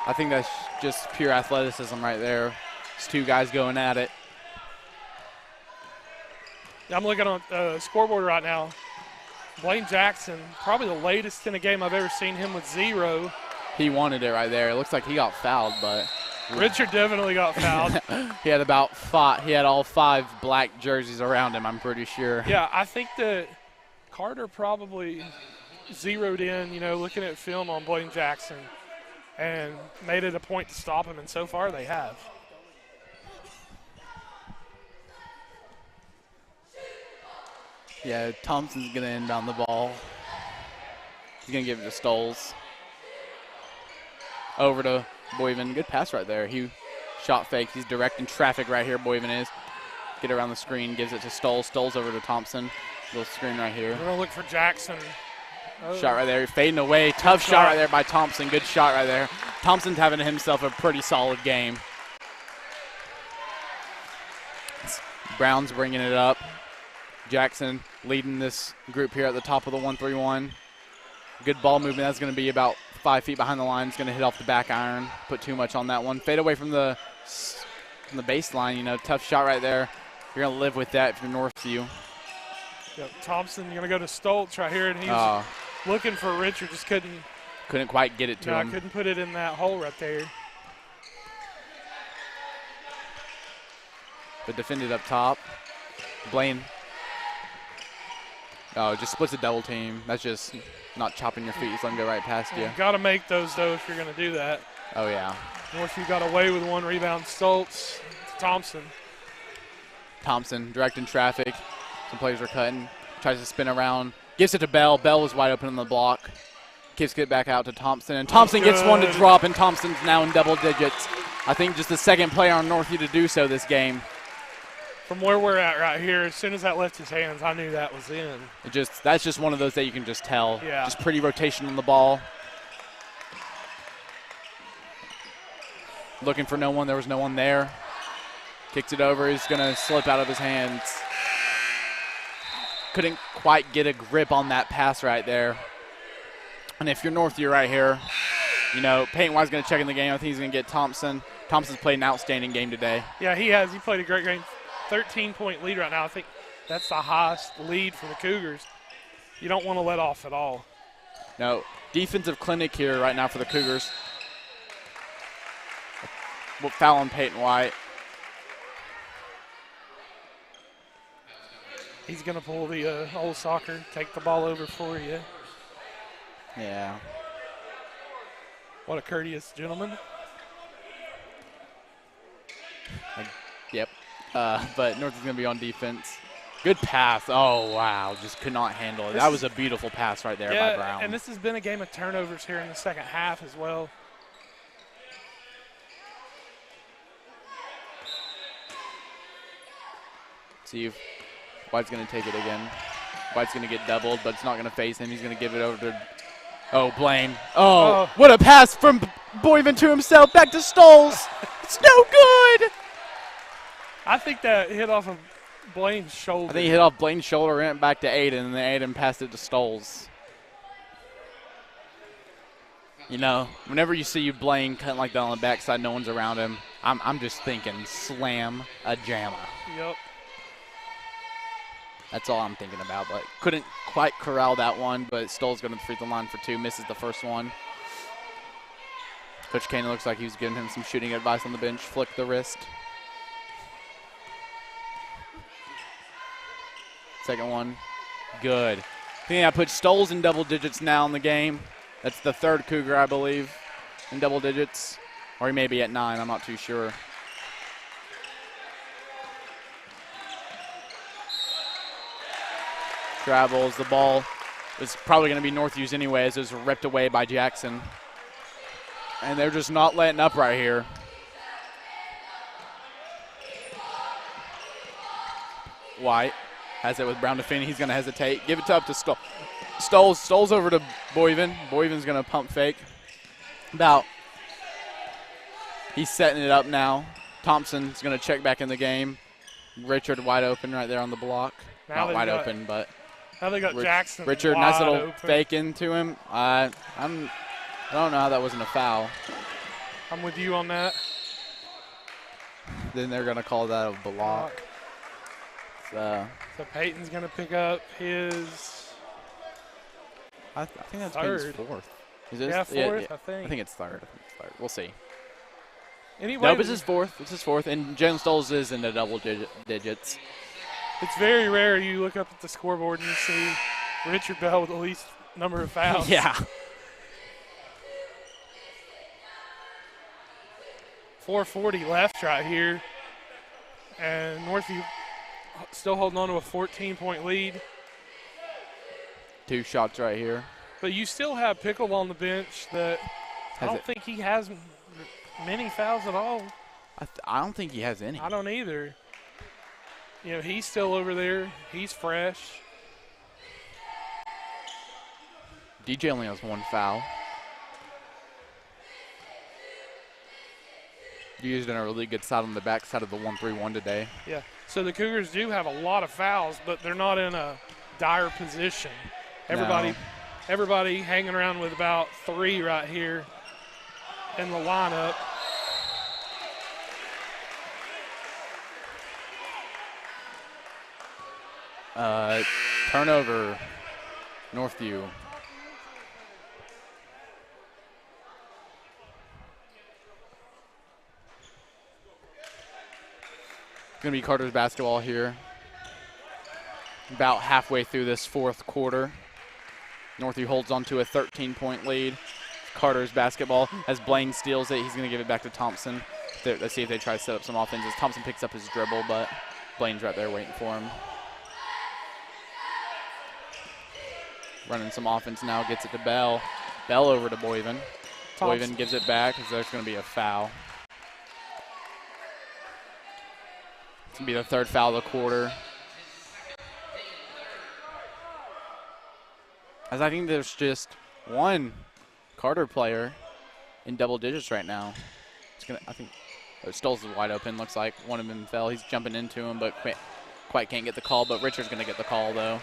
I think that's just pure athleticism right there. It's two guys going at it. I'm looking on the scoreboard right now. Blaine Jackson, probably the latest in a game I've ever seen him with 0. He wanted it right there. It looks like he got fouled, but Richard definitely got fouled. He had he had all 5 black jerseys around him, I'm pretty sure. Yeah, I think that Carter probably zeroed in, looking at film on Blaine Jackson and made it a point to stop him, and so far they have. Yeah, Thompson's going to inbound the ball. He's going to give it to Stoles. Over to Boyven. Good pass right there. He shot fake. He's directing traffic right here, Boyven is. Get around the screen, gives it to Stoles. Stoles over to Thompson. Little screen right here. We're going to look for Jackson. Oh. Shot right there. Fading away. Tough shot right there by Thompson. Good shot right there. Thompson's having himself a pretty solid game. Brown's bringing it up. Jackson leading this group here at the top of the 1-3-1. Good ball movement. That's going to be about 5 feet behind the line. It's going to hit off the back iron. Put too much on that one. Fade away from the baseline. Tough shot right there. You're going to live with that if you're Northview. Yep, Thompson going to go to Stoltz right here, and he's looking for Richard. Just couldn't quite get it to him. Couldn't put it in that hole right there. But defended up top. Blaine. Oh, just splits a double team. That's just not chopping your feet. Just let him go right past you. Got to make those, though, if you're going to do that. Oh, yeah. Northview got away with one rebound. Stoltz to Thompson. Thompson directing traffic. Some players are cutting. Tries to spin around. Gives it to Bell. Bell was wide open on the block. Kicks it back out to Thompson. And Thompson gets one to drop, and Thompson's now in double digits. I think just the second player on Northview to do so this game. From where we're at right here, as soon as that left his hands, I knew that was in. That's just one of those that you can just tell. Yeah. Just pretty rotation on the ball. Looking for no one. There was no one there. Kicks it over. He's going to slip out of his hands. Couldn't quite get a grip on that pass right there. And if you're Northview right here, Payton-White's going to check in the game. I think he's going to get Thompson. Thompson's played an outstanding game today. Yeah, he has. He played a great game. 13-point lead right now. I think that's the highest lead for the Cougars. You don't want to let off at all. No. Defensive clinic here right now for the Cougars. Foul on Payton-White. He's going to pull the old soccer, take the ball over for you. Yeah. What a courteous gentleman. Yep. But North is going to be on defense. Good pass. Oh, wow. Just could not handle it. That was a beautiful pass right there by Brown. And this has been a game of turnovers here in the second half as well. See if White's going to take it again. White's going to get doubled, but it's not going to face him. He's going to give it over to, Blaine. Oh, what a pass from Boyven to himself. Back to Stoles. It's no good. I think that hit off of Blaine's shoulder. I think he hit off Blaine's shoulder, ran it back to Aiden, and then Aiden passed it to Stoles. You know, whenever you see Blaine cutting like that on the backside, no one's around him, I'm just thinking slam a jamma. Yep. That's all I'm thinking about, but couldn't quite corral that one, but Stoles going to the free throw line for 2, misses the first one. Coach Kane looks like he was giving him some shooting advice on the bench, flick the wrist. Second one, good. I think I put Stoles in double digits now in the game. That's the third Cougar, I believe, in double digits. Or he may be at 9, I'm not too sure. Travels, the ball is probably going to be Northview's anyway, as it was ripped away by Jackson. And they're just not letting up right here. White has it with Brown defending. He's going to hesitate. Give it up to Stoles. Stoles over to Boyven. Boyven's going to pump fake. He's setting it up now. Thompson's going to check back in the game. Richard wide open right there on the block. Now not wide open, but now they got Jackson. Richard, nice little fake into him. I don't know how that wasn't a foul. I'm with you on that. Then they're going to call that a block. So Peyton's going to pick up his I think that's third. Peyton's fourth. Is this? Yeah, fourth, yeah. I think. I think it's third. We'll see. Anyway, Nope, it's his fourth. It's his fourth. And Jalen Stoles is in the double digits. It's very rare you look up at the scoreboard and you see Richard Bell with the least number of fouls. Yeah. 4:40 left right here. And Northview still holding on to a 14-point lead. 2 shots right here. But you still have Pickle on the bench that I don't think he has many fouls at all. I don't think he has any. I don't either. You know, he's still over there. He's fresh. DJ only has 1 foul. DJ's done a really good side on the back side of the 1-3-1 today. Yeah. So the Cougars do have a lot of fouls, but they're not in a dire position. Everybody hanging around with about 3 right here in the lineup. Turnover, Northview. Going to be Carter's basketball here. About halfway through this fourth quarter. Northview holds on to a 13-point lead. Carter's basketball. As Blaine steals it, he's going to give it back to Thompson. Let's see if they try to set up some offense. As Thompson picks up his dribble, but Blaine's right there waiting for him. Running some offense now, gets it to Bell. Bell over to Boyven. Boyven gives it back as there's going to be a foul. It's going to be the 3rd foul of the quarter. As I think there's just 1 Carter player in double digits right now. I think Stoles is wide open, looks like. One of them fell. He's jumping into him, but quite can't get the call. But Richard's going to get the call, though.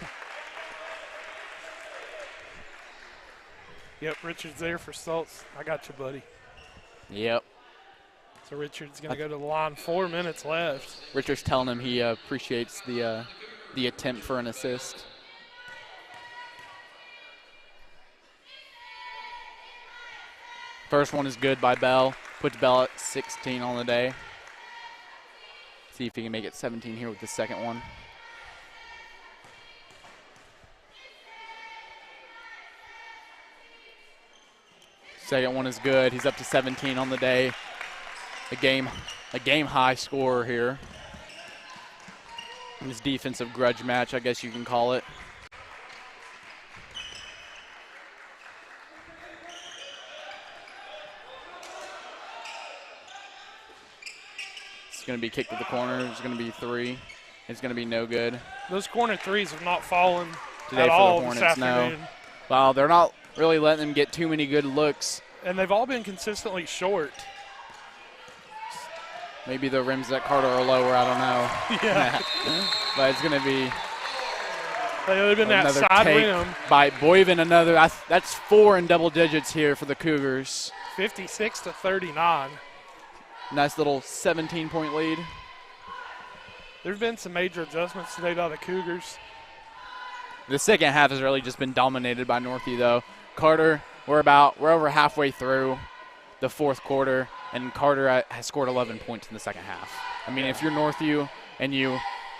Yep, Richard's there for Stoltz. I got you, buddy. Yep. So Richard's going to go to the line. 4 minutes left. Richard's telling him he appreciates the attempt for an assist. First one is good by Bell. Puts Bell at 16 on the day. See if he can make it 17 here with the second one. Second one is good. He's up to 17 on the day. A game high scorer here. In his defensive grudge match, I guess you can call it. It's going to be kicked to the corner. It's going to be 3. It's going to be no good. Those corner threes have not fallen Today at for all the Hornets, this afternoon. no. Well, they're not really letting them get too many good looks. And they've all been consistently short. Maybe the rims at Carter are lower, I don't know. Yeah. But it's going to be They've been that another side take rim. by Boyven. That's 4 in double digits here for the Cougars. 56-39. Nice little 17-point lead. There have been some major adjustments today by the Cougars. The second half has really just been dominated by Northview, though. Carter, we're over halfway through the fourth quarter, and Carter has scored 11 points in the second half. I mean, if you're Northview and you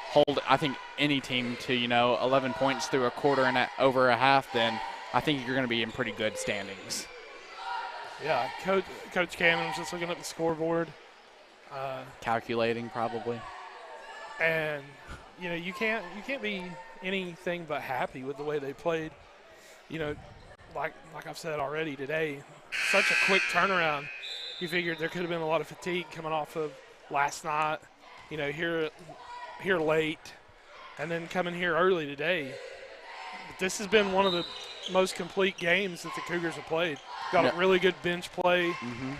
hold, I think, any team to 11 points through a quarter and over a half, then I think you're going to be in pretty good standings. Yeah, Coach Cannon's just looking at the scoreboard. Calculating, probably. And you can't be anything but happy with the way they played. Like I've said already today, such a quick turnaround. You figured there could have been a lot of fatigue coming off of last night, here late, and then coming here early today. But this has been one of the most complete games that the Cougars have played. Got a really good bench play. Mm-hmm.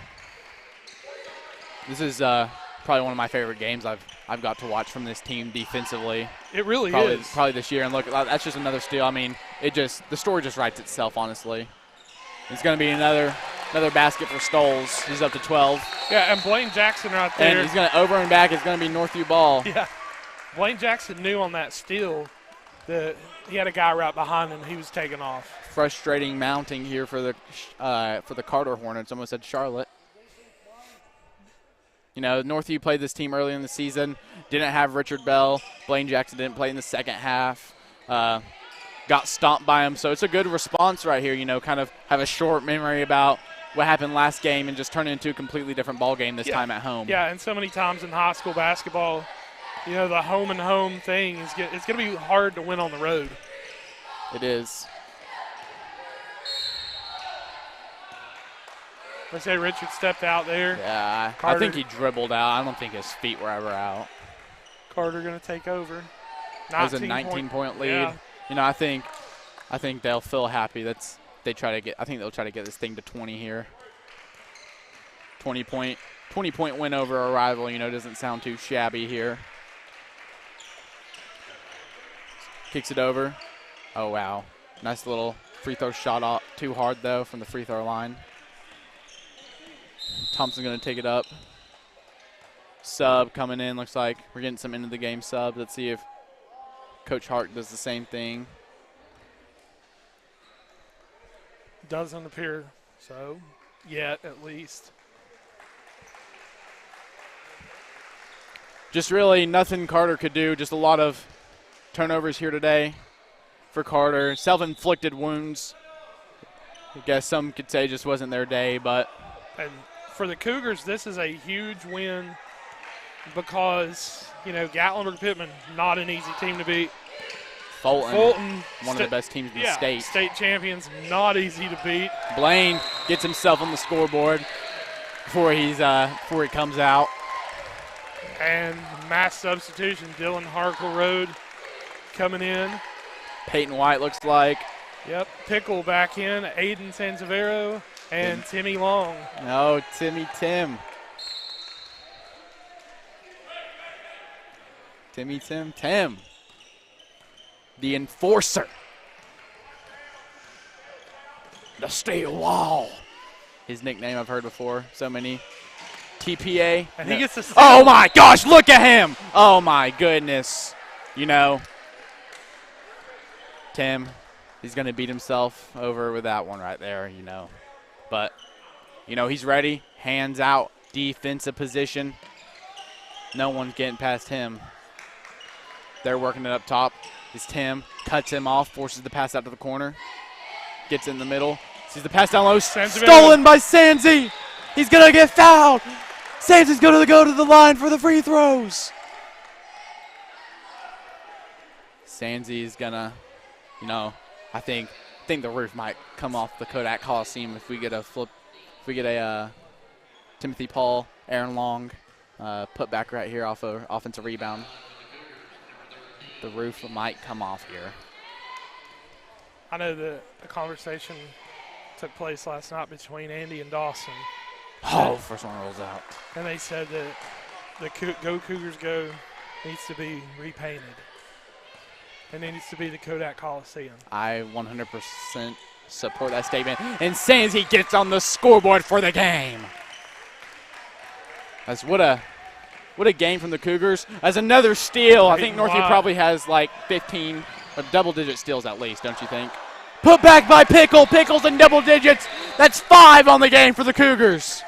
This is probably one of my favorite games I've got to watch from this team defensively. It really is. Probably this year. And look, that's just another steal. I mean, the story just writes itself, honestly. It's going to be another basket for Stoles. He's up to 12. Yeah, and Blaine Jackson right there. And he's going to over and back. It's going to be Northview ball. Yeah. Blaine Jackson knew on that steal that he had a guy right behind him. He was taking off. Frustrating mounting here for the Carter Hornets. Almost said Charlotte. Northview played this team early in the season. Didn't have Richard Bell. Blaine Jackson didn't play in the second half. Got stomped by him. So it's a good response right here. Kind of have a short memory about what happened last game and just turn it into a completely different ball game this time at home. Yeah, and so many times in high school basketball, the home and home thing it's going to be hard to win on the road. It is. I say Richard stepped out there. Yeah, I think he dribbled out. I don't think his feet were ever out. Carter going to take over. That was a 19-point lead. Yeah. I think they'll feel happy. I think they'll try to get this thing to 20 here. 20-point win over a rival. Doesn't sound too shabby here. Kicks it over. Oh wow, nice little free throw shot off. Too hard though from the free throw line. Thompson's going to take it up. Sub coming in. Looks like we're getting some end-of-the-game subs. Let's see if Coach Hart does the same thing. Doesn't appear so yet, at least. Just really nothing Carter could do. Just a lot of turnovers here today for Carter. Self-inflicted wounds. I guess some could say just wasn't their day, but. And for the Cougars, this is a huge win because, Gatlinburg Pittman, not an easy team to beat. Fulton one of the best teams in the state. State champions, not easy to beat. Blaine gets himself on the scoreboard before he comes out. And mass substitution, Dylan Harkle-Road coming in. Peyton White looks like. Yep, Pickle back in, Aiden Sanzavero, and Timmy Long. No, Tim. Tim. The enforcer. The steel wall. His nickname I've heard before. So many. TPA. And he gets the Oh, my gosh. Look at him. Oh, my goodness. Tim, he's going to beat himself over with that one right there, But, he's ready. Hands out. Defensive position. No one's getting past him. They're working it up top. It's Tim. Cuts him off. Forces the pass out to the corner. Gets in the middle. Sees the pass down low. Sanzi Stolen by Sanzi. He's going to get fouled. Sanzi's going to go to the line for the free throws. Sanzi's going to, I think the roof might come off the Kodak Coliseum if we get a Timothy Paul, Aaron Long put back right here off of offensive rebound. The roof might come off here. I know the conversation took place last night between Andy and Dawson. Oh, first one rolls out. And they said that the Go Cougars Go needs to be repainted. And it needs to be the Kodak Coliseum. I 100% support that statement. And Sanzi gets on the scoreboard for the game. That's what a game from the Cougars. As another steal. I think Northview probably has like 15 or double-digit steals at least, don't you think? Put back by Pickle. Pickle's in double digits. That's 5 on the game for the Cougars.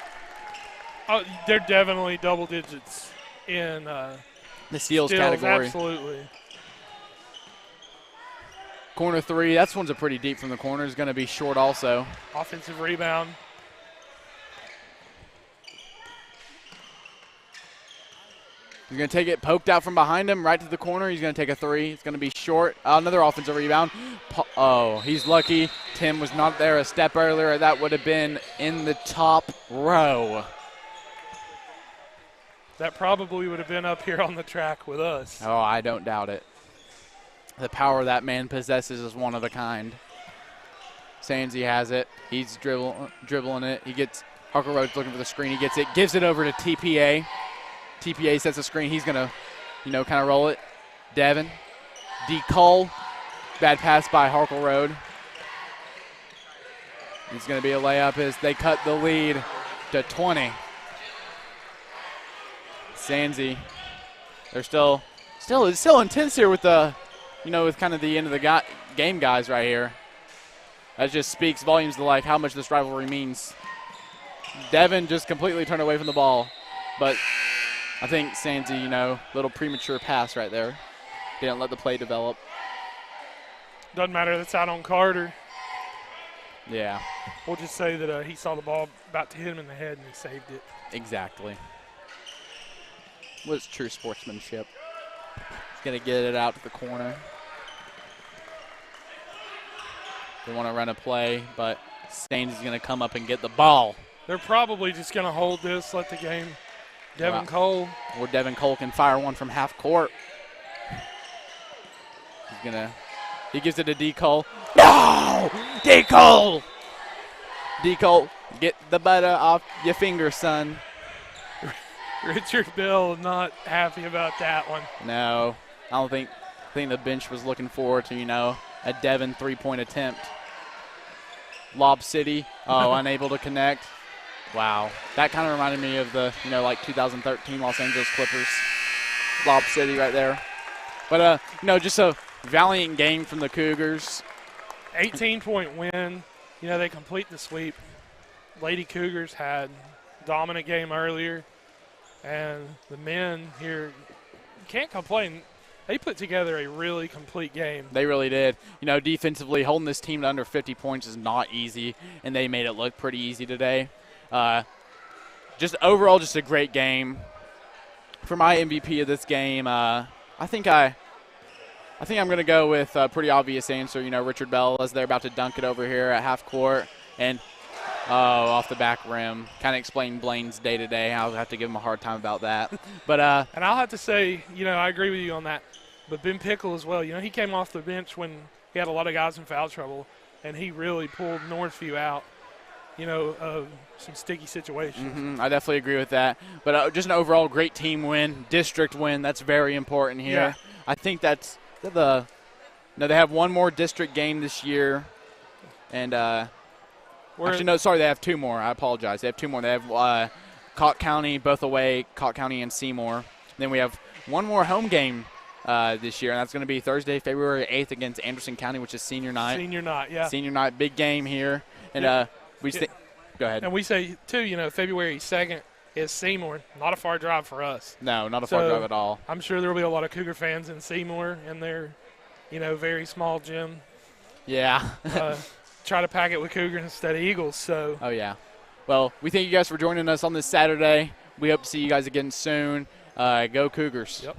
Oh, they're definitely double digits in the steals category. Absolutely. Corner 3. That one's a pretty deep from the corner. Is going to be short also. Offensive rebound. He's going to take it poked out from behind him right to the corner. He's going to take a 3. It's going to be short. Another offensive rebound. Oh, he's lucky. Tim was not there a step earlier. That would have been in the top row. That probably would have been up here on the track with us. Oh, I don't doubt it. The power that man possesses is one of a kind. Sanzi has it. He's dribbling it. He gets Harker Rhodes looking for the screen. He gets it. Gives it over to TPA. TPA sets the screen. He's going to, kind of roll it. Devin. D. Cole. Bad pass by Harker Road. It's going to be a layup as they cut the lead to 20. Sanzi. They're still it's still intense here with the, with kind of the end of the game guys right here. That just speaks volumes to like how much this rivalry means. Devin just completely turned away from the ball, but I think Sanzi, little premature pass right there. Didn't let the play develop. Doesn't matter. That's out on Carter. Yeah. We'll just say that he saw the ball about to hit him in the head and he saved it. Exactly. What's true sportsmanship? He's going to get it out to the corner. They want to run a play, but Sanzi's going to come up and get the ball. They're probably just going to hold this, let the game. Devin Cole. Or Devin Cole can fire one from half court. He gives it to D. Cole. No! D. Cole! D. Cole, get the butter off your finger, son. Richard Bill not happy about that one. No, I think the bench was looking forward to, a Devin three-point attempt. Lob City, unable to connect. Wow, that kind of reminded me of the, 2013 Los Angeles Clippers. Lob City right there. But, just a valiant game from the Cougars. 18-point win. They complete the sweep. Lady Cougars had a dominant game earlier. And the men here can't complain. They put together a really complete game. They really did. Defensively, holding this team to under 50 points is not easy, and they made it look pretty easy today. Just overall, just a great game. For my MVP of this game, I think I'm going to go with a pretty obvious answer. Richard Bell, as they're about to dunk it over here at half court, and off the back rim. Kind of explain Blaine's day-to-day. I'll have to give him a hard time about that. But and I'll have to say, I agree with you on that. But Ben Pickle as well. He came off the bench when he had a lot of guys in foul trouble, and he really pulled Northview out, of some sticky situations. Mm-hmm. I definitely agree with that. But just an overall great team win, district win. That's very important here. Yeah. I think that's they have one more district game this year, and actually, no, sorry, they have 2 more. I apologize. They have 2 more. They have Cott County, both away, Cott County and Seymour. Then we have one more home game this year, and that's going to be Thursday, February 8th against Anderson County, which is senior night. Senior night, yeah. Senior night, big game here. And go ahead. And we say, too, February 2nd is Seymour. Not a far drive for us. No, not a far drive at all. I'm sure there will be a lot of Cougar fans in Seymour in their, very small gym. Yeah. try to pack it with Cougars instead of Eagles. So. Oh, yeah. Well, we thank you guys for joining us on this Saturday. We hope to see you guys again soon. Go Cougars. Yep.